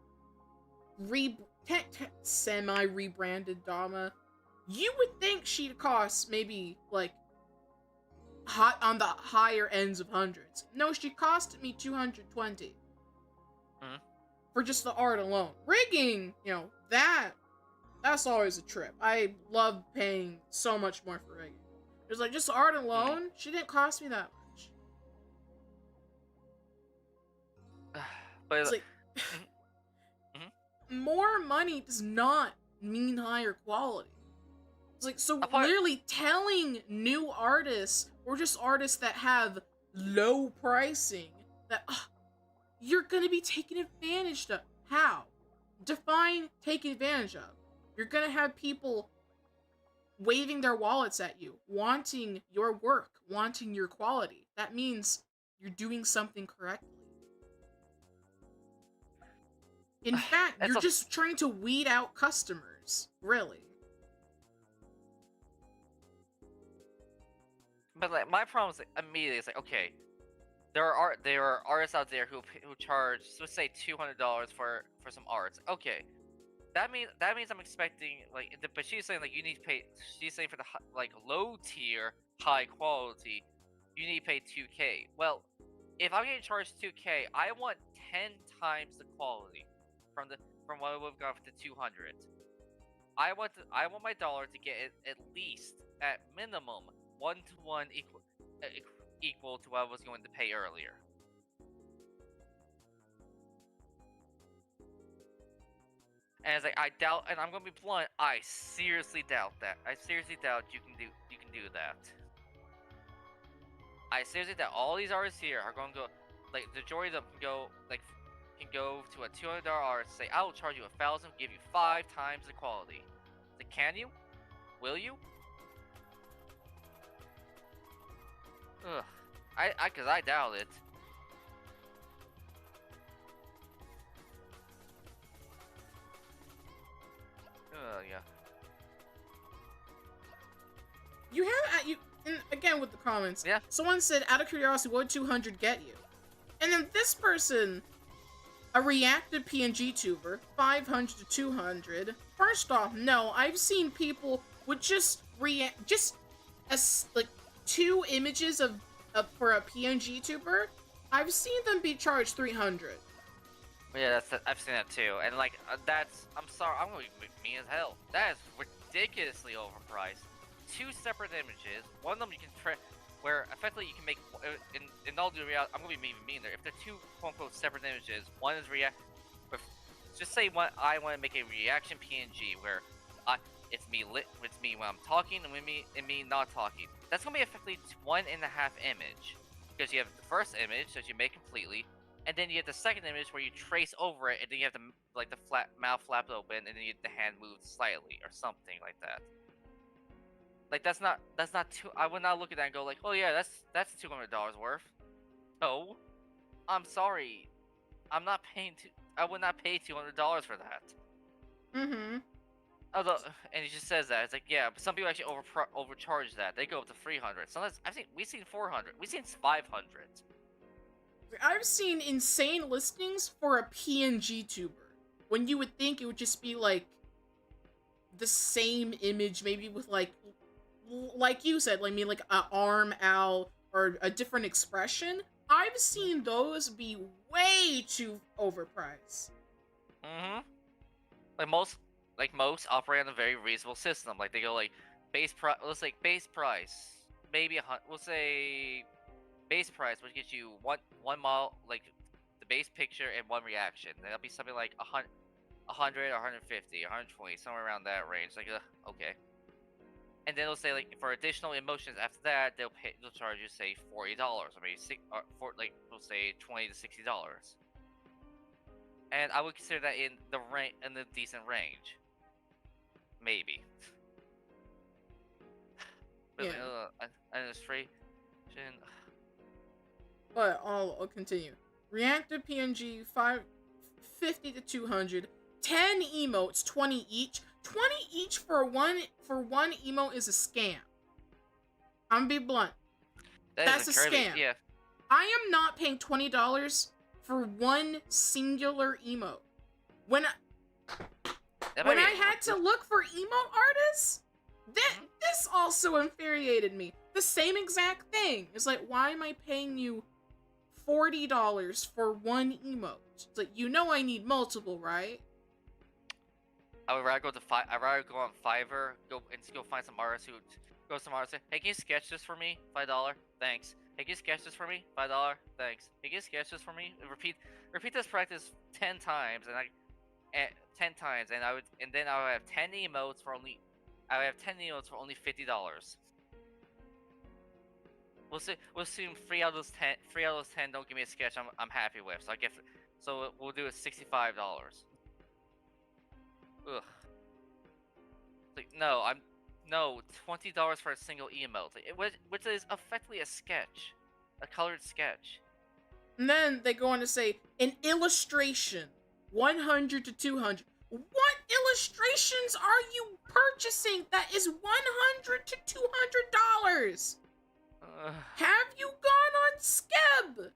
semi rebranded Dama, you would think she'd cost maybe like hot on the higher ends of hundreds. No, she costed me 220 Mhm. for just the art alone. Rigging, that's always a trip. I love paying so much more for rigging. It's like just the art alone, she didn't cost me that much. But It's like Mhm. more money does not mean higher quality. It's like, so Apart, literally telling new artists or just artists that have low pricing that you're gonna be taken advantage of. How? Define taking advantage of. You're gonna have people waving their wallets at you, wanting your work, wanting your quality. That means you're doing something correctly. In fact, it's you're a, just trying to weed out customers, really. but like my problem is like, immediately it's like, okay, there are artists out there who charge, let's say $200 for some arts. Okay, that means I'm expecting like, but she's saying like you need to pay. She's saying for the like low tier, high quality, you need to pay 2K. Well, if I'm getting charged 2K, I want 10 times the quality from what we've got for the 200. I want my dollar to get at least at minimum 1-to-1 equal to what I was going to pay earlier. And it's like I doubt, and I'm gonna be blunt. I seriously doubt that. I seriously doubt you can do that. I seriously doubt all these artists here are gonna go, like the majority of them can go to a $200 artist, say I will charge you 1,000, give you 5 times the quality. Like, can you? Will you? Ugh. Cause I doubt it. Yeah. You have you and again with the comments. Yeah. Someone said, "Out of curiosity, what would 200 get you?" And then this person, a reactive PNG tuber, 500 to 200. First off, no, I've seen people with just as like 2 images of for a PNG tuber. I've seen them be charged 300. Yeah, I've seen that too, and like I'm sorry, I'm gonna be mean as hell. That is ridiculously overpriced. 2 separate images. One of them you can where effectively you can make in all due reality. I'm gonna be even mean there. If they're 2 quote unquote separate images, one is just say I want to make a reaction PNG where it's me when I'm talking and me not talking. That's gonna be effectively 1.5 image because you have the first image that you make completely. And then you have the second image where you trace over it, and then you have the mouth flapped open, and then the hand moved slightly or something like that. Like that's not too. I would not look at that and go like, oh yeah, that's $200 worth. No, I'm sorry, I'm not paying. I would not pay $200 for that. Mm-hmm. Although, and he just says that it's like, yeah, but some people actually overcharge that. They go up to 300. Sometimes we've seen 400. We've seen 500. I've seen insane listings for a PNG tuber when you would think it would just be like the same image, maybe with like you said, like maybe like an arm out or a different expression. I've seen those be way too overpriced. Mm-hmm. Like most operate on a very reasonable system. Like they go like base price. Let's say base price, maybe we'll say base price, which gets you one model, like the base picture and 1 reaction. That'll be something like 100, 150, 120, somewhere around that range. Like, okay. And then they'll say like for additional emotions after that, they'll charge you say $40 or maybe we'll say $20 to $60. And I would consider that in the decent range. Maybe. But Yeah. administration. But I'll continue. Reactive PNG 50 to 200. 10 emotes, 20 each. 20 each for one emote is a scam. I'm gonna be blunt. That That's is a incredibly, scam. yeah. I am not paying $20 for one singular emote. When I had to look for emote artists, this also infuriated me. The same exact thing. It's like, why am I paying you $40 for one emote? It's like, you know I need multiple, right? I would rather I'd rather go on Fiverr, go find some artists who go some artists. Say, hey, can you sketch this for me? $5. Thanks. Hey, can you sketch this for me? $5. Thanks. Hey, can you sketch this for me? And repeat this practice 10 times, and 10 times, and then I would have 10 emotes for only. I would have 10 emotes for only $50. We'll assume 3 out of those 10 don't give me a sketch. I'm happy with. So we'll do it $65. Ugh. Like, no, $20 for a single emote, which is effectively a sketch, a colored sketch. And then they go on to say, an illustration, 100 to 200. What illustrations are you purchasing that is $100 to $200? Have you gone on Skeb?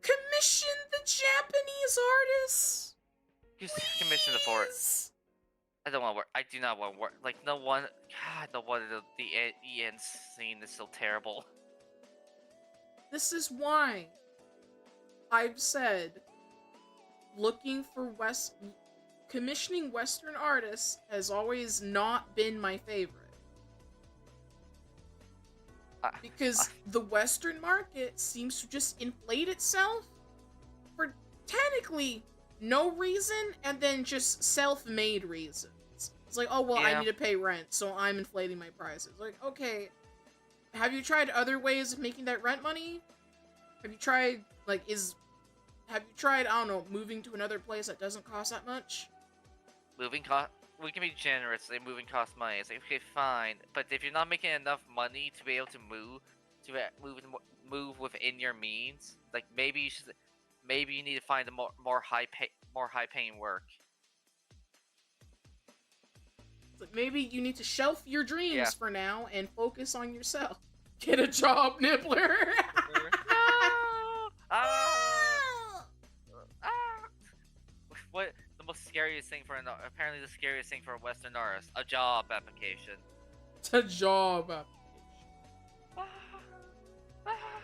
Commission the Japanese artists. Just commission the for it. I don't want to work. I do not want to work. Like, no one. God, no wonder the EN scene is so terrible. This is why I've said commissioning Western artists has always not been my favorite. Because the Western market seems to just inflate itself for technically no reason, and then just self-made reasons. It's like, oh, well, yeah. I need to pay rent, so I'm inflating my prices. Like, okay, have you tried other ways of making that rent money? Have you tried, I don't know, moving to another place that doesn't cost that much? We can be generous. Say moving costs money. It's like, okay, fine, but if you're not making enough money to be able to move within your means, like maybe you need to find a more high paying work. But maybe you need to shelf your dreams for now and focus on yourself. Get a job, Nibbler. No. What the most scariest thing apparently the scariest thing for a Western artist? A job application. It's a job application.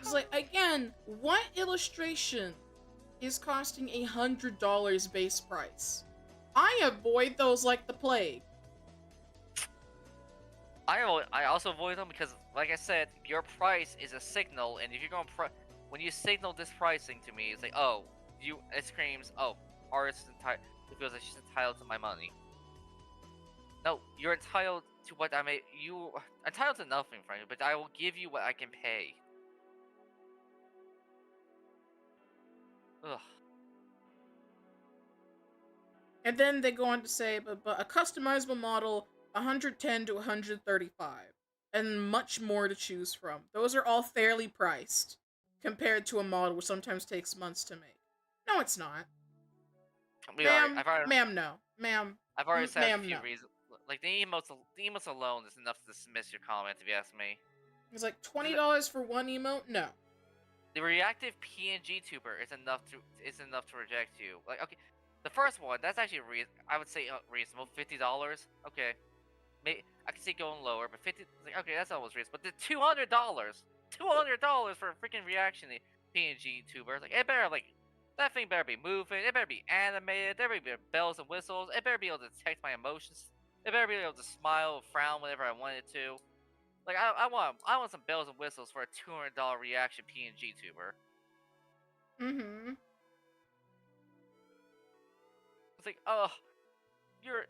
It's like, again, what illustration is costing $100 base price? I avoid those like the plague. I also avoid them because, like I said, your price is a signal, and if you're going when you signal this pricing to me, it's like, it screams, artist is entitled. It feels like she's entitled to my money. No, you're entitled to what I may. You entitled to nothing, frankly, but I will give you what I can pay. Ugh. And then they go on to say, but a customizable model, 110 to 135, and much more to choose from. Those are all fairly priced compared to a model which sometimes takes months to make. No, it's not. Ma'am, no. Ma'am, I've already said a few reasons. Like, the emotes alone is enough to dismiss your comment, if you ask me. It's like $20 for one emote? No. The reactive PNG tuber is enough to reject you. Like, okay, the first one, that's actually I would say reasonable. $50. Okay, I can see going lower, but okay, that's almost reasonable. But the $200 for a freaking reaction PNG tuber, like, it better, like, that thing better be moving. It better be animated. There better be bells and whistles. It better be able to detect my emotions. It better be able to smile or frown whenever I want it to. Like, I want some bells and whistles for a $200 reaction PNG tuber. Mm-hmm. It's like, you're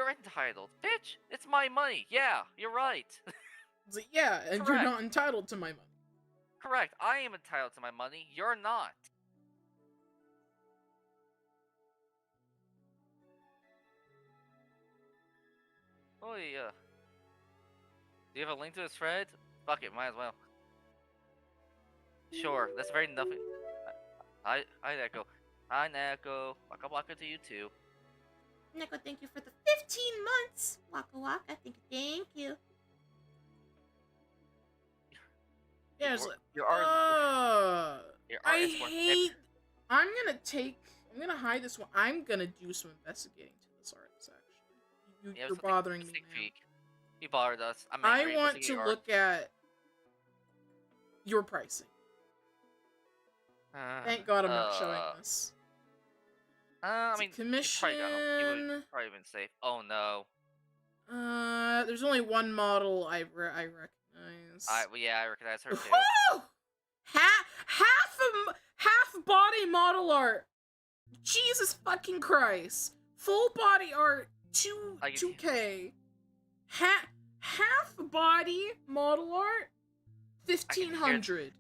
entitled, bitch. It's my money. Yeah, you're right. It's like, yeah, and Correct. You're not entitled to my money. Correct. I am entitled to my money. You're not. Oh yeah. Do you have a link to this thread? Fuck it, might as well. Sure, that's very nothing. I echo. Hi, Neko. Waka waka to you too. Neko, thank you for the 15 months. Waka waka, thank you. Yeah, it's like, Your art. Your art I is worth hate. I'm gonna hide this one. I'm gonna do some investigating to this artist. Actually, you're bothering me, man. You bothered us. I'm I angry. want to look at your pricing. Thank God I'm not showing this. I mean, commission. You would probably been safe. Oh no. There's only one model I recognize. Yeah, I recognize her too. Woo! Half body model art. Jesus fucking Christ! Full body art 2K. Half body model art 1500.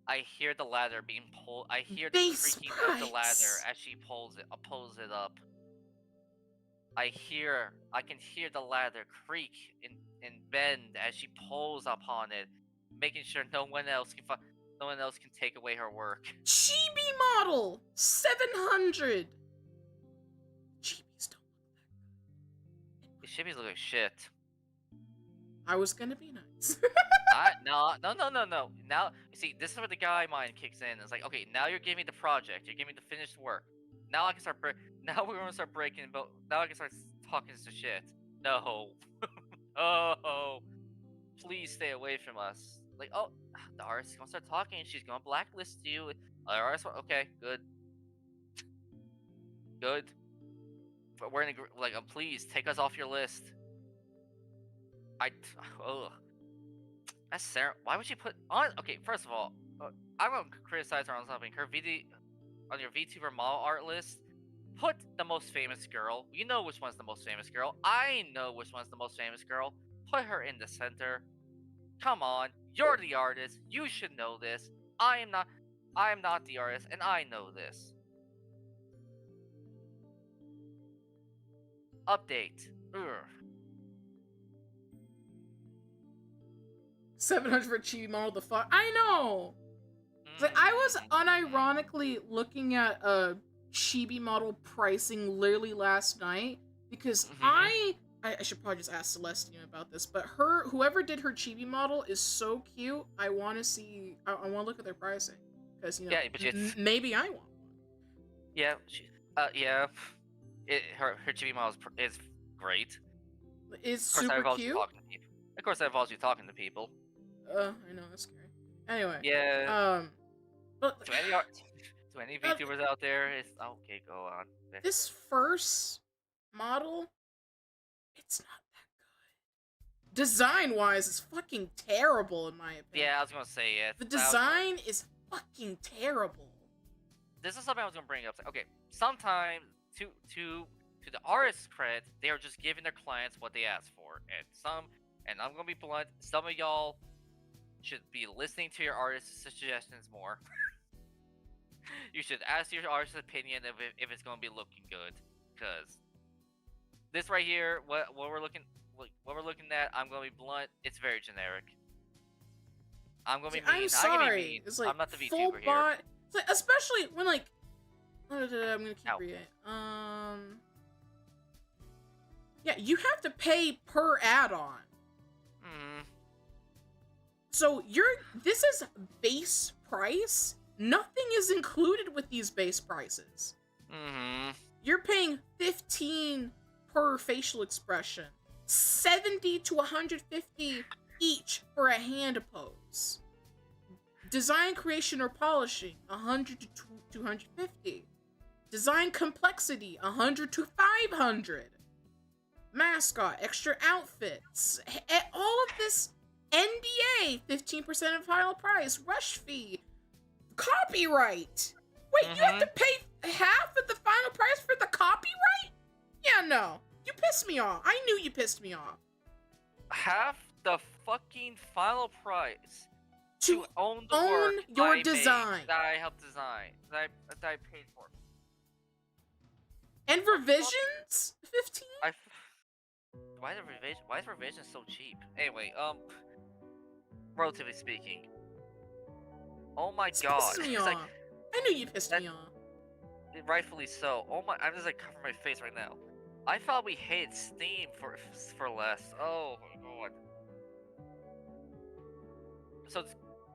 I hear the ladder being pulled. I hear the creaking of the ladder as she pulls it up. I can hear the ladder creak and bend as she pulls upon it, making sure no one else can take away her work. Chibi model 700. Chibis don't look that good. The chibis look like shit. I was gonna be nice. No. Now, you see, this is where the guy mind kicks in. It's like, okay, now you're giving me the project. You're giving me the finished work. Now I can start. Now we're gonna start breaking. But now I can start talking some shit. No. Oh, please stay away from us. Like, oh, the artist is gonna start talking. She's gonna blacklist you. Artist, okay, good. But we're in please take us off your list. That's Sarah. Why would she put on? Okay, first of all, I'm gonna criticize her on something. Her on your VTuber model art list, put the most famous girl. You know which one's the most famous girl. I know which one's the most famous girl. Put her in the center. Come on, you're the artist. You should know this. I am not the artist, and I know this. Update. Ugh. 700 for chibi model. The fuck? I know. Like, I was unironically looking at chibi model pricing literally last night because I should probably just ask Celestine about this, but whoever did her chibi model is so cute. I want to see. I want to look at their pricing because yeah, but maybe I want one. Yeah, yeah. Her chibi model is great. Is super cute. Of course, that involves you talking to people. I know, that's scary. Anyway. Yeah. But to any VTubers out there, it's okay. Go on. This first model, it's not that good. Design-wise, it's fucking terrible in my opinion. Yeah, I was gonna say it. The design is fucking terrible. This is something I was gonna bring up. Okay, sometimes to the artist's credit, they are just giving their clients what they ask for, and I'm gonna be blunt. Some of y'all should be listening to your artist's suggestions more. You should ask your artist's opinion if it's gonna be looking good, because this right here, what we're looking at, I'm gonna be blunt. It's very generic. I'm gonna be mean. I'm sorry. It's like I'm not the VTuber here. It's like, especially when like I'm gonna keep reading. Yeah, you have to pay per add-on. So this is base price. Nothing is included with these base prices. You're paying 15 per facial expression, 70 to 150 each for a hand pose. Design creation or polishing, 100 to 250. Design complexity, 100 to 500. Mascot, extra outfits, all of this. NDA, 15% of final price. Rush fee. Copyright. Wait, you have to pay half of the final price for the copyright? Yeah, no. You pissed me off. I knew you pissed me off. Half the fucking final price to own the work your design that I helped design, that I paid for. And revisions? 15? Why is revision so cheap? Anyway, relatively speaking. Oh my god. Pissed me off. I knew you pissed me off. rightfully so. Oh my, I'm just like covering my face right now. I thought we hated Steam for less. Oh my god. So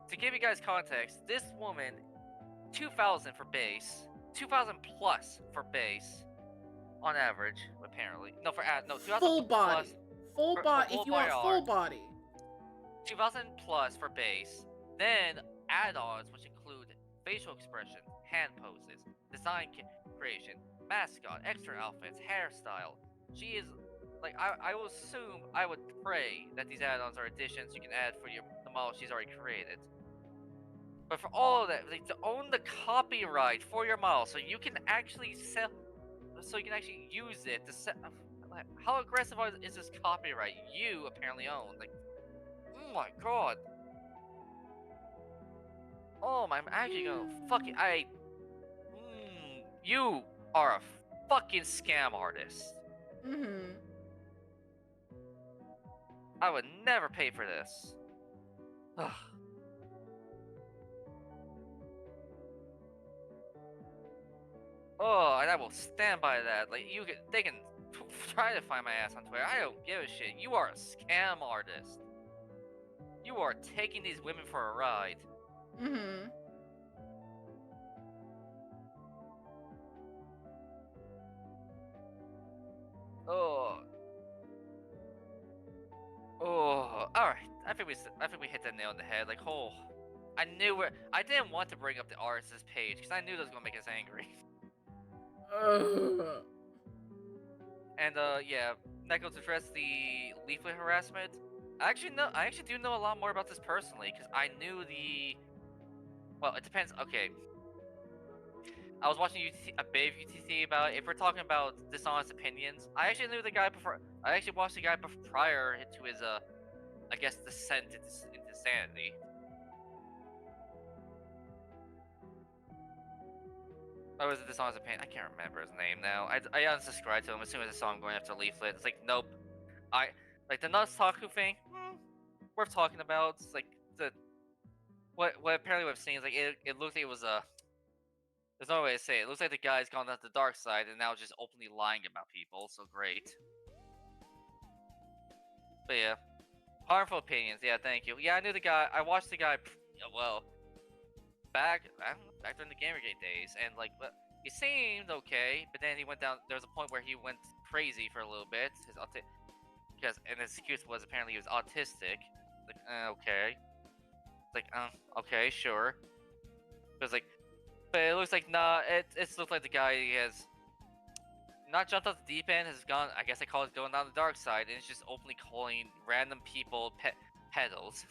to give you guys context, this woman, 2,000 for base, 2,000 plus for base, on average, apparently. No, for no, 2,000 Full body. plus Full for body. full If you body want full art. body. 2,000 plus for base. Then add-ons, which include facial expression, hand poses, design creation, mascot, extra outfits, hairstyle. She is like I will assume, I would pray that these add-ons are additions you can add for the model she's already created. But for all of that, like, to own the copyright for your model, so you can actually sell, so you can actually use it to set. How aggressive is this copyright you apparently own? Like, oh my god. Oh my, I'm actually gonna fucking you are a fucking scam artist. Mm-hmm. I would never pay for this. Ugh. Oh, and I will stand by that. Like, they can try to find my ass on Twitter. I don't give a shit. You are a scam artist. You are taking these women for a ride. Mm-hmm. Oh. Oh. All right. I think we hit the nail on the head. Like, oh, I didn't want to bring up the artist's page because I knew that was gonna make us angry. And yeah, that goes to address the leaflet harassment. I actually do know a lot more about this personally because I knew the. Well, it depends. Okay, I was watching a bit of UTC about it. If we're talking about dishonest opinions, I actually knew the guy before. I actually watched the guy prior to his I guess, descent into insanity. Oh, was it Dishonest Opinion? I can't remember his name now. I unsubscribed to him as soon as I saw him going after Leaflet. It's like, nope. Like the Nutsaku thing, worth talking about. It's like what apparently what I've seen is like it looks like it was a. There's no way to say it. It looks like the guy's gone down the dark side and now just openly lying about people. So great. But yeah, harmful opinions. Yeah, thank you. Yeah, I knew the guy. I watched the guy. Well, back during the Gamergate days, and like, he seemed okay, but then he went down. There was a point where he went crazy for a little bit. And his excuse was apparently he was autistic. Like, okay, like, okay, sure. It was like, but it looks like it looks like the guy has not jumped off the deep end, has gone. I guess I call it going down the dark side, and it's just openly calling random people pedals.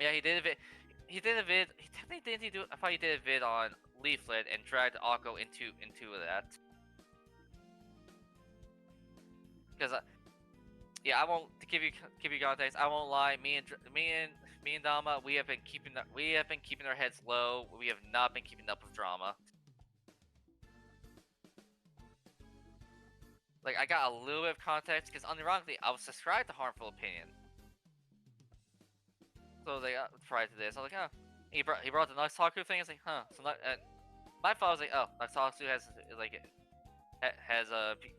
Yeah, he did a vid. He technically didn't do. I thought he did a vid on Leaflet and dragged Akko into that. Because yeah, I won't give you context. I won't lie. Me and Dama, we have been keeping our heads low. We have not been keeping up with drama. Like, I got a little bit of context because unironically, I was subscribed to Harmful Opinion. So they prior to this, I was like, huh. He brought the Noxtaku thing. I was like, huh. So my thought was like, oh, Noxtaku has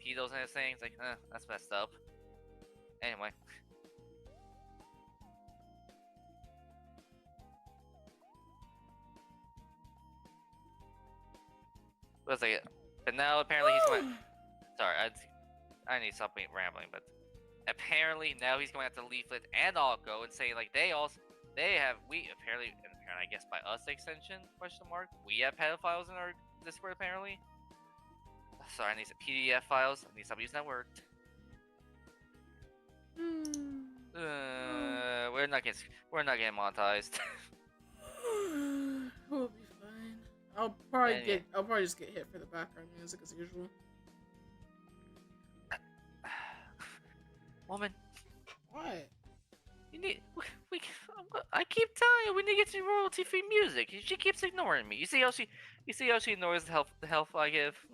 pedos in his thing. It's like, that's messed up. Anyway. But now apparently he's going. Sorry, I need to stop rambling. But apparently now he's going after Leaflet and Alco and saying like we apparently, and I guess by us extension question mark, we have pedophiles in our Discord apparently. Sorry, I need some PDF files. I need to stop using that word. We're not getting monetized. We'll be fine. I'll probably just get hit for the background music as usual. Woman, what? I keep telling you we need to get some royalty-free music. She keeps ignoring me. You see how she ignores the help I give.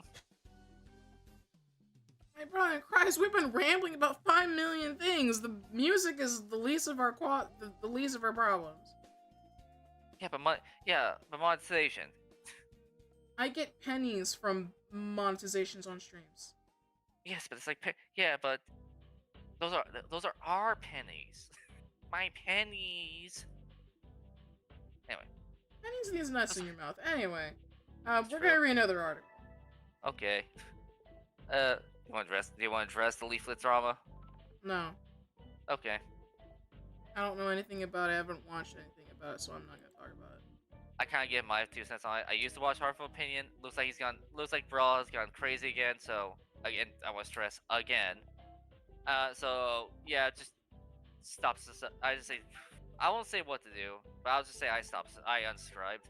My brother in Christ, we've been rambling about 5 million things. The music is the least of our the least of our problems. Yeah, but monetization. I get pennies from monetizations on streams. Yes, but it's like yeah, but those are our pennies. My pennies. Anyway, Pennies these nuts in your mouth. Anyway, we're true. gonna read another article. Okay. Do you want to address the leaflet drama? No, Okay. I don't know anything about it. I haven't watched anything about it, so I'm not gonna talk about it. I kind of give my 2 cents on it. I used to watch Harmful Opinion. Looks like Brawl has gone crazy again. So again, I want to stress again. So yeah, just stop. I just say, I won't say what to do, but I'll just say I unsubscribed.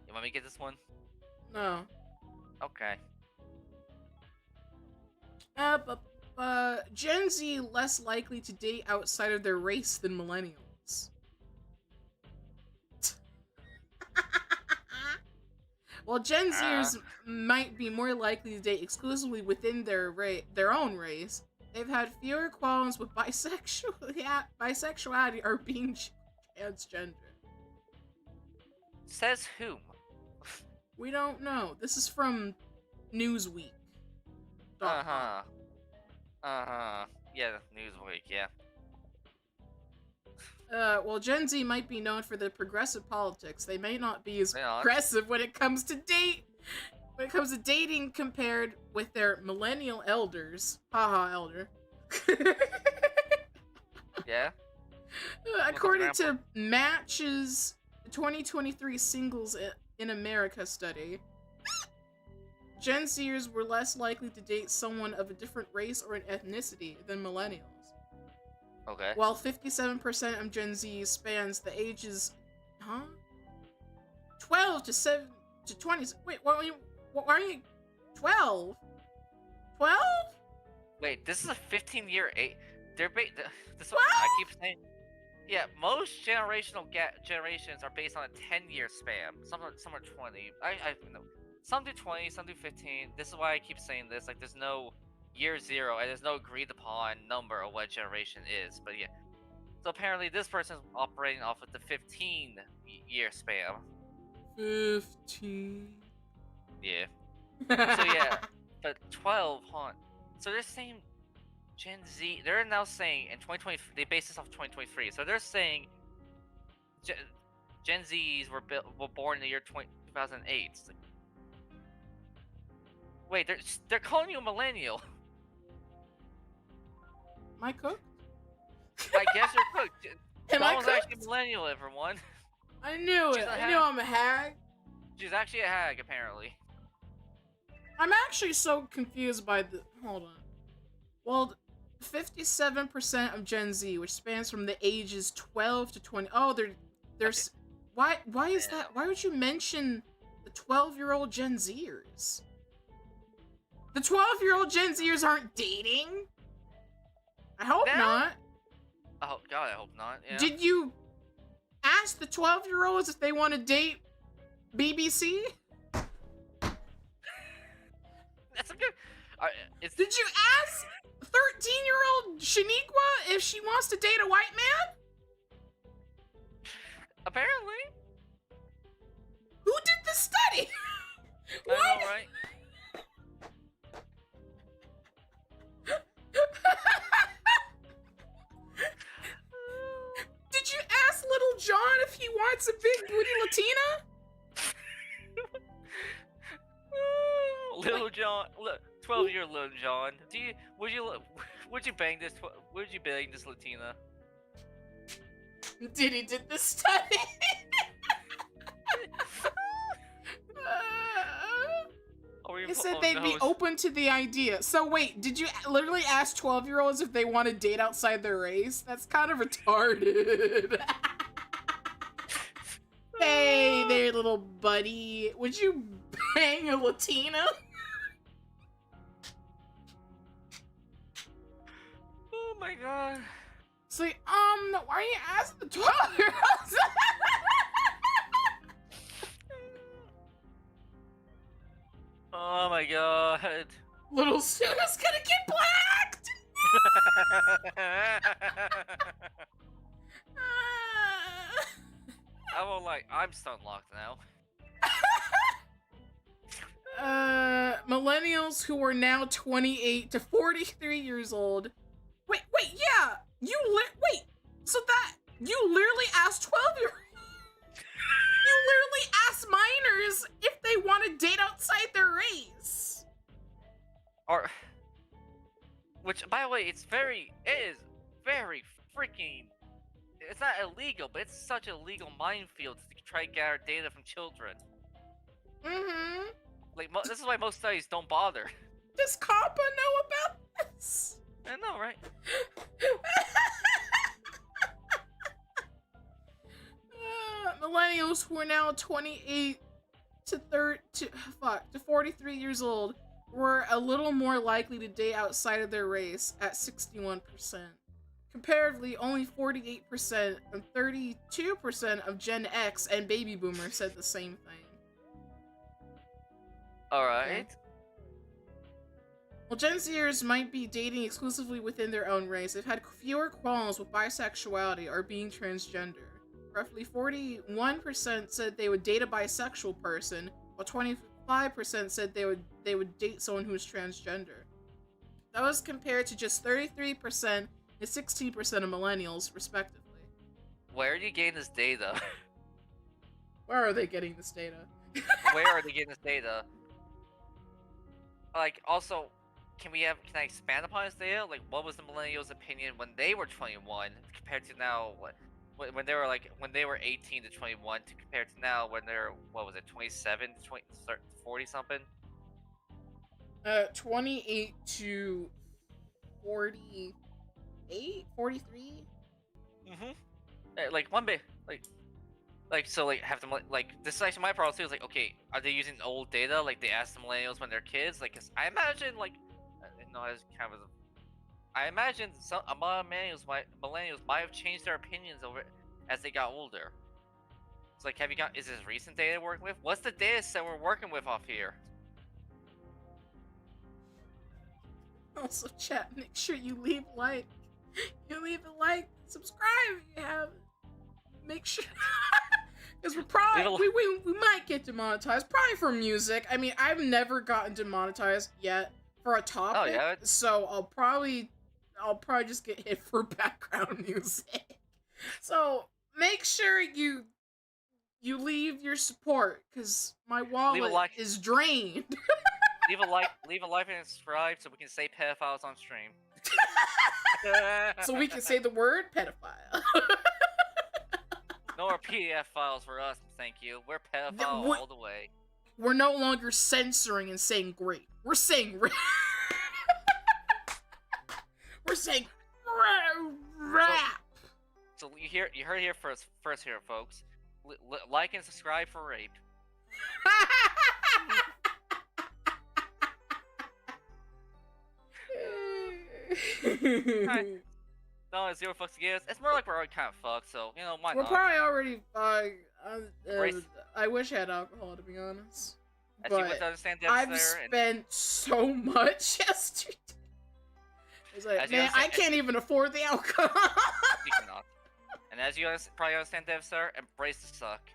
You want me to get this one? No. Okay. Gen Z less likely to date outside of their race than millennials. While Gen Zers might be more likely to date exclusively within their own race, they've had fewer qualms with bisexuality or being transgender. Says whom? We don't know. This is from Newsweek. Yeah, Newsweek, yeah. Well, Gen Z might be known for their progressive politics. They may not be as progressive when it comes to dating compared with their millennial elders. Haha, elder. Yeah. According to Match's 2023 Singles in America study, Gen Zers were less likely to date someone of a different race or an ethnicity than millennials. Okay. While 57% of Gen Z spans the ages, 12 to 20. Wait, what are you? 12? 12? Wait, this is a 15-year age. This is what I keep saying. Yeah, most generations are based on a 10-year span. Some are 20. I know. Some do 20, some do 15. This is why I keep saying this. Like, there's no year zero, and there's no agreed upon number of what generation is. But yeah, so apparently this person's operating off of the 15-year span. 15. Yeah. So yeah, but 12, so they're saying Gen Z. They're now saying in 2020. They base this off 2023. So they're saying Gen Zs were born in the year 2008. It's like, wait, they're calling you a millennial. Am I cooked? I guess you're cooked. Am I Dama's cooked? actually a millennial, everyone. I knew it. I knew I'm a hag. She's actually a hag, apparently. I'm actually so confused by the. Hold on. Well, 57% of Gen Z, which spans from the ages 12 to 20. Oh, there's. Okay. Why is that? Why would you mention the 12-year-old Gen Zers? The 12-year-old Gen Zers aren't dating? I hope not. Oh, God, I hope not. Yeah. Did you ask the 12-year-olds if they want to date BBC? That's a good. Did you ask 13-year-old Shaniqua if she wants to date a white man? Apparently. Who did the study? What? I know, right? Did you ask Little John if he wants a big booty Latina? Little John, 12-year Little John. Would you bang this Latina? Did he did the study? He said they'd be open to the idea. So wait, did you literally ask 12-year-olds if they want to date outside their race? That's kind of retarded. Hey there, little buddy. Would you bang a Latina? Oh my God. So, why are you asking the 12-year-olds? Oh my God. Little Suna's gonna get blacked! I will like. I'm stun locked now. Millennials who are now 28 to 43 years old. Wait, yeah, wait. So that you literally asked 12-year-olds. You literally asked minors if they want to date outside their race. Or, which, by the way, it is very freaking. It's not illegal, but it's such a legal minefield to try to gather data from children. Mm-hmm. Like, this is why most studies don't bother. Does COPPA know about this? I know, right? Millennials who are now 28 to 43 years old were a little more likely to date outside of their race at 61%. Comparatively, only 48% and 32% of Gen X and baby boomers said the same thing. Alright. Okay. While Gen Zers might be dating exclusively within their own race, they've had fewer qualms with bisexuality or being transgender. Roughly 41% said they would date a bisexual person, while 25% said they would date someone who is transgender. That was compared to just 33% and 16% of millennials, respectively. Where are you getting this data? Where are they getting this data? Where are they getting this data? Like, also, can I expand upon this data? Like, what was the millennials' opinion when they were 21 compared to now? When they were 18 to 21 to compared to now when they're 27 to 40 something? 28 to 48, 43. Like one bit, so have them this is actually my problem too. Is like, okay, are they using old data? Like they ask the millennials when they're kids? Like, 'cause I imagine I imagine a lot of millennials might have changed their opinions over as they got older. It's like, is this recent data we're working with? What's the data set we're working with off here? Also, chat, make sure you leave a like. Subscribe if you haven't. Make sure, because we're probably we might get demonetized, probably for music. I mean, I've never gotten demonetized yet for a topic. Oh yeah. So I'll probably just get hit for background music. So make sure you leave your support, because my wallet is drained. Leave a like and subscribe so we can say pedophiles on stream. So we can say the word pedophile. No more PDF files for us, thank you. We're pedophile all the way. We're no longer censoring and saying great. We're saying we're saying rap. So you heard here first here, folks. Like and subscribe for rape. No, 0 fucks to give us. It's more like we're already kind of fucked, so, why not? We're probably already I wish I had alcohol, to be honest. But I've spent so much yesterday. It's like, man, I can't even afford the alcohol. You cannot. And as you probably understand, Dev Sir, embrace the suck.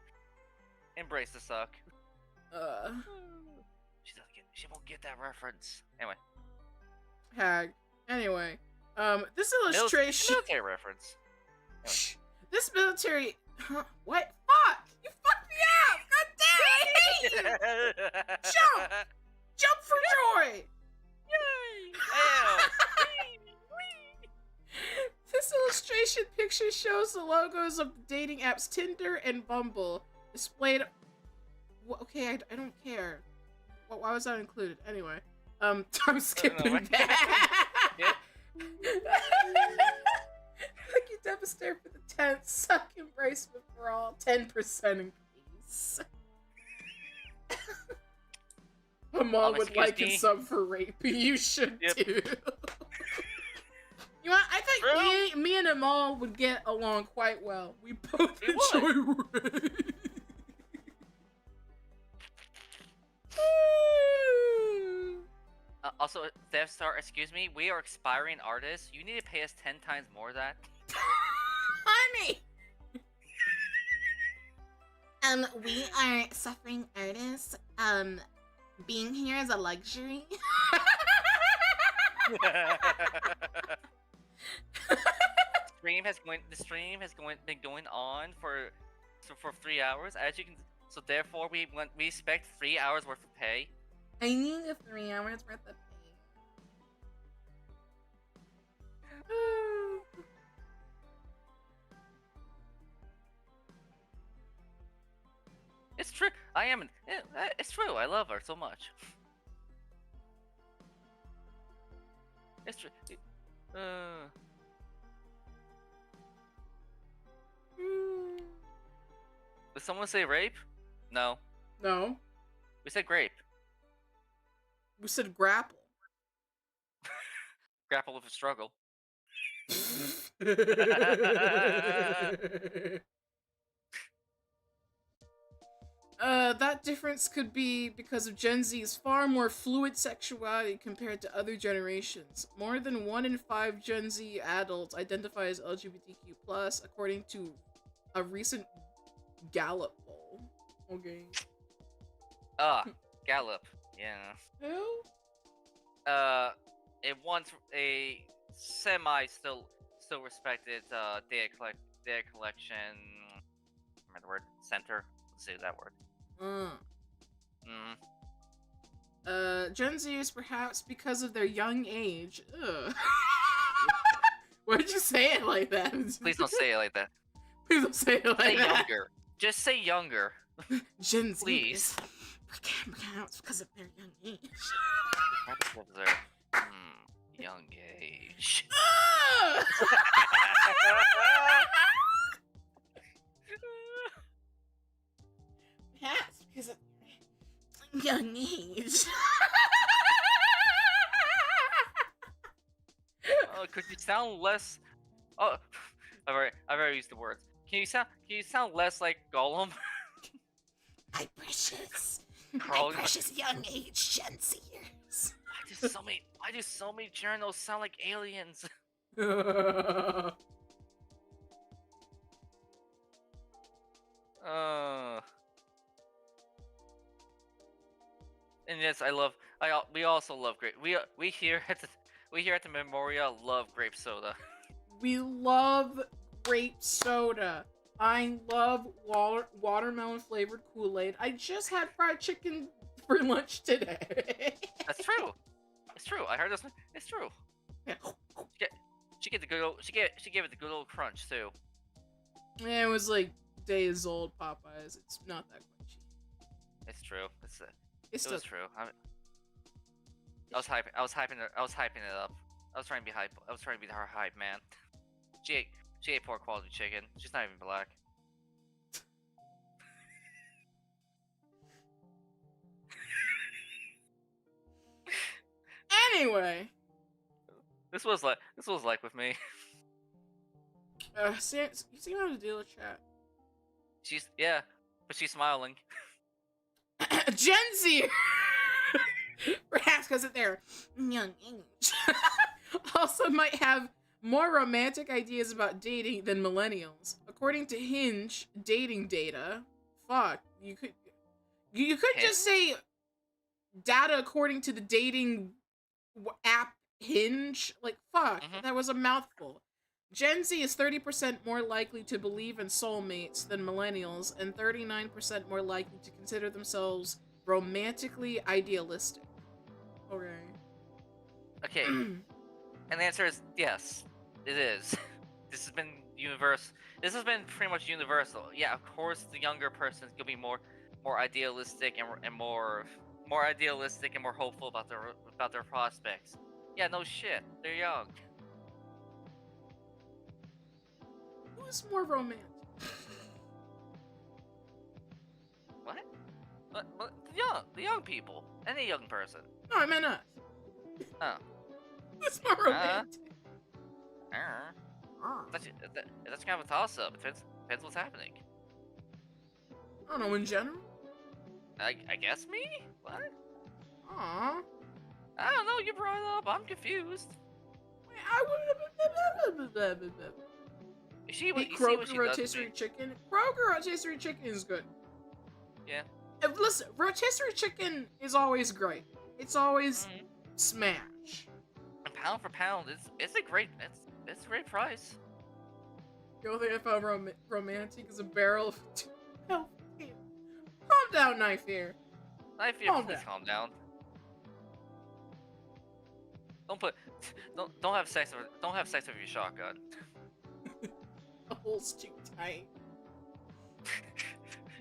Embrace the suck. She won't get that reference. Anyway. Hag. Anyway. This illustration. Military reference. Anyway. This military. Huh? What? Fuck! You fucked me up! God damn it! I hate you! Jump! Jump for joy! Yay! This illustration picture shows the logos of dating apps Tinder and Bumble displayed. Okay, I don't care. Why was that included? Anyway, I'm skipping that. Thank you, Devastator, for the 10th. Suck embracement for all. 10% increase. Amal would like and sub for rape. You should too. You know what? I think me and Amal would get along quite well. We both enjoy rape. Also, Death Star, excuse me, we are expiring artists. You need to pay us 10 times more of that. Honey! We are suffering artists. Being here is a luxury. The stream has been going on for 3 hours. As you can, so therefore we expect 3 hours worth of pay. I need a 3 hours worth of pay. It's true. It's true. I love her so much. It's true. Did someone say rape? No. No. We said grape. We said grapple. Grapple with a struggle. That difference could be because of Gen Z's far more fluid sexuality compared to other generations. More than 1 in 5 Gen Z adults identify as LGBTQ+, according to a recent Gallup poll. Okay. Gallup. Yeah. Who? It wants a still respected data collection. Remember the word center? Let's say that word. Gen Z is perhaps because of their young age. Ugh. Why'd you say it like that? Please don't say it like that. Please don't say it like say that. Younger. Just say younger. Gen Z. Please. Perhaps because of their young age. Perhaps because of their young age. Perhaps because of their young age. Could you sound less? Oh, I've already used the words. Can you sound less like Gollum? My precious young age Gen Zers. Why do so many journals sound like aliens? And yes, we also love grape. We here at the Memoriae love grape soda. We love grape soda. I love watermelon flavored Kool-Aid. I just had fried chicken for lunch today. That's true. It's true. I heard this one. It's true. Yeah. She gave it the good old crunch too. Yeah, it was like days old Popeyes. It's not that crunchy. It's true. It still was true. I was hyping it up. I was trying to be hype. I was trying to be her hype man. She ate poor quality chicken. She's not even black. Anyway, this was like with me. you seem how to deal with chat. But she's smiling. Gen Z, perhaps because of their young age, also might have more romantic ideas about dating than millennials. According to Hinge dating data, you could just say data according to the dating app Hinge. That was a mouthful. Gen Z is 30% more likely to believe in soulmates than millennials, and 39% more likely to consider themselves romantically idealistic. Okay. And the answer is yes, it is. This has been This has been pretty much universal. Yeah, of course, the younger person is gonna be more idealistic and more idealistic and more hopeful about their prospects. Yeah, no shit, they're young. Who's more romantic? What? The young people. Any young person. No, I meant us. Oh. Who's more romantic? That's kind of a toss-up. It depends what's happening. I don't know, in general. I guess me? What? Aww. I don't know. You brought it up. I'm confused. Eat You see what Kroger she does to me? rotisserie chicken. Kroger rotisserie chicken is good. Yeah. Listen, rotisserie chicken is always great. It's always Mm-hmm. smash. And pound for pound, it's a great price. The only thing I found romantic is a barrel of health. Calm down, knife here. I fear, please calm down. Don't put, don't have sex with your shotgun. The hole's too tight.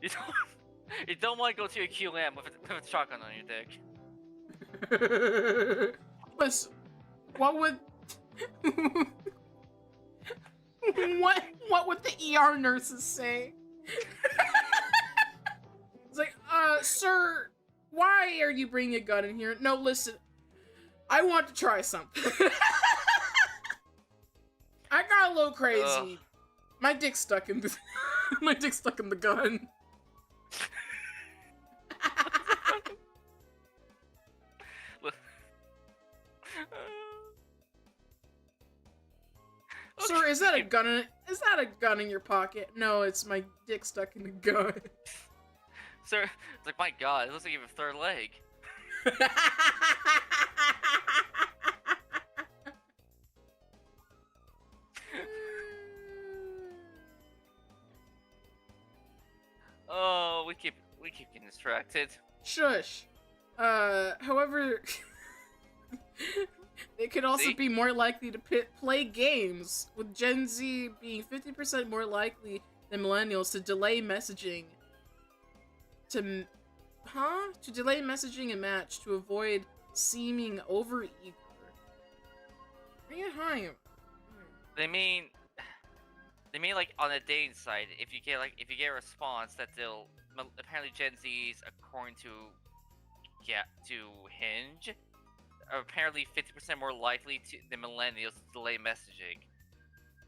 You don't want to go to your QM with a shotgun on your dick. Listen, what would what would the ER nurses say? It's like, sir, why are you bringing a gun in here? No, listen, I want to try something. I got a little crazy. My dick's stuck in the my dick's stuck in the gun. Sir, is that a gun? Is that a gun in your pocket? No, it's my dick stuck in the gun. Sir, it's like, my God, it looks like you have a third leg. Oh, we keep getting distracted. Shush. However, they could also be more likely to play games, with Gen Z being 50% more likely than millennials to delay messaging. To delay messaging a match to avoid seeming overeager. Bring it higher. They mean like on a dating site, if you get a response that they'll apparently Gen Zs, according to Hinge, are apparently 50% more likely than millennials to delay messaging,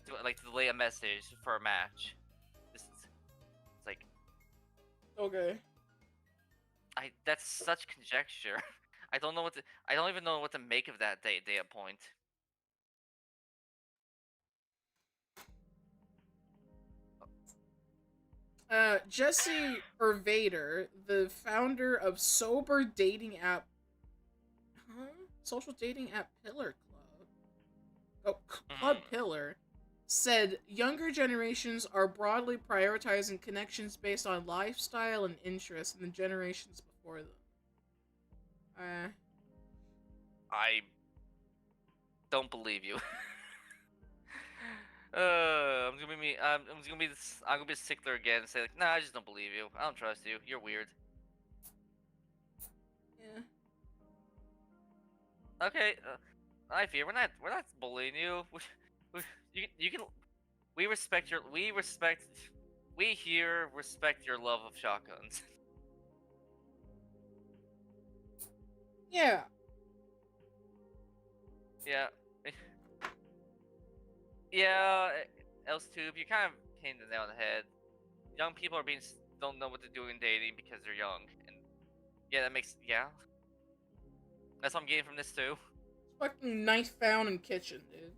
to delay a message for a match. It's like, okay. That's such conjecture. I don't even know what to make of that data point. Jesse Vader, the founder of sober dating app, social dating app Pillar Club, Club Pillar, said younger generations are broadly prioritizing connections based on lifestyle and interest in the generations before them. I don't believe you. I'm gonna be the stickler again and say like, nah, I just don't believe you. I don't trust you. You're weird. Yeah. Okay, I fear we're not bullying you. You can. We respect your love of shotguns. Yeah. Yeah. Yeah, Tube, you kind of hit the nail on the head. Young people don't know what to do in dating because they're young, and that's what I'm getting from this too. Fucking knife found in kitchen, dude.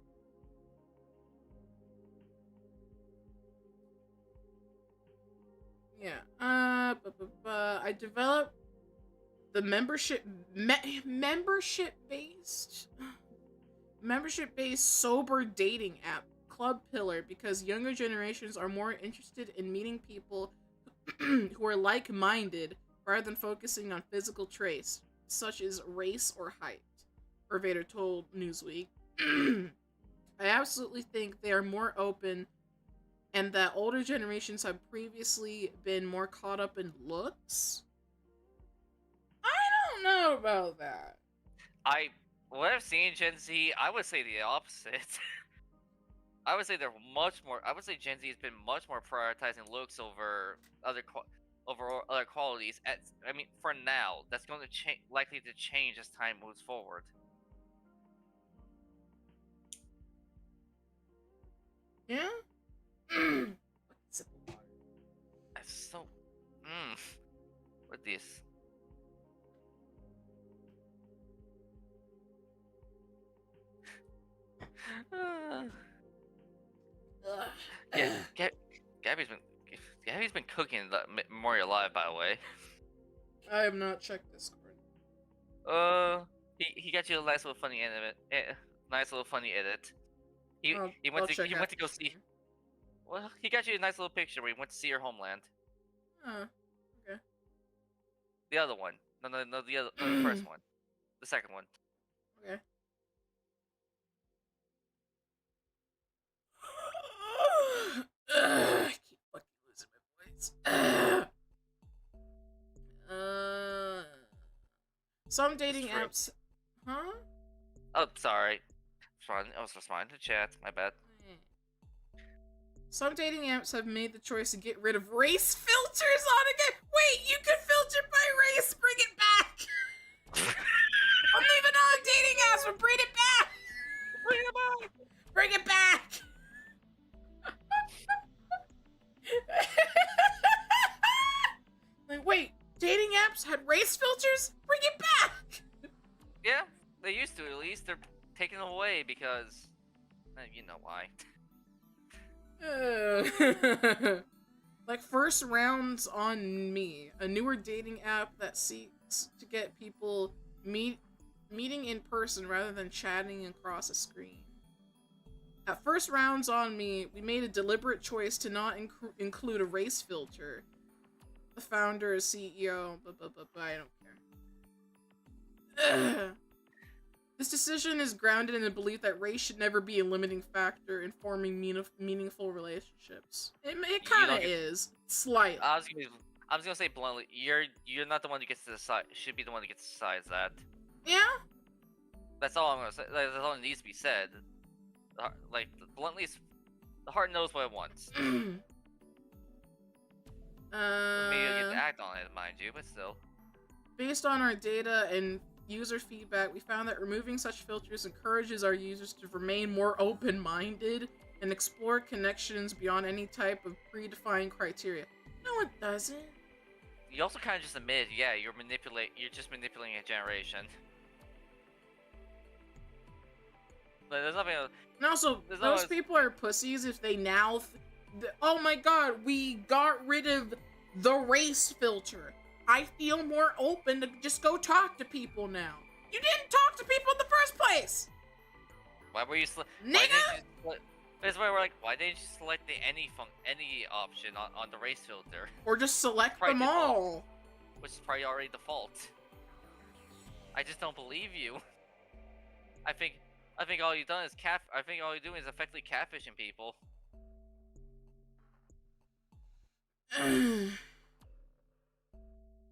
Yeah. I developed the membership based sober dating app Club Pillar because younger generations are more interested in meeting people who are like-minded rather than focusing on physical traits such as race or height. Vader told Newsweek. I absolutely think they are more open and that older generations have previously been more caught up in looks. I don't know about that. What I've seen in Gen Z, I would say the opposite. I would say Gen Z has been much more prioritizing looks over other qualities. For now, that's going to likely to change as time moves forward. Yeah. That's so. With this. Yeah, Gabby's been Gabby's been cooking the Memoriae Live, by the way. I have not checked Discord. He got you a nice little funny edit. Nice little funny edit. He went to go see. Well, he got you a nice little picture where he went to see your homeland. Oh, okay. The other one. No, the first one. The second one. Okay. I keep fucking losing my voice. Some dating apps. Huh? Oh, sorry. I was responding to chat. My bad. Some dating apps have made the choice to get rid of race filters on again. Wait, you can filter by race. Bring it back. I'm leaving on dating apps, but bring it back. Bring it back. Bring it back. Like, wait, dating apps had race filters? Bring it back. Yeah, they used to. At least they're taken away because, you know why. Like First Rounds on Me, a newer dating app that seeks to get people meeting in person rather than chatting across a screen. At First Rounds on Me, we made a deliberate choice to not include a race filter. The founder, CEO, I don't care. This decision is grounded in the belief that race should never be a limiting factor in forming meaningful relationships. It kind of is, slightly. I was gonna say bluntly, you're not the one who gets to decide. Should be the one who gets to decide that. Yeah. That's all I'm gonna say. That's all that needs to be said. Like bluntly, the heart knows what it wants. Maybe I get to act on it, mind you, but still. Based on our data and user feedback, we found that removing such filters encourages our users to remain more open-minded and explore connections beyond any type of predefined criteria. No, it doesn't. You also kind of just admit, yeah, you're just manipulating a generation. But there's nothing else. And also, those people are pussies if they now oh my god, we got rid of the race filter. I feel more open to just go talk to people now. You didn't talk to people in the first place! Why were you Nigga! That's why we're like, why didn't you select the any option on the race filter? Or just select them all. Which is probably already default. I just don't believe you. I think all you've done is I think all you're doing is effectively catfishing people.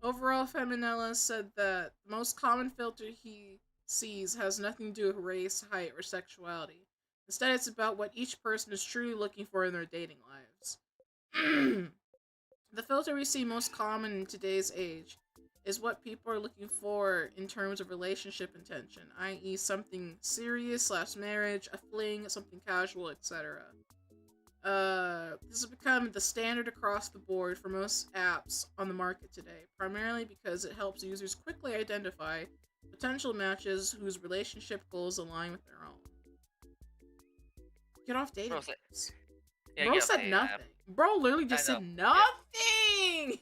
Overall, Feminella said that the most common filter he sees has nothing to do with race, height, or sexuality. Instead, it's about what each person is truly looking for in their dating lives. The filter we see most common in today's age is what people are looking for in terms of relationship intention, i.e. something serious / marriage, a fling, something casual, etc. This has become the standard across the board for most apps on the market today, primarily because it helps users quickly identify potential matches whose relationship goals align with their own. Get off dating apps. Bro said nothing. Bro literally just said nothing! Yeah.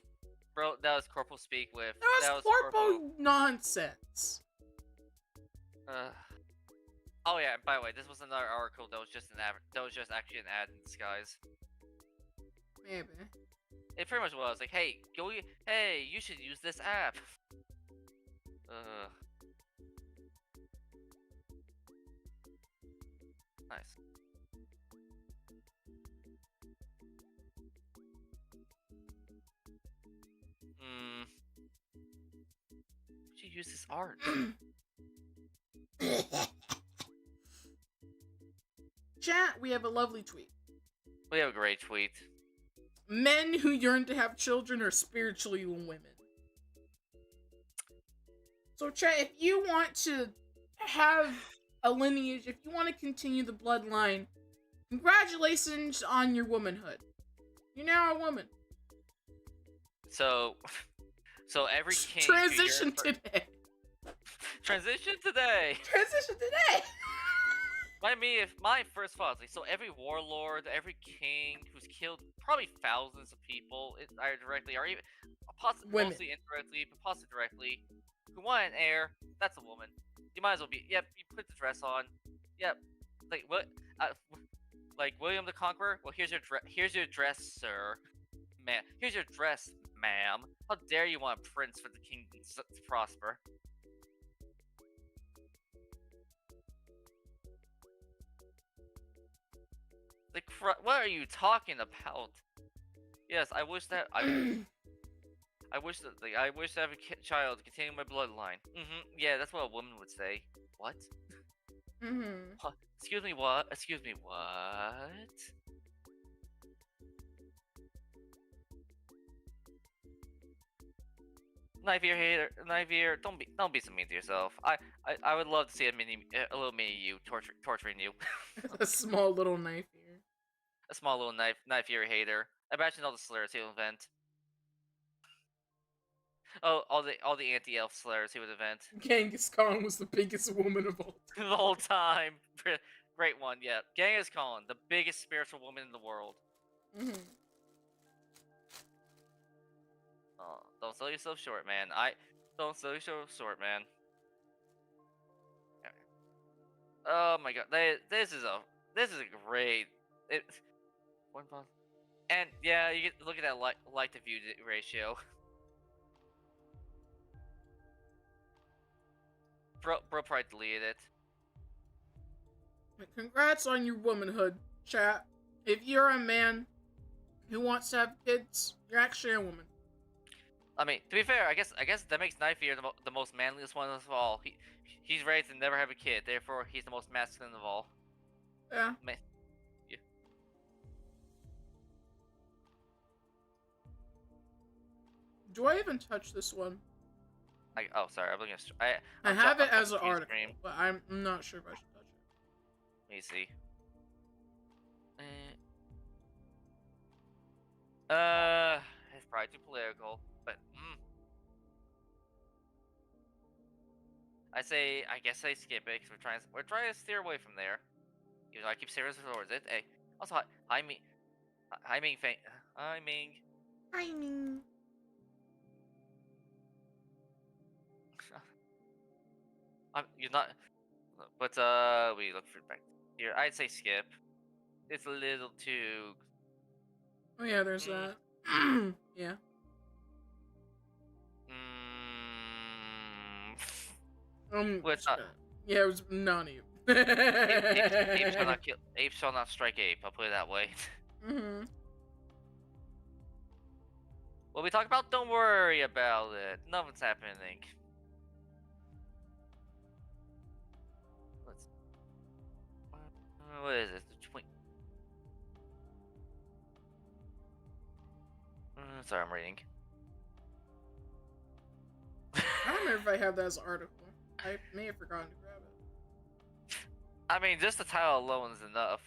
Bro, that was Corporal speak with. That was Corporal nonsense. Oh yeah, by the way, this was another article that was just actually an ad in disguise. Maybe. It pretty much was like, hey, you should use this app. Nice. Would you use this art? Chat, we have a lovely tweet. We have a great tweet. Men who yearn to have children are spiritually women. So chat, if you want to have a lineage, if you want to continue the bloodline, congratulations on your womanhood. You're now a woman. So every king Transition today. Transition today. Transition today. My first thoughts, like, so every warlord, every king who's killed probably thousands of people, either directly or even Women. mostly indirectly, but possibly directly, who want an heir, that's a woman. You might as well be. Yep, you put the dress on. Yep. Like what? Like William the Conqueror. Well, here's your dress, sir. Man, here's your dress, ma'am. How dare you want a prince for the kingdom to prosper? What are you talking about? Yes, I wish that I wish that I wish to have a child containing my bloodline. Yeah, that's what a woman would say. What? Huh? Excuse me, what? Excuse me, what? Knife ear hater, knife ear. Don't be so mean to yourself. I would love to see a little mini you torturing you. A small little knife here. A small little knife ear hater. Imagine all the slurs he would invent. Oh, all the anti-elf slurs he would invent. Genghis Khan was the biggest woman of all time. The whole time. Great one, yeah. Genghis Khan, the biggest spiritual woman in the world. Oh, don't sell yourself short, man. Don't sell yourself short, man. Oh my god, this is a great. One month. And yeah, you get look at that like to view ratio. Bro probably deleted it. Congrats on your womanhood, chat. If you're a man who wants to have kids, you're actually a woman. I mean, to be fair, I guess that makes Knife Ear the most manliest one of all. He's ready to never have a kid, therefore he's the most masculine of all. Yeah. Yeah. Do I even touch this one? Oh, sorry, I'm looking at. I have it as an article, but I'm not sure if I should touch it. Let me see. It's probably too political, but I guess I skip it because we're trying to steer away from there. Even though I keep steering towards it. Hey, also hi Ming. Hi Ming. Hi Ming. Hi Ming. You're not. But we look for back here. I'd say skip. It's a little too. Oh yeah, there's that. Yeah. What's not? Yeah, it was not even. Ape shall not strike ape. I'll put it that way. What we talk about, don't worry about it. Nothing's happening. What is it? Sorry, I'm reading. I don't remember if I have that as an article. I may have forgotten to grab it. I mean, just the title alone is enough.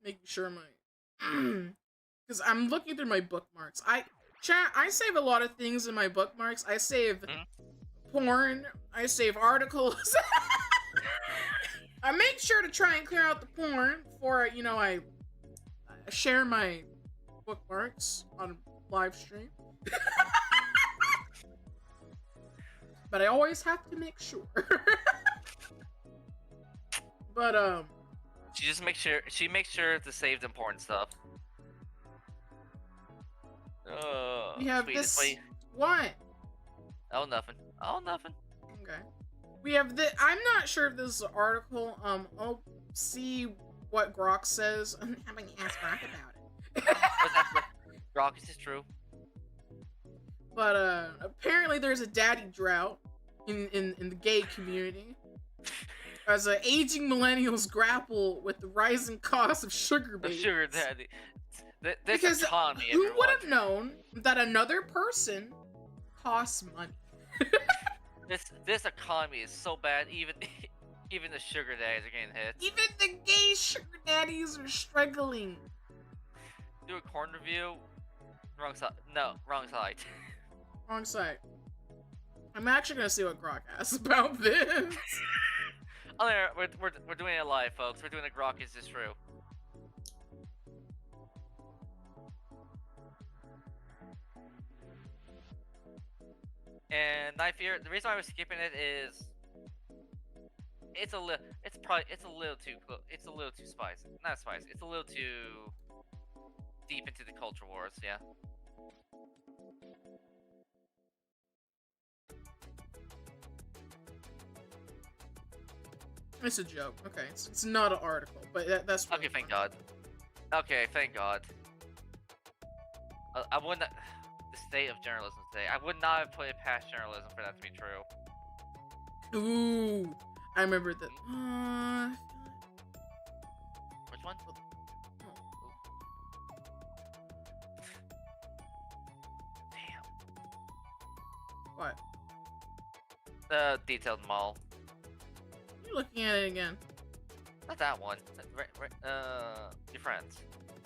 Making sure my... Because I'm looking through my bookmarks. I save a lot of things in my bookmarks. I save porn. I save articles. I make sure to try and clear out the porn before, I share my bookmarks on live stream. But I always have to make sure. But she makes sure to save the important stuff. We have this. What? Oh, nothing. Oh, nothing. Okay. We have the. I'm not sure if this is an article. I'll see what Grok says. I'm having to ask Grok about it. Grok, is this true? But apparently there's a daddy drought in the gay community as aging millennials grapple with the rising cost of sugar babies. Sugar daddy. Because economy, who would have known that another person costs money? This economy is so bad. Even the sugar daddies are getting hit. Even the gay sugar daddies are struggling. Do a corn review. Wrong side. No, wrong side. Wrong side. I'm actually gonna see what Grok has about this. Oh, there, we're doing it live, folks. We're doing a grok. Is this true? And I fear the reason why I was skipping it is it's a little, it's a little too it's a little too spicy. Not spicy. It's a little too deep into the culture wars. Yeah. It's a joke. Okay, it's not an article, but that's really Okay, thank funny. God. Okay, thank God. I wouldn't. The state of journalism today. I would not have put it past journalism for that to be true. Ooh, I remember that. Which one? Damn. What? The detailed mall. You're looking at it again. Not that one. Your friends.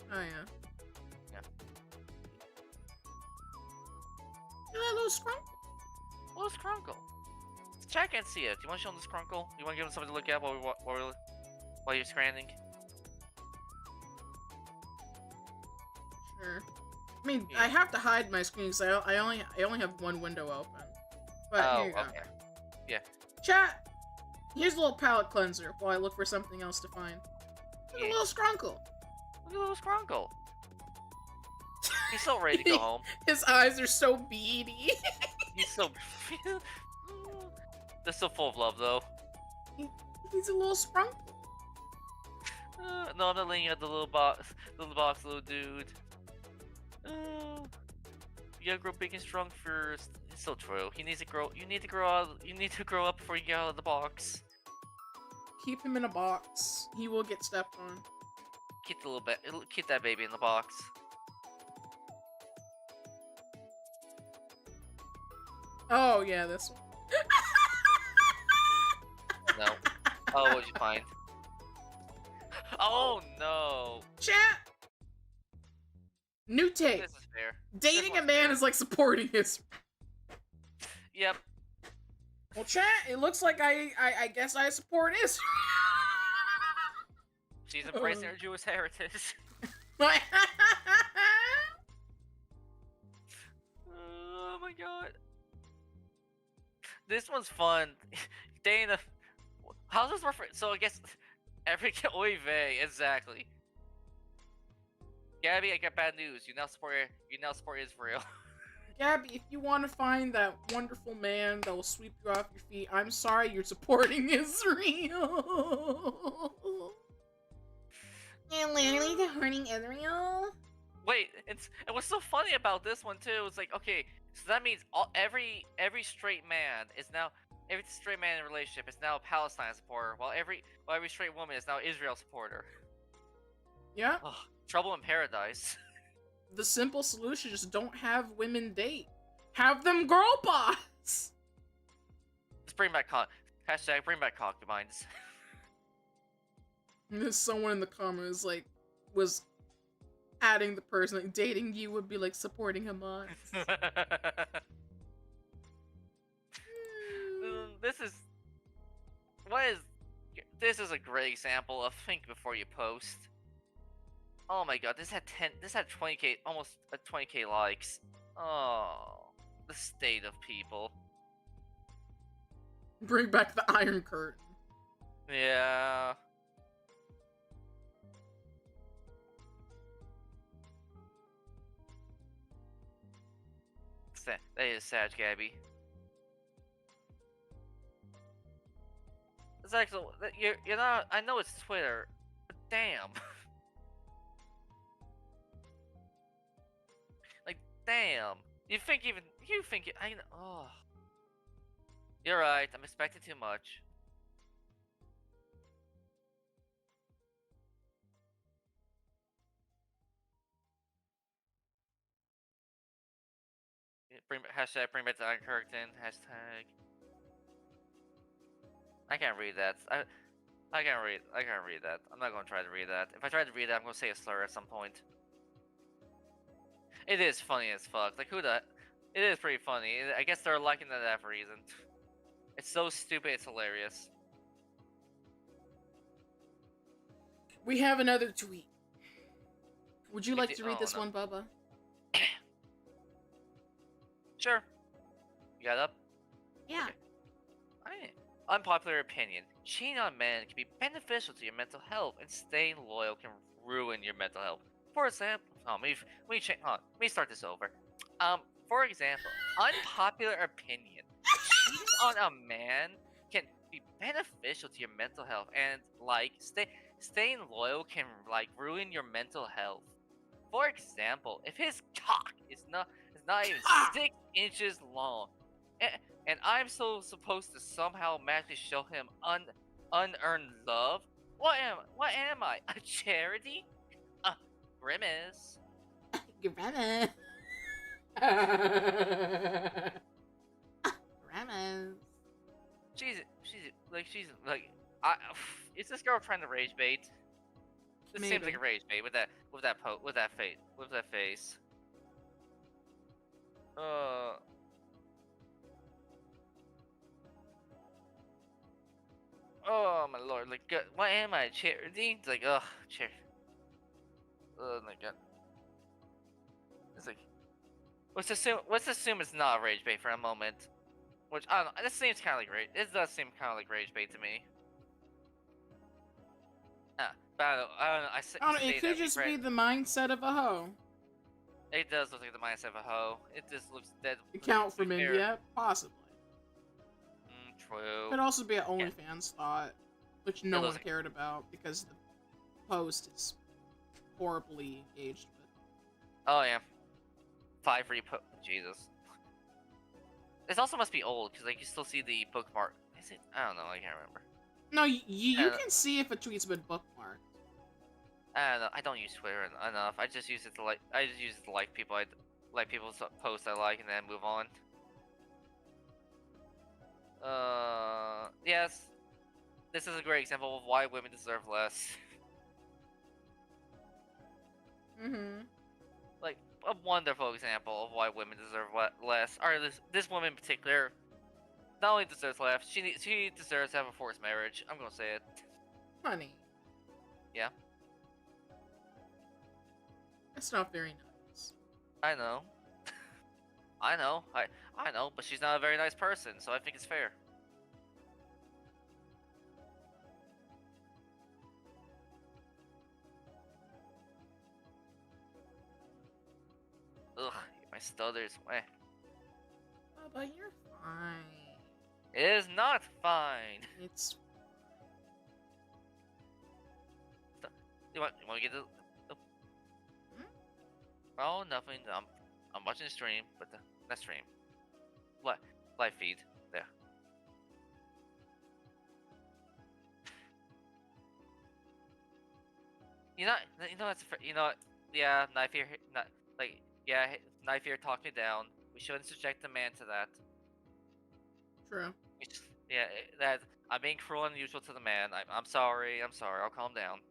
Oh yeah. Yeah. Look at that little scrum. What's Crunkle? Chat can't see it. Do you want to show him this Crunkle? You want to give him something to look at while you're scrambling? Sure. I mean, Yeah. I have to hide my screen because I only have one window open. But Oh, here you go. okay. Yeah. Chat. Here's a little palette cleanser while I look for something else to find. Look at Yeah. a little scrunkle. Look at little Crunkle. He's so ready to go home. His eyes are so beady. He's so. They're so full of love, though. He's a little scrunkle. No, I'm not laying at the little box, little dude. You gotta grow big and strong first. It's so true. He needs to grow. You need to grow out. You need to grow up before you get out of the box. Keep him in a box. He will get stepped on. Keep the little bit. Keep that baby in the box. Oh yeah, this one. No. Oh, what'd you find? Oh no. Chat. New take. This is fair. Dating a one's man fair. is like supporting his. Yep. Well, chat. It looks like I guess I support his. She's embracing her Jewish heritage. Oh my god. This one's fun. Dana. How's this work for? So I guess every oy vey, exactly. Gabby, I got bad news. You now support Israel. Gabby, if you want to find that wonderful man that will sweep you off your feet, I'm sorry, you're supporting Israel. You're literally supporting Israel? Wait, and what's so funny about this one too? It's like, okay, so that means every straight man in a relationship is now a Palestine supporter, while every straight woman is now Israel supporter. Yeah. Ugh, trouble in paradise. The simple solution is don't have women date. Have them girl boss. Let's bring back hashtag bring back concubines. And there's someone in the comments like was adding the person like dating you would be like supporting Hamas. This is a great example of think before you post. Oh my god, this had 20k, almost 20k likes. Oh, the state of people. Bring back the Iron Curtain. Yeah. That is sad, Gabby. It's actually you're not. I know it's Twitter, but damn. Like damn. You think I know. Oh. You're right. I'm expecting too much. Hashtag bring back the Iron Curtain. Hashtag. I can't read that. I can't read that. I'm not gonna try to read that. If I try to read that, I'm gonna say a slur at some point. It is funny as fuck. Like who the It is pretty funny. I guess they're liking that for reason. It's so stupid, it's hilarious. We have another tweet. Would you We like do- to read oh, this no. one, Bubba? Sure. You got it up? Yeah. Okay. Alright. Unpopular opinion. Cheating on men can be beneficial to your mental health, and staying loyal can ruin your mental health. For example, let me start this over. For example, unpopular opinion. Cheating on a man can be beneficial to your mental health, and staying loyal can ruin your mental health. For example, if his cock is not even 6 inches long, and I'm supposed to somehow magically show him unearned love, what am I? A charity? Grimace. Grimace. Grimace. She's like, I. Is this girl trying to rage bait? This seems like Maybe. a rage bait with that face. Oh my lord! Like, what am I? Charity? It's like, ugh, charity. Oh my god. It's like, let's assume it's not a rage bait for a moment. Which I don't know. This seems kind of like rage. It does seem kind of like rage bait to me. But I don't know. It could just be the mindset of a hoe. It does look like the mindset of a hoe. It just looks dead. Account from India, possibly. True. Could also be an OnlyFans thought, which no one cared about because the post is horribly engaged with. Oh yeah. 5 repost. Jesus. This also must be old because like you still see the bookmark. Is it? I don't know. I can't remember. No, you can see if a tweet's been bookmarked. I don't know. I don't use Twitter enough. I just use it to like. I just use it to like people. I like people's posts I like and then move on. Yes. This is a great example of why women deserve less. Like a wonderful example of why women deserve less. Or this woman in particular, not only deserves less, she deserves to have a forced marriage. I'm gonna say it. Honey. Yeah. That's not very nice. I know. I know, but she's not a very nice person, so I think it's fair. Ugh, my stutters. Oh, but you're fine. It is not fine. It's. You want to get the? Oh, nothing. I'm watching the stream, but not stream. Live feed there. Yeah, knife here. Knife here. Talk me down. We shouldn't subject the man to that. True. That I'm being cruel and unusual to the man. I'm sorry. I'll calm down.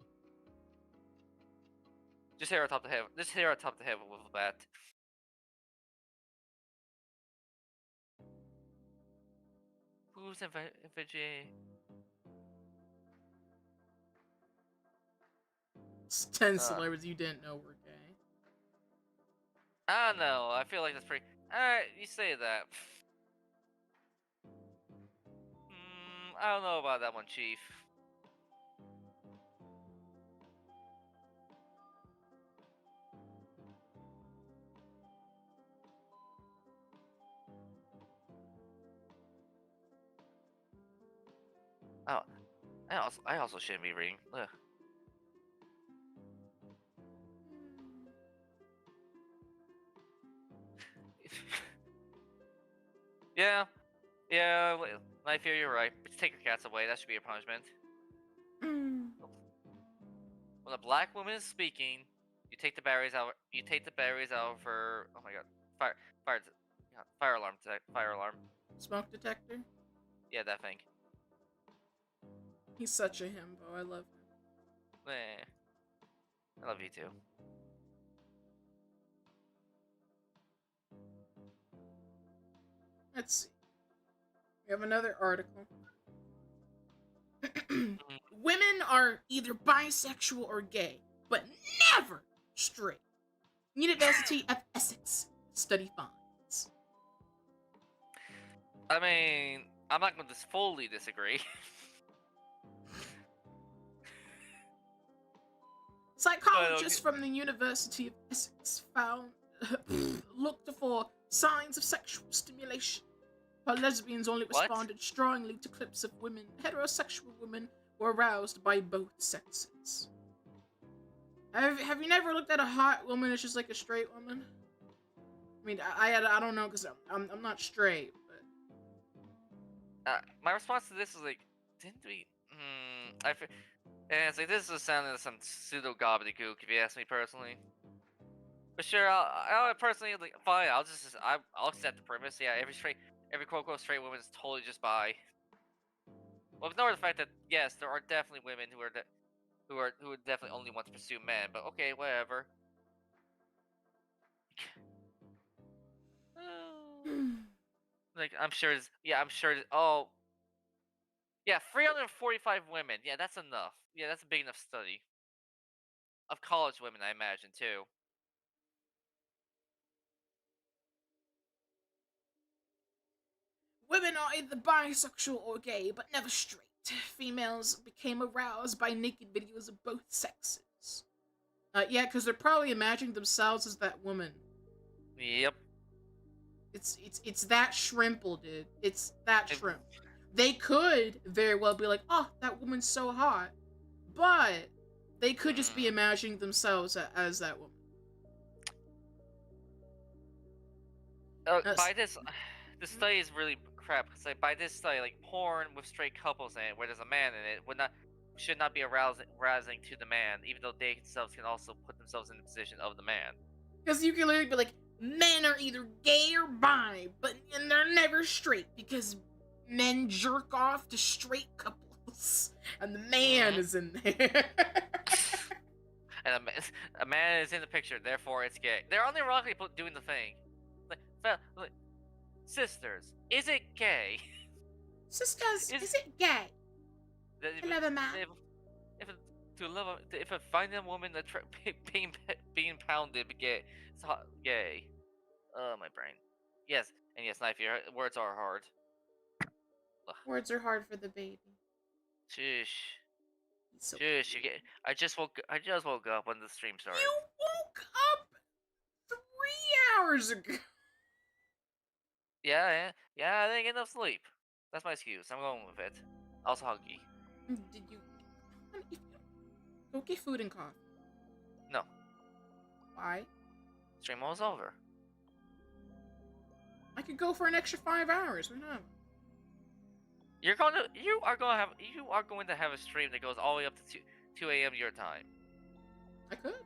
Just hit her top the head. Just hit her top the head with a bat. Who's FJ? It's 10 celebrities you didn't know were gay. I don't know. I feel like that's pretty. Alright, you say that. I don't know about that one, Chief. Oh, I also shouldn't be reading. Ugh. Yeah. I fear you're right. But take your cats away. That should be a punishment. When a black woman is speaking, you take the batteries out. You take the batteries out of her. Oh my god! Fire alarm! Fire alarm! Smoke detector. Yeah, that thing. He's such a himbo. I love him. I love you too. Let's see. We have another article. Mm. Women are either bisexual or gay, but never straight. University of Essex study finds. I mean, I'm not going to fully disagree. But okay. Psychologists from the University of Essex found looked for signs of sexual stimulation, while lesbians only What? responded strongly to clips of women. Heterosexual women were aroused by both sexes. Have you never looked at a hot woman that's just like a straight woman? I mean, I don't know because I'm not straight, but My response to this is like, didn't we? And it's like this is sounding like some pseudo gobbledygook if you ask me personally. But sure, I'll personally like fine. I'll accept the premise. Yeah, every quote unquote straight woman is totally just bi. Well, ignore the fact that yes, there are definitely women who would definitely only want to pursue men. But okay, whatever. Like I'm sure. Oh, yeah, 345 women. Yeah, that's enough. Yeah, that's a big enough study of college women, I imagine too. women are either bisexual or gay, but never straight. Females became aroused by naked videos of both sexes. Yeah, because they're probably imagining themselves as that woman. Yep. It's that shrimple, dude. It's that If, shrimp. They could very well be like, oh, that woman's so hot, but they could just be imagining themselves as that woman. by this, the study is really crap. Cause like by this study, like porn with straight couples in it, where there's a man in it, should not be arousing to the man, even though they themselves can also put themselves in the position of the man. Because you can literally be like, men are either gay or bi, and they're never straight because men jerk off to straight couples, and the man is in there. And a man is in the picture, therefore it's gay. They're unironically doing the thing. Like, sisters, is it gay? Sisters, is it gay? To love a man. If a finding a woman that being pounded gay, it's gay. My brain. Yes, and yes, knife. Your words are hard. Ugh. Words are hard for the baby. Shush. So Shush. You get. I just woke up when the stream started. You woke up 3 hours ago. Yeah. I didn't get enough sleep. That's my excuse. I'm going with it. I was hungry. Did you? Go get food and coffee. No. Why? Stream was over. I could go for an extra 5 hours. Why not? You are going to have a stream that goes all the way up to 2 a.m. your time. I could.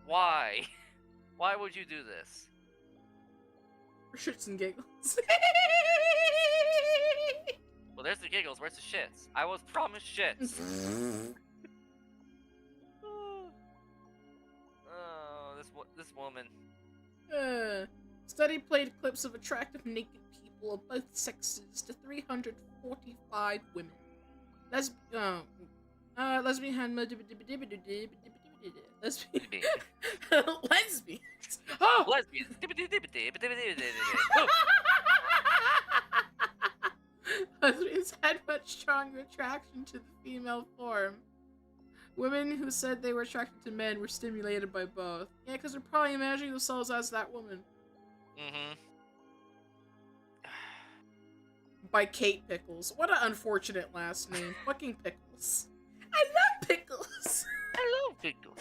Why? Why would you do this? For shits and giggles. Well, there's the giggles. Where's the shits? I was promised shits. Oh, this woman. Study played clips of attractive naked people of both sexes to 345 women. Lesbian lesbians. Oh, Lesbians. lesbians had much stronger attraction to the female form. Women who said they were attracted to men were stimulated by both. Yeah, because they're probably imagining themselves as that woman. By Kate Pickles. What an unfortunate last name. Fucking Pickles. I love Pickles. I love Pickles.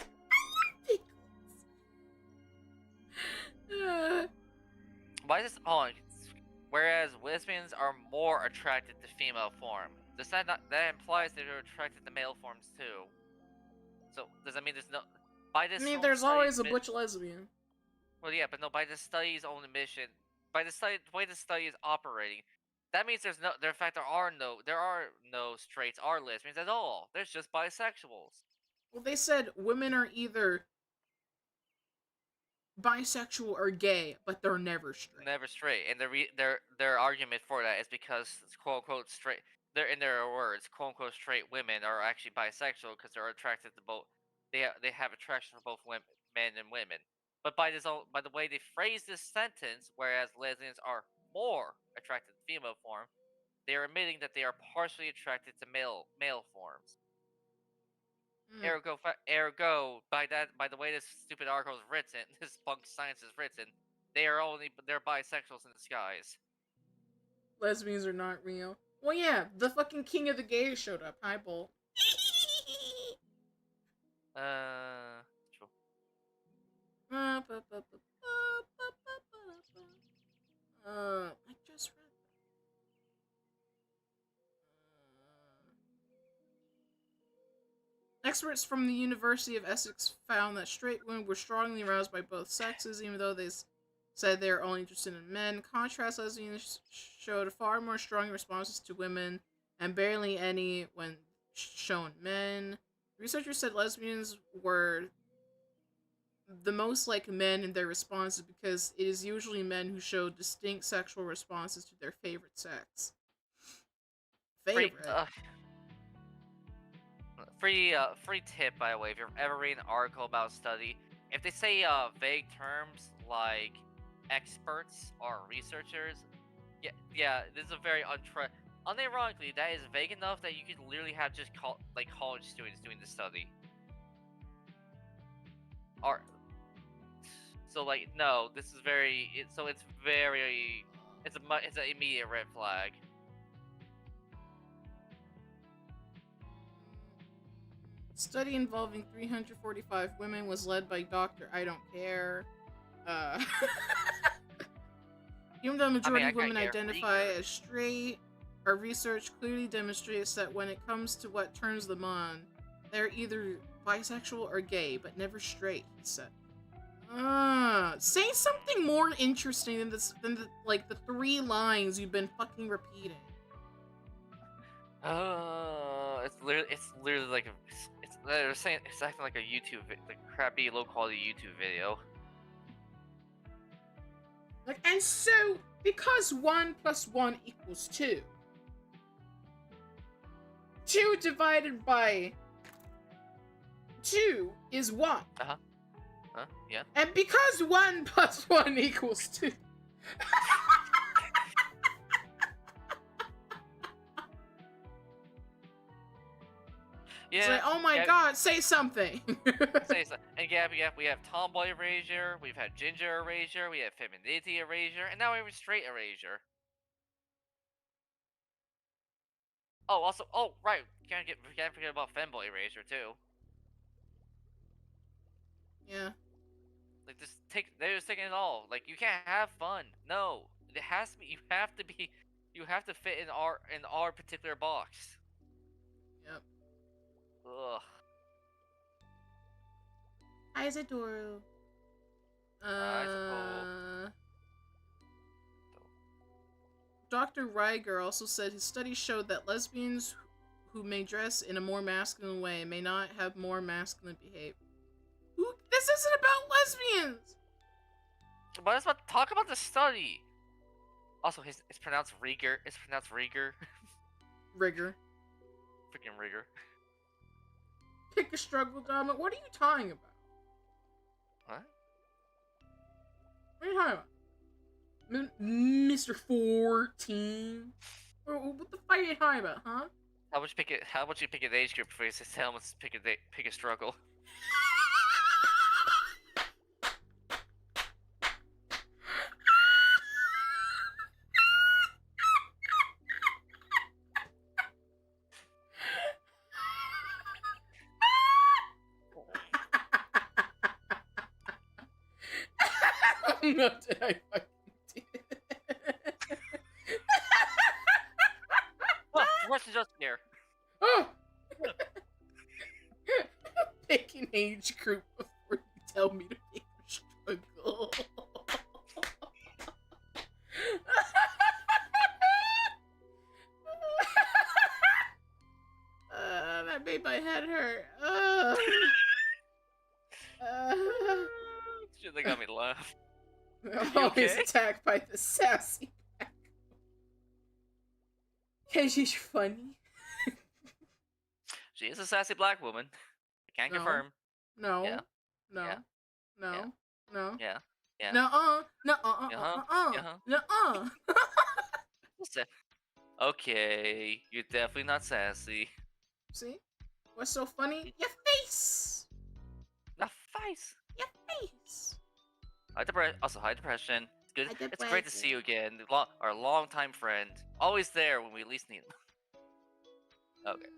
Why is this? Oh, whereas lesbians are more attracted to female form. That implies that they're attracted to male forms too. So does that mean there's no? By this, I mean, there's always a butch lesbian. Well, yeah, but no. By the study's own admission, by the way the study is operating, that means there are no straights or lesbians at all. There's just bisexuals. Well, they said women are either bisexual or gay, but they're never straight. Never straight, and their argument for that is because quote unquote straight. They're in their words, quote unquote straight women are actually bisexual because they're attracted to both. They have attraction for both women, men and women. But by the way they phrase this sentence, whereas lesbians are more attracted to female form, they are admitting that they are partially attracted to male forms. Mm. Ergo, by the way this stupid article is written, this punk science is written, they're bisexuals in disguise. Lesbians are not real. Well, yeah, the fucking king of the gays showed up. Hi, Bolt. True. I just read that. Experts from the University of Essex found that straight women were strongly aroused by both sexes, even though they said they are only interested in men. Contrast, lesbians showed far more strong responses to women and barely any when shown men. Researchers said lesbians were the most like men in their responses because it is usually men who show distinct sexual responses to their favorite sex. Favorite? Free tip, by the way, if you're ever reading an article about a study, if they say vague terms like experts or researchers, yeah, this is a very unironically, that is vague enough that you could literally have just college students doing the study. Or so no, this is it's an immediate red flag. Study involving 345 women was led by Dr. I don't care. Even though the majority of women identify as straight, our research clearly demonstrates that when it comes to what turns them on, they're either bisexual or gay, but never straight, he said. Say something more interesting than the 3 lines you've been fucking repeating. It's literally like they're saying it's acting like a YouTube, crappy, low quality YouTube video. And so because 1 + 1 = 2, 2 divided by 2 is 1. Yeah. And because 1 + 1 = 2. Yeah. It's like, oh my god, say something. Say something. And we have tomboy erasure, we've had ginger erasure, we have femininity erasure, and now we have straight erasure. Right, we can't forget about femboy erasure too. Yeah. They're just taking it all. Like, you can't have fun. No, it has to be. You have to fit in our particular box. Yep. Ugh. Isadora. I suppose. Dr. Reiger also said his study showed that lesbians who may dress in a more masculine way may not have more masculine behavior. This isn't about lesbians! But let's talk about the study. Also, it's pronounced Rieger. It's pronounced Rieger. Rigor. Freaking Rieger. Pick a struggle, Dama. What are you talking about? What? What are you talking about? Mr. 14? What the fuck are you talking about, huh? How about you pick an age group before you say tell them to pick a struggle? No, did I fucking do it? What's the just here? Oh! Pick an age group before you tell me to pick a struggle. That made my head hurt. Shit, they got me laughing. I'm You always okay? attacked by the sassy back. Cause she's funny. She is a sassy black woman. I can No. confirm. Yeah, No. yeah, No. yeah, No. No. yeah, yeah. No. No. Uh-huh, uh-huh. No. Sa- Okay, you're definitely not sassy. See? What's so funny? Your face. The face. Your face. High depression. It's good. I It's great to see you depression. again. Our longtime friend, always there when we least need him. Okay.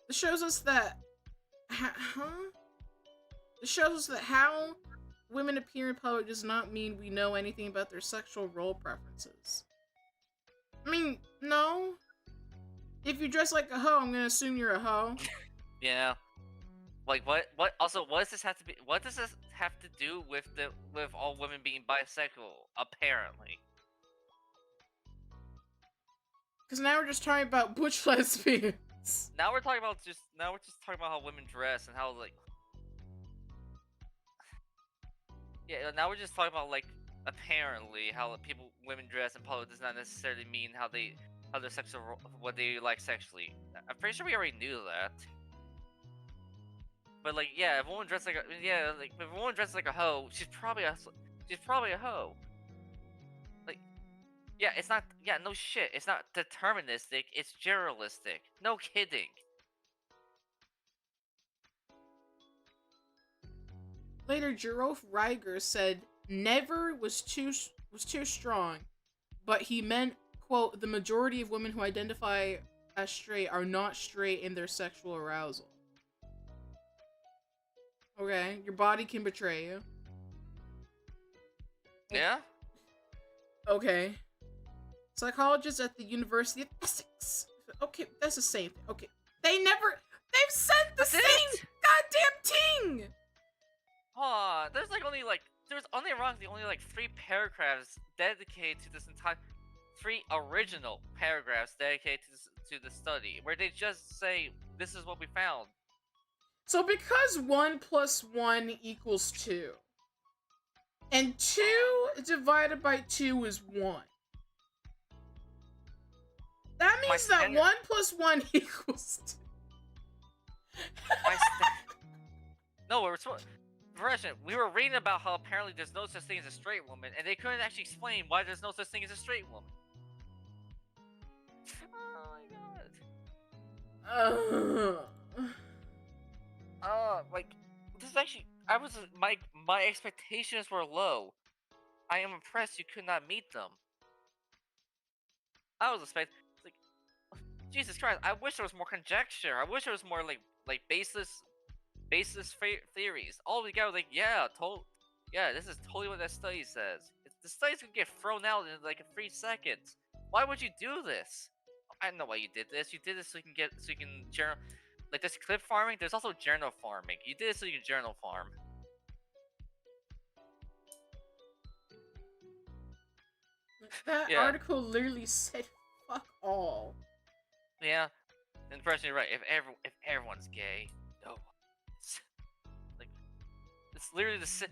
This shows us that. Huh? This shows us that how women appear in public does not mean we know anything about their sexual role preferences. I mean, no. If you dress like a hoe, I'm gonna assume you're a hoe. Yeah. Like what? What? Also, what does this have to be? What does this have to do with all women being bisexual? Apparently. Because now we're just talking about butch lesbians. Now we're talking about talking about how women dress and how like. Yeah. Now we're just talking about like apparently how women dress in public does not necessarily mean how their what they like sexually. I'm pretty sure we already knew that. But like, yeah, if a woman dresses like a hoe, she's probably a hoe. Like, yeah, it's not. Yeah, no shit. It's not deterministic. It's generalistic. No kidding. Later, Jerome Reiger said never was too strong, but he meant, quote, the majority of women who identify as straight are not straight in their sexual arousal. Okay, your body can betray you. Yeah. Okay. Psychologists at the University of Essex. Okay, that's the same thing. Okay. They've said the That's same it? goddamn thing! There's only like 3 paragraphs dedicated to this entire 3 original paragraphs dedicated to the study where they just say this is what we found. So because 1 plus 1 equals 2, and 2 divided by 2 is 1. That means that 1 plus 1 equals 2. No, we were reading about how apparently there's no such thing as a straight woman, and they couldn't actually explain why there's no such thing as a straight woman. Oh my god. Like, this is actually, my expectations were low. I am impressed you could not meet them. I was expecting, like, Jesus Christ, I wish there was more conjecture. I wish there was more, like baseless theories. All we got was like, yeah, this is totally what that study says. The study's gonna get thrown out in like 3 seconds. Why would you do this? I know why you did this. You did this so you can journal, like this clip farming. There's also journal farming. You did it so you can journal farm. That article literally said fuck all. Yeah, and personally, right. If everyone's gay, no. Like, it's literally this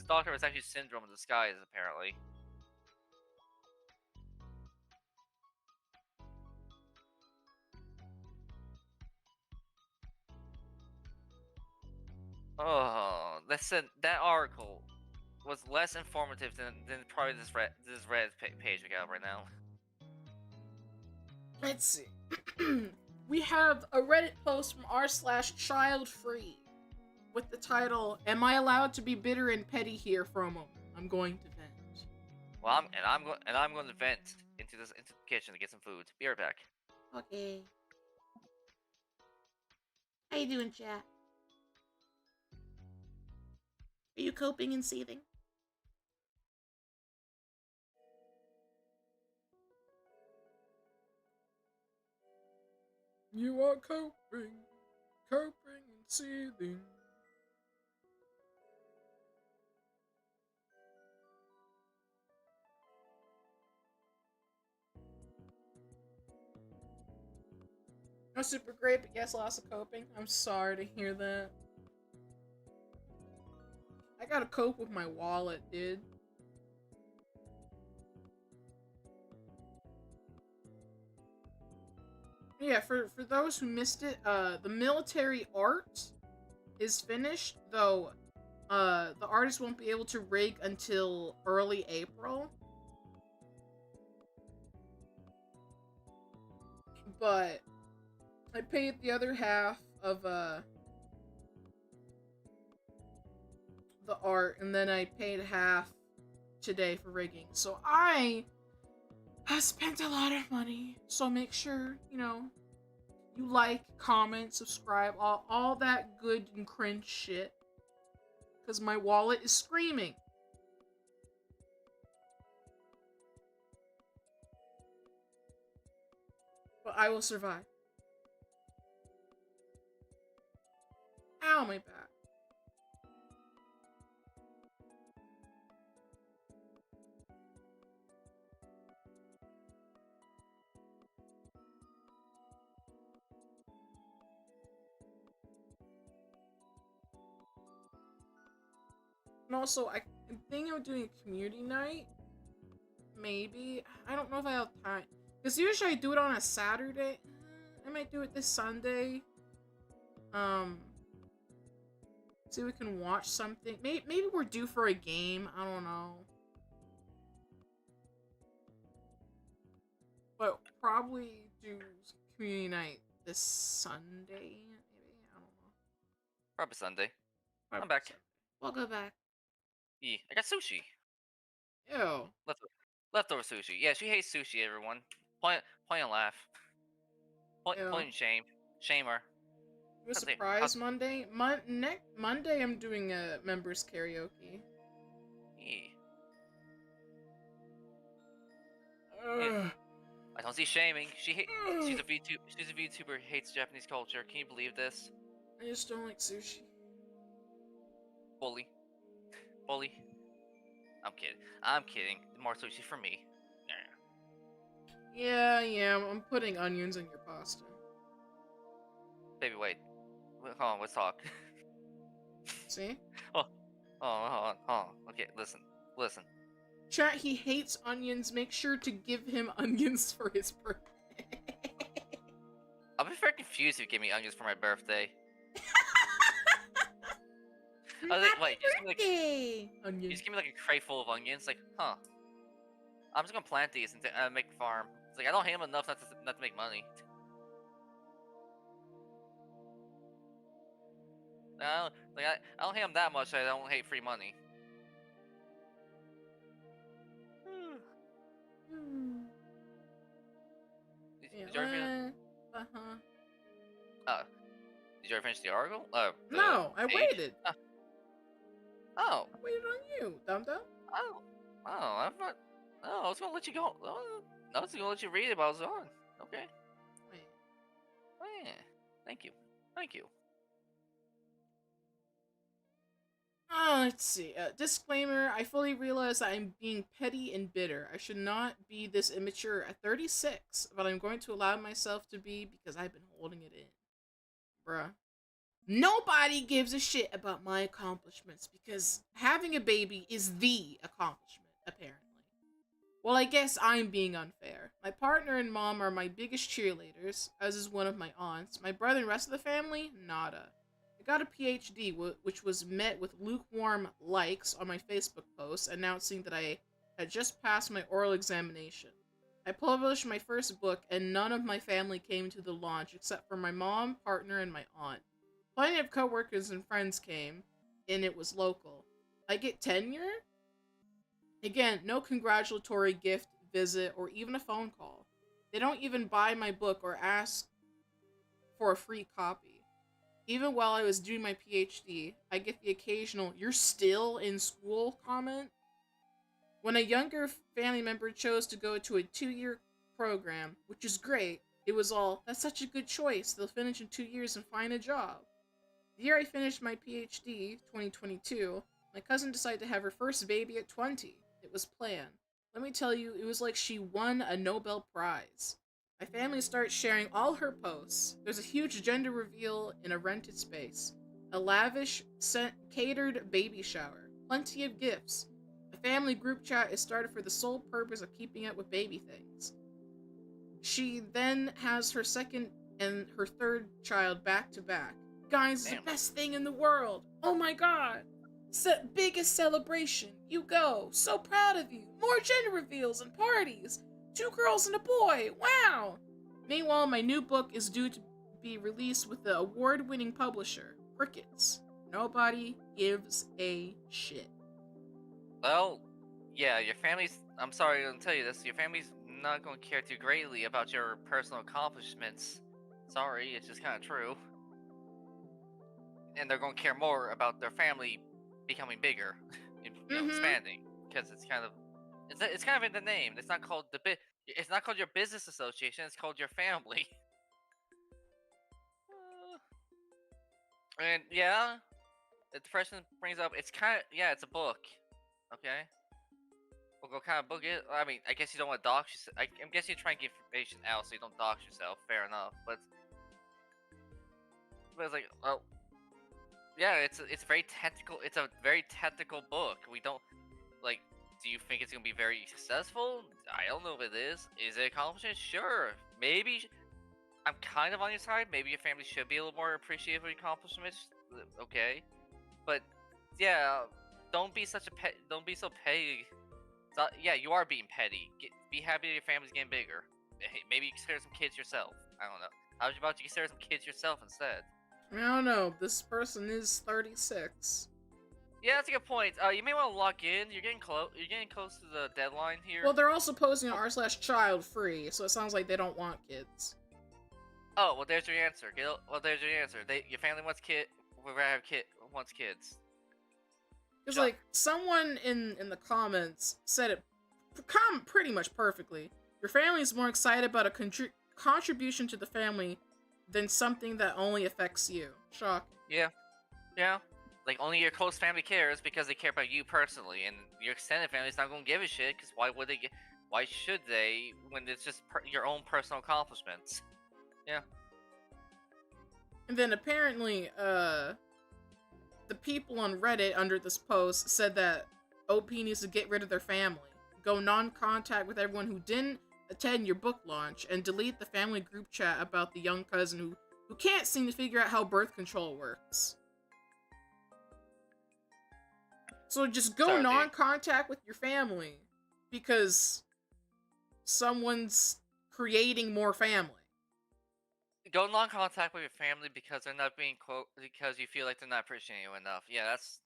doctor was actually syndrome in disguise apparently. Oh, that article was less informative than probably this Reddit page we got right now. Let's see. We have a Reddit post from r/childfree with the title, "Am I allowed to be bitter and petty here for a moment? I'm going to vent." Well, I'm going to vent into the kitchen to get some food. Be right back. Okay. How you doing, chat? Are you coping and seething? You are coping and seething. Not super great, but yes, lots of coping. I'm sorry to hear that. I gotta cope with my wallet, dude. Yeah, for those who missed it, the military art is finished, though the artist won't be able to rig until early April. But I paid the other half of the art, and then I paid half today for rigging. So I have spent a lot of money. So make sure, you like, comment, subscribe, all that good and cringe shit. Because my wallet is screaming. But I will survive. Ow, my back. And also, I'm thinking of doing a community night. Maybe. I don't know if I have time. Because usually I do it on a Saturday. I might do it this Sunday. See if we can watch something. Maybe we're due for a game. I don't know. But probably do community night this Sunday. Maybe. I don't know. Probably Sunday. Probably I'm back. Sunday. We'll go back. Yeah, I got sushi. Ew. Leftover sushi. Yeah, she hates sushi. Everyone. Point and laugh. Point and shame. Shame her. A surprise Monday? Next Monday I'm doing a members karaoke. Yeah. I don't see shaming. She's a VTuber. Hates Japanese culture. Can you believe this? I just don't like sushi. Bully. I'm kidding. More sushi for me. Yeah. I'm putting onions in your pasta. Baby, wait. Hold on. Let's talk. See? Hold on. Okay, listen. Chat, he hates onions. Make sure to give him onions for his birthday. I'll be very confused if you give me onions for my birthday. Wait, you just give me like a crate full of onions. Like, huh? I'm just gonna plant these and make a farm. It's like I don't hate them enough not to make money. I don't hate them that much. I don't hate free money. Did you ever finish? Did you ever finish the article? No, I page? waited. Oh. I waited on you, dum dum. I'm not. Oh, I was gonna let you go. I was gonna let you read it, but I was on. Okay. Wait. Oh, yeah. Thank you. Let's see. Disclaimer, I fully realize that I'm being petty and bitter. I should not be this immature at 36, but I'm going to allow myself to be because I've been holding it in. Bruh. Nobody gives a shit about my accomplishments because having a baby is the accomplishment, apparently. Well, I guess I'm being unfair. My partner and mom are my biggest cheerleaders, as is one of my aunts. My brother and rest of the family, nada. I got a PhD, which was met with lukewarm likes on my Facebook post announcing that I had just passed my oral examination. I published my first book, and none of my family came to the launch except for my mom, partner, and my aunt. Plenty of coworkers and friends came, and it was local. I get tenure? Again, no congratulatory gift, visit, or even a phone call. They don't even buy my book or ask for a free copy. Even while I was doing my PhD, I get the occasional, "You're still in school" comment. When a younger family member chose to go to a 2-year program, which is great, it was all, "That's such a good choice. They'll finish in 2 years and find a job." The year I finished my PhD, 2022, my cousin decided to have her first baby at 20. It was planned. Let me tell you, it was like she won a Nobel Prize. My family starts sharing all her posts. There's a huge gender reveal in a rented space, a lavish, catered baby shower, plenty of gifts. A family group chat is started for the sole purpose of keeping up with baby things. She then has her second and her third child back to back. Guys, it's the Damn. best thing in the world. Oh my god. Biggest celebration. You go. So proud of you. More gender reveals and parties. 2 girls and a boy. Wow. Meanwhile, my new book is due to be released with the award-winning publisher, Crickets. Nobody gives a shit. Well, yeah, your family's. I'm sorry to tell you this. Your family's not going to care too greatly about your personal accomplishments. Sorry, it's just kind of true. And they're going to care more about their family becoming bigger, expanding, because it's kind of. It's kind of in the name. It's not called It's not called your business association. It's called your family. And yeah, the person brings up. It's kind of it's a book. Okay. We'll go kind of book it. I mean, I guess you don't want to dox yourself. I'm guessing you're trying to get information out so you don't dox yourself. Fair enough, but it's like, well, yeah, it's very technical. It's a very technical book. We don't like. Do you think it's gonna be very successful? I don't know if it is. Is it accomplishing? Sure, maybe. I'm kind of on your side. Maybe your family should be a little more appreciative of your accomplishments. Okay, but yeah, don't be such a pet. Don't be so petty. So, yeah, you are being petty. Be happy that your family's getting bigger. Hey, maybe you consider some kids yourself. I don't know. How about you consider some kids yourself instead? I don't know. This person is 36. Yeah, that's a good point. You may want to lock in. You're getting close. You're getting close to the deadline here. Well, they're also posting on r/child free, so it sounds like they don't want kids. Oh, well, there's your answer. Well, there's your answer. Your family wants wants kids. Because, like, someone in the comments said it pretty much perfectly. Your family is more excited about a contribution to the family than something that only affects you. Shock. Yeah. Like, only your close family cares because they care about you personally, and your extended family's not going to give a shit, because why should they, when it's just your own personal accomplishments? Yeah. And then apparently, the people on Reddit under this post said that OP needs to get rid of their family, go non-contact with everyone who didn't attend your book launch, and delete the family group chat about the young cousin who can't seem to figure out how birth control works. So just go non-contact with your family because someone's creating more family. Go non-contact with your family because they're not being because you feel like they're not appreciating you enough. Yeah, that's.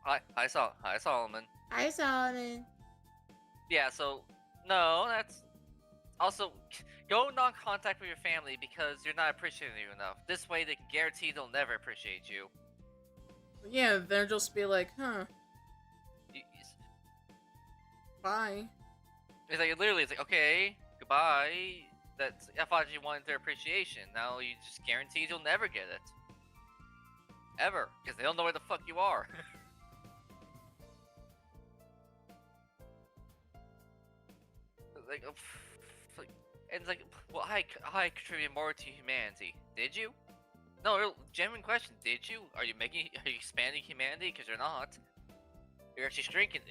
Hi, Solomon. Hi, Solomon. Yeah, so no, that's also go non-contact with your family because you're not appreciating you enough. This way, they can guarantee they'll never appreciate you. Yeah, they'll just be like, huh. Bye. It's like literally, it's like, okay, goodbye. I thought you wanted their appreciation. Now you just guaranteed you'll never get it. Ever. Because they don't know where the fuck you are. And it's like, well, I contributed more to humanity. Did you? No, genuine question. Did you? Are you expanding humanity? Because you're not. You're actually shrinking.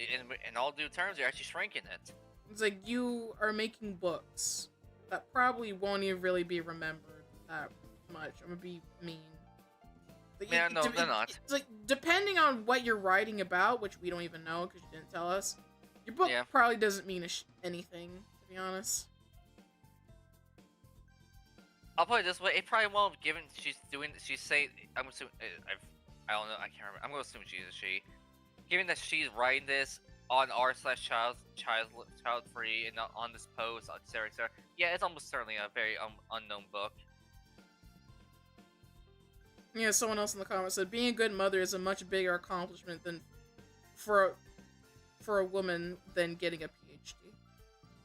In all due terms, you're actually shrinking it. It's like you are making books that probably won't even really be remembered that much. I'm gonna be mean. But yeah, no, they're not. It's like, depending on what you're writing about, which we don't even know because you didn't tell us, your book probably doesn't mean anything, to be honest. I'll put it this way: it probably won't. Given she's saying, I'm assuming, I don't know, I can't remember. I'm gonna assume she's a she. Given that she's writing this on r/child free and on this post, etc., etc. Yeah, it's almost certainly a very unknown book. Yeah, someone else in the comments said being a good mother is a much bigger accomplishment than for a woman than getting a PhD.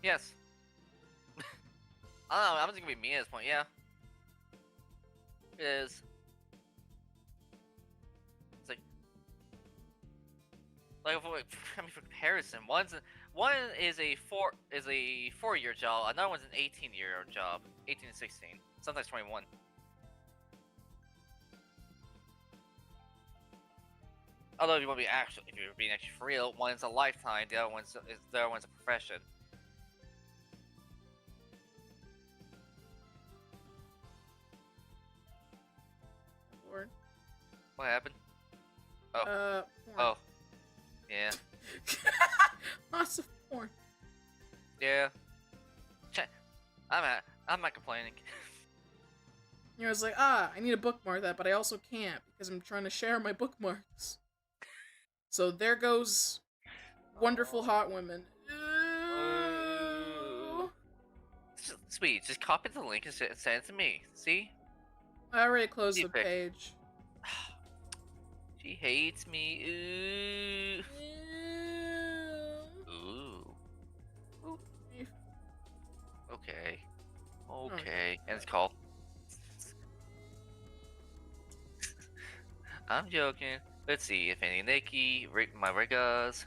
Yes. I don't know. I'm just gonna be mean at this point. Yeah. It is. It's like for comparison, one is a 4-year job. Another one's an 18-year job. 18 to 16. Sometimes 21. Although if you want to be if you're being actually for real, one's a lifetime. The other one's a profession. Lord. What happened? Porn. Oh. Yeah. Lots of porn. Yeah. I'm not complaining. You know, I was like, I need to bookmark that, but I also can't because I'm trying to share my bookmarks. So there goes wonderful hot women. Sweet, just copy the link and send it to me. See? I already closed the page. She hates me. Ooh. Ooh. Okay. Okay. And it's called. I'm joking. Let's see if any Nikki, my rigas.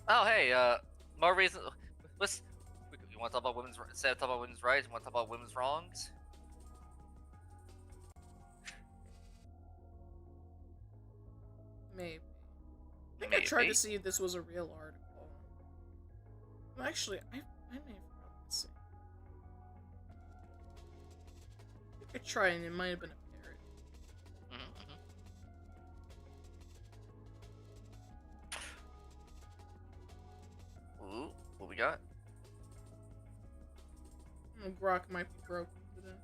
Oh hey, more reason. You want to talk about women's instead of talking about women's rights? You want to talk about women's wrongs? Maybe. I think I tried to see if this was a real article. Well, actually, I may have forgotten to see. I think I tried and it might have been a parody. Ooh, what we got? Grok might be broken today.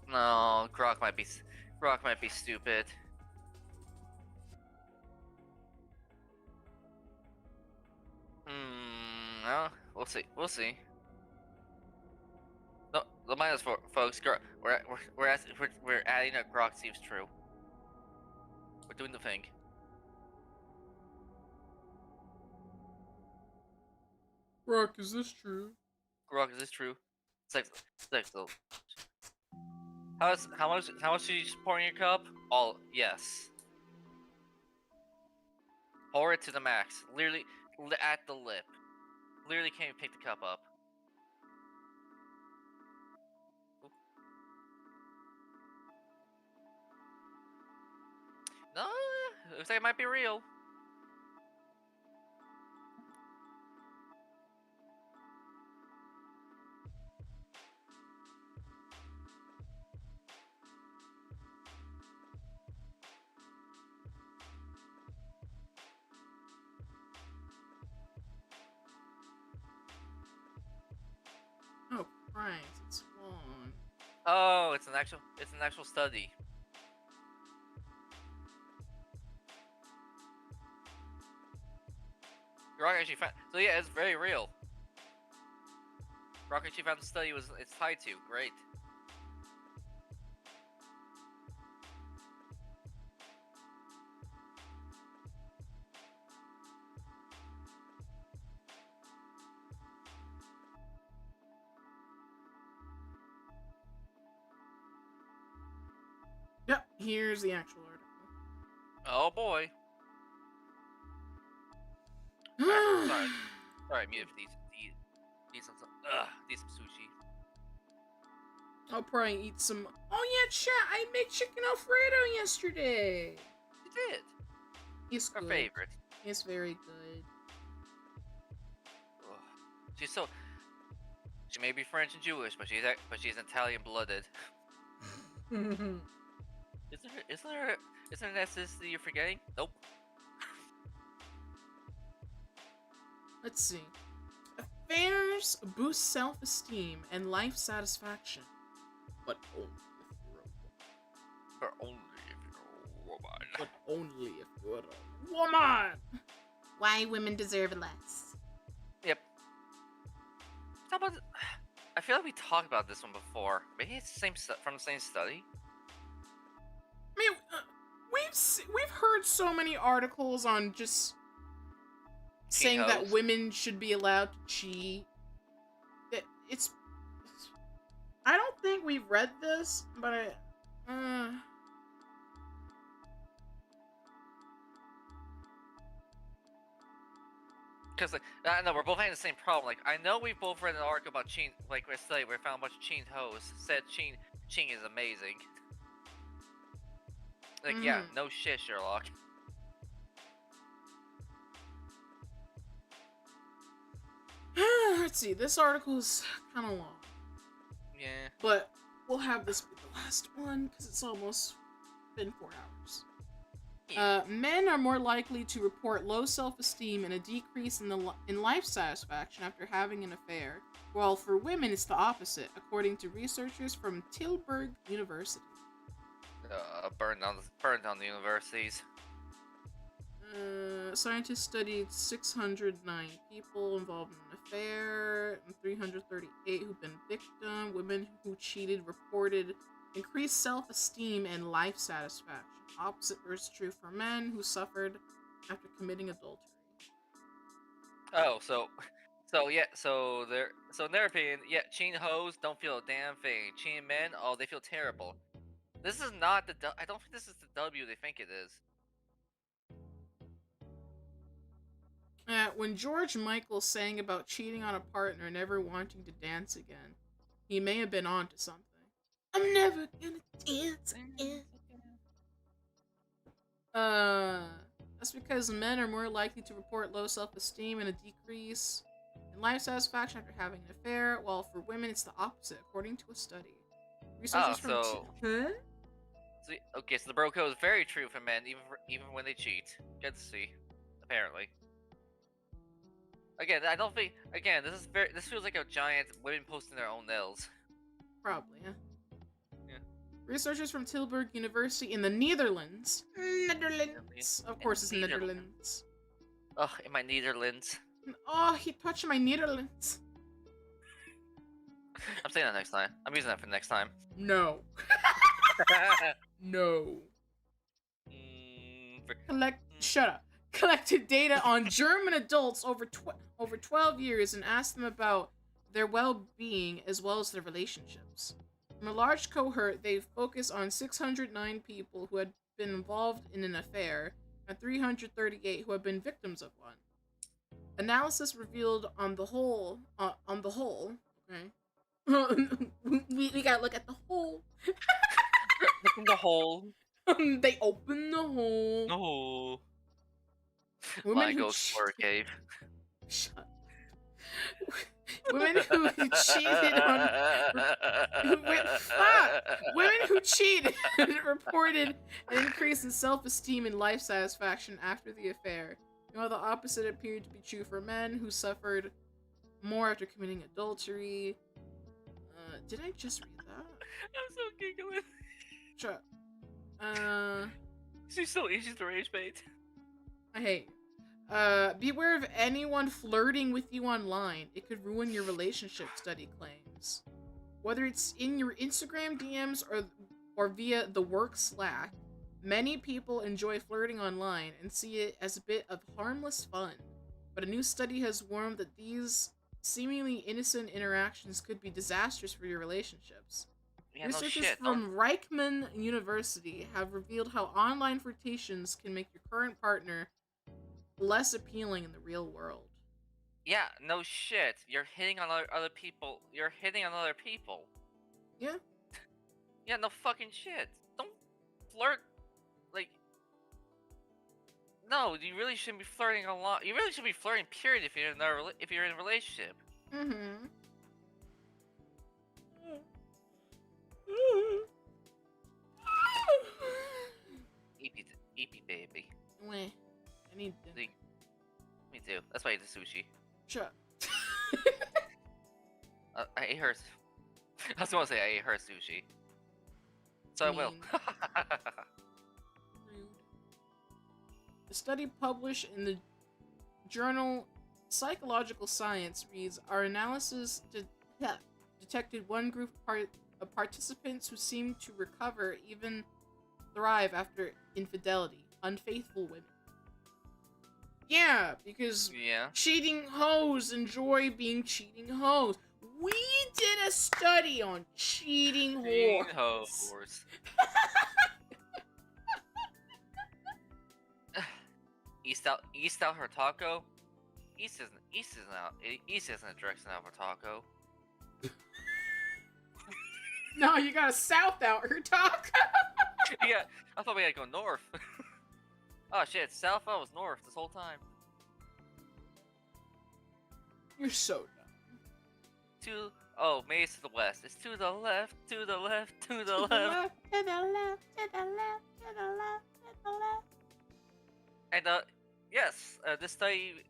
No, Grok might be stupid. No, we'll see. We'll see. No, the minus for folks. We're adding a Grok seems true. We're doing the thing. Grok, is this true? Grok, is this true? It's like so. How much do you pour in your cup? All yes. Pour it to the max. Literally at the lip. Literally can't even pick the cup up. No, looks like it might be real. Oh Christ, it's long. Oh, it's an actual study. Grok actually found. So yeah, it's very real. Grok actually found the study it's tied to. Great. Yep, here's the actual article. Oh boy. Sorry, mute for these some sushi. I'll probably eat some. Oh yeah, chat. I made chicken Alfredo yesterday. You did. It's Her good. favorite. It's very good. Ugh. She may be French and Jewish, but she's Italian blooded. Isn't there an ethnicity you're forgetting? Nope. Let's see. Affairs boost self-esteem and life satisfaction, but only if you're a woman. But only if you're a woman. Why women deserve less. Yep. I feel like we talked about this one before. Maybe it's the same from the same study. I mean, we've heard so many articles on just saying that women should be allowed to cheat. I don't think we've read this, but Because like, I know we're both having the same problem. Like, I know we've both read an article about Cheen. Like, we studied, we found a bunch of Cheen hoes. Said Cheen is amazing. Like, yeah, no shit, Sherlock. Let's see. This article is kind of long. Yeah. But we'll have this be the last one because it's almost been 4 hours. Men are more likely to report low self-esteem and a decrease in life satisfaction after having an affair, while for women it's the opposite, according to researchers from Tilburg University. Burned down the universities. Scientists studied 609 people involved in an affair, and 338 who've been victim. Women who cheated reported increased self-esteem and life satisfaction. Opposite was true for men who suffered after committing adultery. Oh, so in their opinion, yeah, Cheen hoes don't feel a damn thing. Cheen men, oh, they feel terrible. This is not the. I don't think this is the W they think it is. When George Michael sang about cheating on a partner and never wanting to dance again, he may have been onto something. I'm never gonna dance again. That's because men are more likely to report low self-esteem and a decrease in life satisfaction after having an affair, while for women it's the opposite, according to a study. Researchers okay, so the bro code is very true for men, even when they cheat. Good to see, apparently. Again, I don't think. Again, this feels like a giant women posting their own nails. Probably, yeah. Researchers from Tilburg University in the Netherlands. Of course, it's Netherlands. Ugh, in my Netherlands. Oh, he touched my Netherlands. I'm saying that next time. I'm using that for next time. No. No. Shut up. Collected data on German adults over 12 years and asked them about their well-being as well as their relationships. From a large cohort, they focused on 609 people who had been involved in an affair and 338 who had been victims of one. Analysis revealed on the whole, okay. we gotta look at the hole. Look in the hole. They open the hole. No. Women who explore a cave. Shut. Women who cheated on. Women who cheated reported an increase in self-esteem and life satisfaction after the affair. While the opposite appeared to be true for men who suffered more after committing adultery. Did I just read that? I'm so giggling. Shut up. She's so easy to rage bait. I hate you. Beware of anyone flirting with you online. It could ruin your relationship, study claims. Whether it's in your Instagram DMs or via the work Slack, many people enjoy flirting online and see it as a bit of harmless fun. But a new study has warned that these seemingly innocent interactions could be disastrous for your relationships. Yeah, Researchers from Reichman University have revealed how online flirtations can make your current partner less appealing in the real world. Yeah, no shit. You're hitting on other people. You're hitting on other people. Yeah. Yeah, no fucking shit. Don't flirt. Like, no, you really shouldn't be flirting a lot. You really should be flirting. Period. If you're in a relationship. Mm-hmm. Eepy baby. Wait. I need to. Me too. That's why I eat the sushi. Shut up. I ate hers. I was gonna say I ate her sushi. So I will. Rude. The study published in the journal Psychological Science reads, our analysis detected one group of participants who seemed to recover, even thrive after infidelity, unfaithful women. Yeah, because cheating hoes enjoy being cheating hoes. We did a study on cheating whores. East out her taco. East isn't a direction out for taco. No, you got a south out her talk. Yeah, I thought we had to go north. Oh shit, south I was north this whole time. You're so dumb. Maybe it's to the west. It's to the left, to the left, to the left. To the left, to the left, to the left, to the left, to the left. And yes, this study,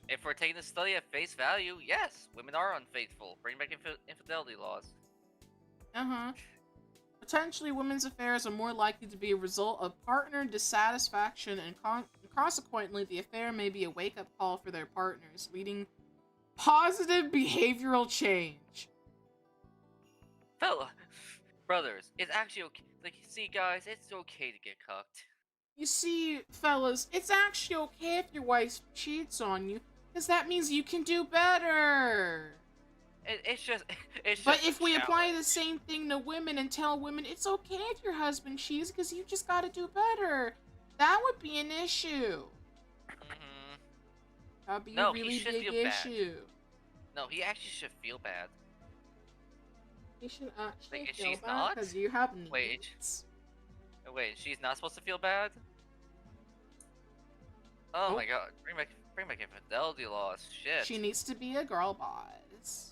if we're taking this study at face value, yes, women are unfaithful. Bring back infidelity laws. Potentially, women's affairs are more likely to be a result of partner dissatisfaction, and consequently, the affair may be a wake-up call for their partners, leading positive behavioral change. Brothers, it's actually okay. Like, see, guys, it's okay to get cucked. You see, fellas, it's actually okay if your wife cheats on you, because that means you can do better. It's just. But if we apply the same thing to women and tell women it's okay if your husband cheats because you just gotta do better, that would be an issue. That'd be a really big issue. No, he actually should feel bad. He should actually like, feel bad because you have needs. Wait, she's not supposed to feel bad? Oh my god, bring back infidelity laws, shit. She needs to be a girl boss.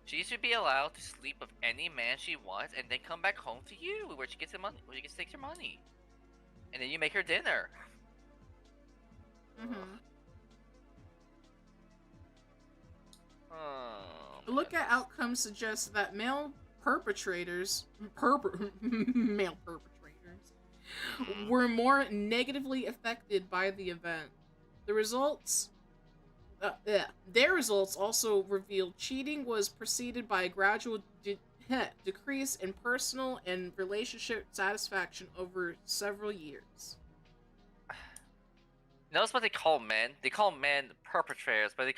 She should be allowed to sleep with any man she wants and then come back home to you where she gets the money, where she gets to take your money. And then you make her dinner. Look at outcomes suggest that male perpetrators were more negatively affected by the event. Their results also revealed cheating was preceded by a gradual decrease in personal and relationship satisfaction over several years. Notice what they call men? They call men perpetrators, but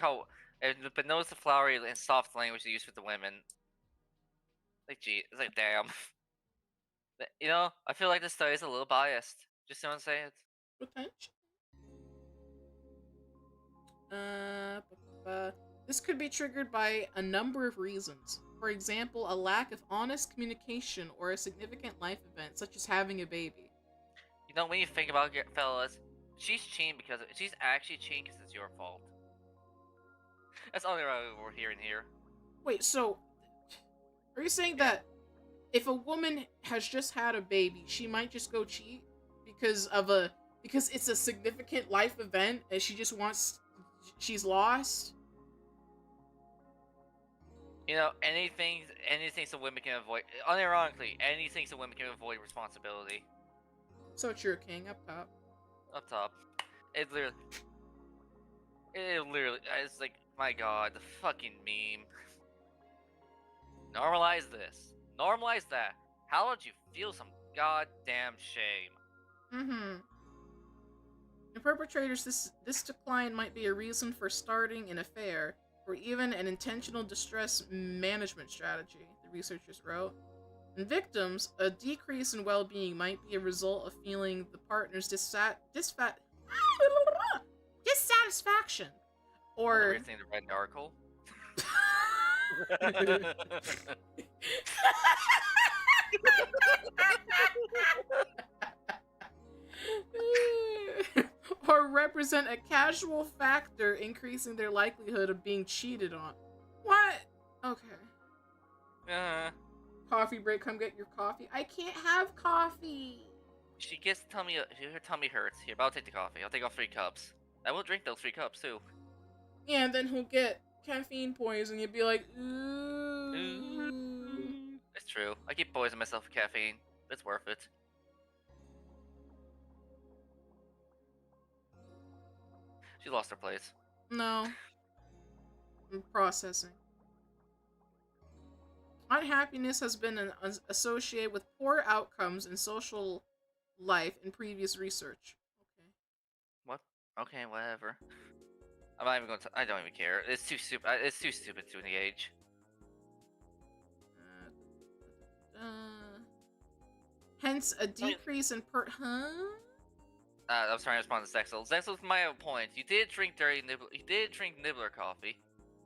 notice the flowery and soft language they use with the women. Like, gee, it's like, damn. You know, I feel like this study is a little biased. Just don't say it. Potential. This could be triggered by a number of reasons. For example, a lack of honest communication or a significant life event, such as having a baby. You know, when you think about it, fellas, she's actually cheating because it's your fault. That's all we're hearing here. Wait, so are you saying that if a woman has just had a baby, she might just go cheat because it's a significant life event and she's lost? You know, anything so women can avoid, unironically, anything so women can avoid responsibility. So true, King, up top. Up top. It literally, it's like, my god, the fucking meme. Normalize this. Normalize that. How would you feel some goddamn shame? In perpetrators, this decline might be a reason for starting an affair, or even an intentional distress management strategy, the researchers wrote. In victims, a decrease in well-being might be a result of feeling the partner's dissatisfaction, or... Weird thing to write an article. or represent a casual factor increasing their likelihood of being cheated on. What? Okay. Coffee break, come get your coffee. I can't have coffee. She gets her tummy hurts. Here, but I'll take the coffee. I'll take all 3 cups. I will drink those 3 cups too. Yeah, and then he'll get caffeine poison. You'd be like, ooh. It's true. I keep poisoning myself with caffeine. It's worth it. She lost her place. No. I'm processing. Unhappiness has been associated with poor outcomes in social life in previous research. Okay. What? Okay, whatever. I'm not even going to. I don't even care. It's too stupid. It's too stupid to engage. Hence, a decrease in I was trying to respond to Zexel. Zexel's my point. You did drink dirty nibbler. You did drink nibbler coffee.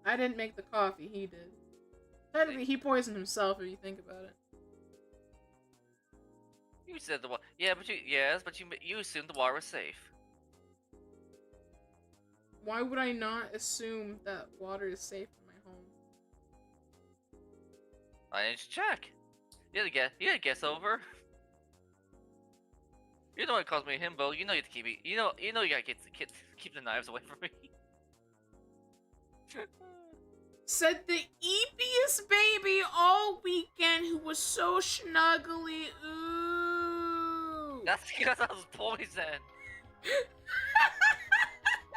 I didn't make the coffee, he did. Technically, he poisoned himself if you think about it. You said the water. Yeah, but you assumed the water was safe. Why would I not assume that water is safe in my home? I didn't check. You had to guess over. You're the one who calls me a himbo. You know you have to keep me. You know you gotta keep the knives away from me. Said the eepiest baby all weekend who was so snuggly. Ooh. That's because I was poisoned.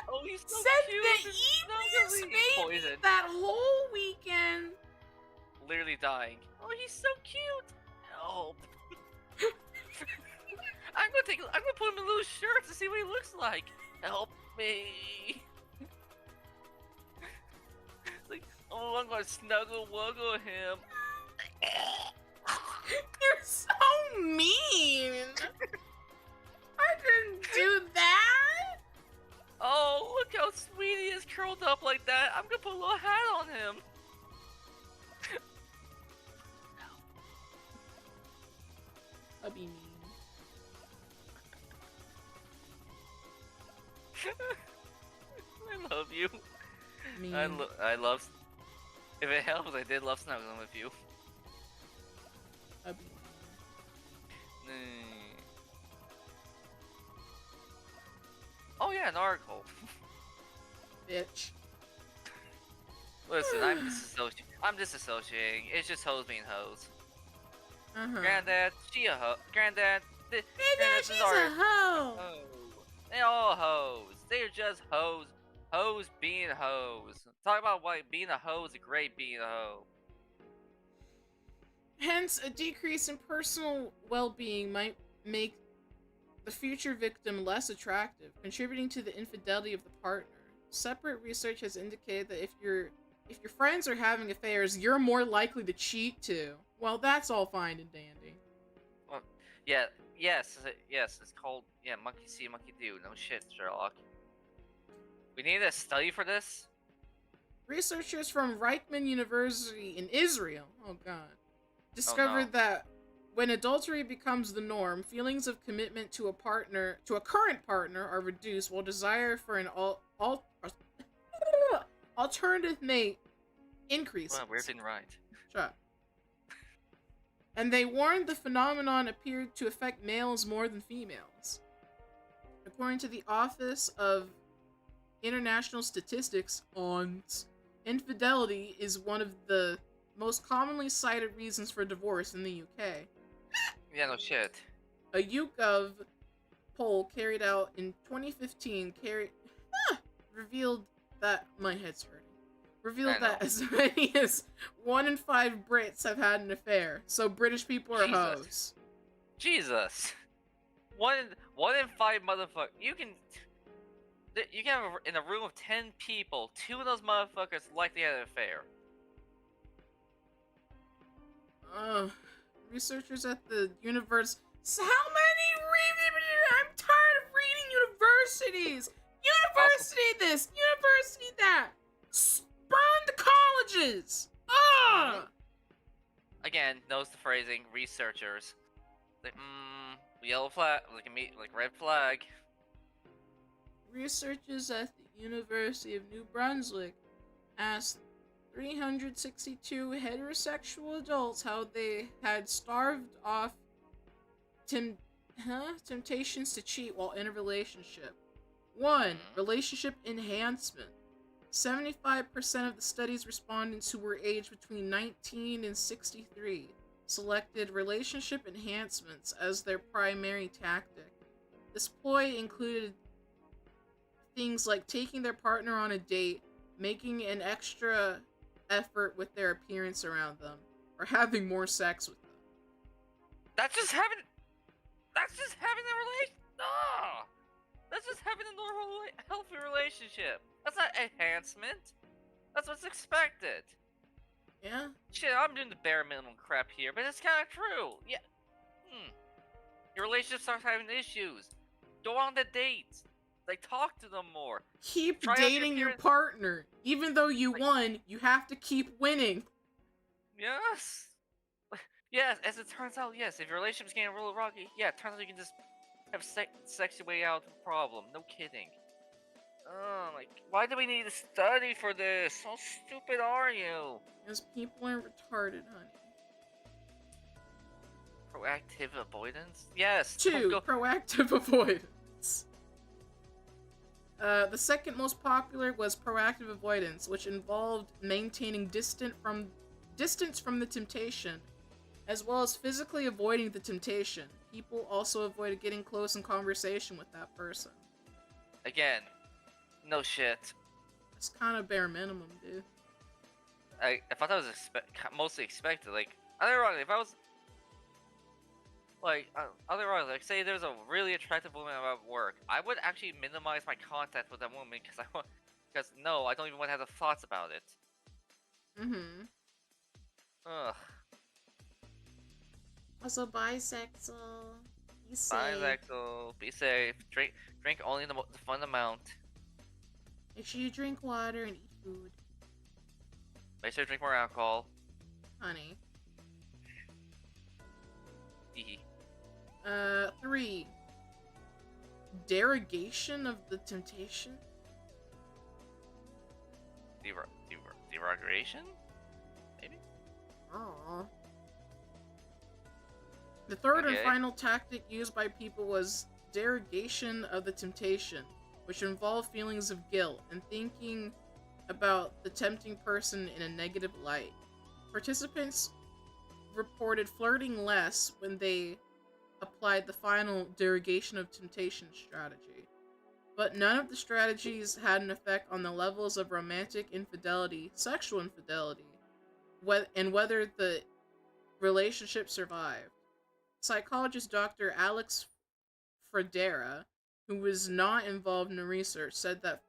Oh, he's so Said cute. the eepiest baby Poison. that whole weekend. Literally dying. Oh, he's so cute. Oh. I'm gonna put him in little shirts to see what he looks like. Help me. Like, oh, I'm gonna snuggle wuggle him. You're so mean. I didn't do that. Oh, look how sweet he is curled up like that. I'm gonna put a little hat on him. I'll be mean. I love you. Mean. I love. If it helps, I did love snuggling with you. I'll be mean. Oh yeah, an article. Bitch. Listen, I'm disassociating. It's just hoes being hoes. Granddad, she a hoe. Granddad, She's a hoe. They all hoes. They're just hoes. Hoes being hoes. Talk about why being a hoe is a great being a hoe. Hence, a decrease in personal well-being might make the future victim less attractive, contributing to the infidelity of the partner. Separate research has indicated that if your friends are having affairs, you're more likely to cheat too. Well, that's all fine and dandy. Well, yeah, yes, it's called, monkey see, monkey do. No shit, Sherlock. We need a study for this? Researchers from Reichman University in Israel, oh god, discovered that when adultery becomes the norm, feelings of commitment to a current partner are reduced, while desire for an alternative mate increases. Well, we're doing right. Shut up. And they warned the phenomenon appeared to affect males more than females. According to the Office of International Statistics, infidelity is one of the most commonly cited reasons for divorce in the UK. Yeah, no shit. A YouGov poll carried out in 2015 revealed that my head's hurting. Revealed that as many as 1 in 5 Brits have had an affair. So British people are hoes. Jesus. One in 5 motherfuckers. You can have in a room of 10 people, 2 of those motherfuckers likely had an affair. Researchers at the university. How many? I'm tired of reading universities. University this, university that. Burn the colleges. Again, knows the phrasing. Researchers. Like, yellow flag, like red flag. Researchers at the University of New Brunswick asked 362 heterosexual adults how they had starved off temptations to cheat while in a relationship. 1. Relationship enhancement. 75% of the study's respondents who were aged between 19 and 63 selected relationship enhancements as their primary tactic. This ploy included things like taking their partner on a date, making an extra effort with their appearance around them, or having more sex with them. That's just having a relation. No! That's just having a normal, healthy relationship. That's not enhancement. That's what's expected. Yeah? Shit, I'm doing the bare minimum crap here, but it's kind of true. Yeah. Your relationship starts having issues. Go on the dates. Like, talk to them more. Keep Try out your dating your appearance. partner. Even though you Like, won, you have to keep winning. yes. Yes, as it turns out, yes, if your relationship's getting a little rocky, yeah, it turns out you can just have sex your way out of the problem. No kidding. Oh, like, why do we need to study for this? How stupid are you? Because people are retarded, honey. Proactive avoidance? Yes, don't 2. go. Proactive avoidance. The second most popular was proactive avoidance, which involved maintaining distance from the temptation, as well as physically avoiding the temptation. People also avoided getting close in conversation with that person. Again, no shit. It's kind of bare minimum, dude. I thought that was mostly expected. Like, otherwise, if I was otherwise, like, say there's a really attractive woman at work, I would actually minimize my contact with that woman because no, I don't even want to have the thoughts about it. Mm-hmm. Ugh. Also bisexual. Be safe. Bisexual. Be safe. Drink only the fun amount. Make sure you drink water and eat food. Make sure to drink more alcohol. Honey. Hee 3. Derogation of the temptation? Derogation? Maybe? Aww. The third and Okay. final tactic used by people was derogation of the temptation, which involved feelings of guilt and thinking about the tempting person in a negative light. Participants reported flirting less when they applied the final derogation of temptation strategy. But none of the strategies had an effect on the levels of romantic infidelity, sexual infidelity, and whether the relationship survived. Psychologist Dr. Alex Fredera, who was not involved in the research, said that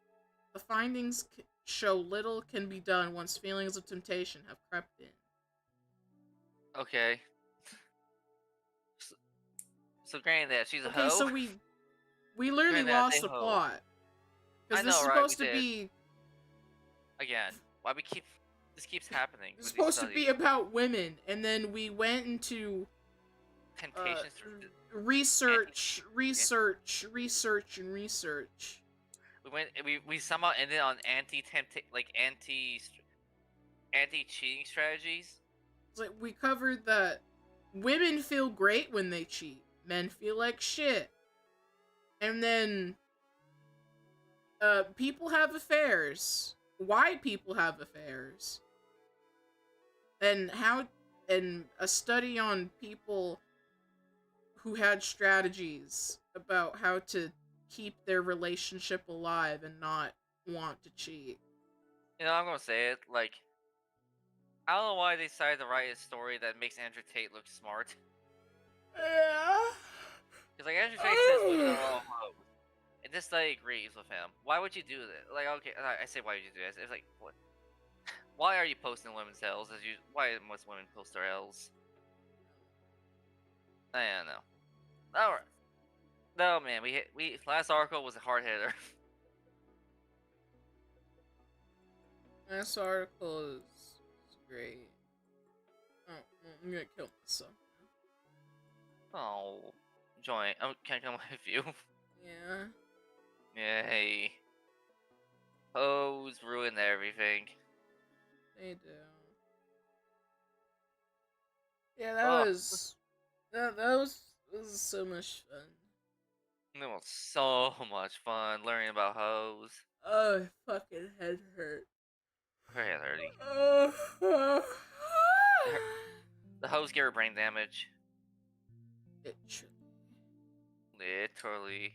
the findings show little can be done once feelings of temptation have crept in. Okay. So granted that she's a Okay, hoe. so we literally Granted, lost they the hoe. plot. I Because this is know, right? supposed We to did. be... Again, why this keeps happening. It's With these supposed to be studies. about women, and then we went into Temptations. research. We somehow ended on anti cheating strategies. It's like we covered that women feel great when they cheat, men feel like shit, and then people have affairs. Why people have affairs, and a study on people who had strategies about how to keep their relationship alive and not want to cheat. You know, I'm gonna say it. Like, I don't know why they decided to write a story that makes Andrew Tate look smart. Yeah. Because like Andrew Tate says women are all hoes, and this study agrees with him. Why would you do that? Like, okay, I say why would you do this? It's like, what? Why are you posting women's L's? Why most women post their L's? I don't know. All right. No man, we last article was a hard hitter. This article is great. Oh, well, I'm gonna kill myself. Oh, join. Can I come with you? Yeah. Yay. Hoes ruined everything. They do. Yeah, that Oh, was so much fun. it was so much fun learning about hoes. Oh, my fucking head hurt. Very hurting. Oh, The hoes get her brain damage. Literally. Literally.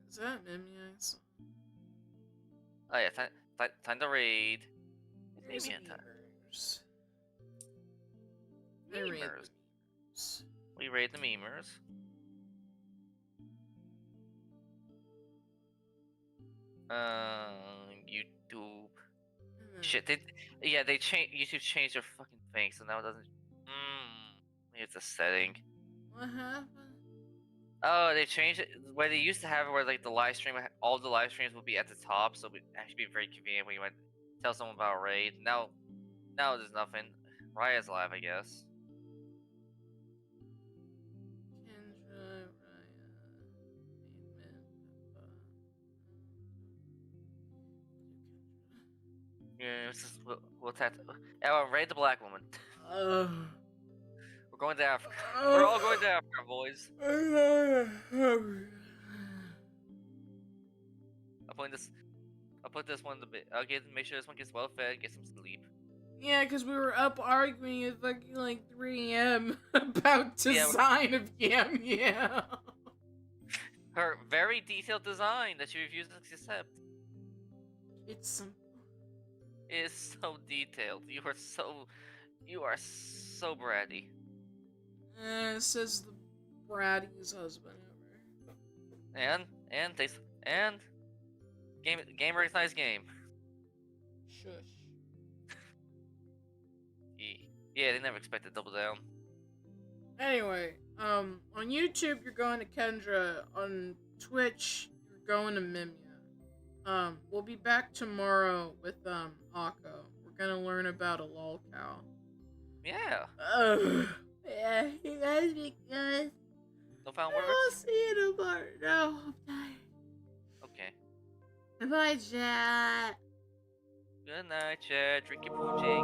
Is that Memoriae? Oh yeah, time to raid. There's Maybe in time. memers. I raid the Memers. memers. We raid the memers. YouTube. Shit, they changed. YouTube changed their fucking thing, so now it doesn't. It's a setting. What happened? Oh, they changed it. Where they used to have it, where like the live stream, all the live streams would be at the top, so it would actually be very convenient when you went tell someone about a raid. Now there's nothing. Riot's live, I guess. Kendra, Raya, Amen, Peppa. Yeah, we'll raid the black woman. Uh, We're going to Africa. We're all going to Africa, boys. I'll put this one to bit. Make sure this one gets well fed, get some sleep. Yeah, because we were up arguing at fucking like 3 a.m. about design of Yam Yam. Her very detailed design that she refuses to accept. It's simple. It is so detailed. You are so bratty. Says the brattiest husband ever. And game recognized game. Shush. Yeah, they never expected double down. Anyway, on YouTube you're going to Kendra. On Twitch you're going to Mimya. We'll be back tomorrow with Akko. We're gonna learn about a lolcow. Yeah. Yeah, you guys be good. No final words? I'll see you tomorrow. No, I'm tired. Okay. Bye, chat. Good night, chat. Drink your poo jig.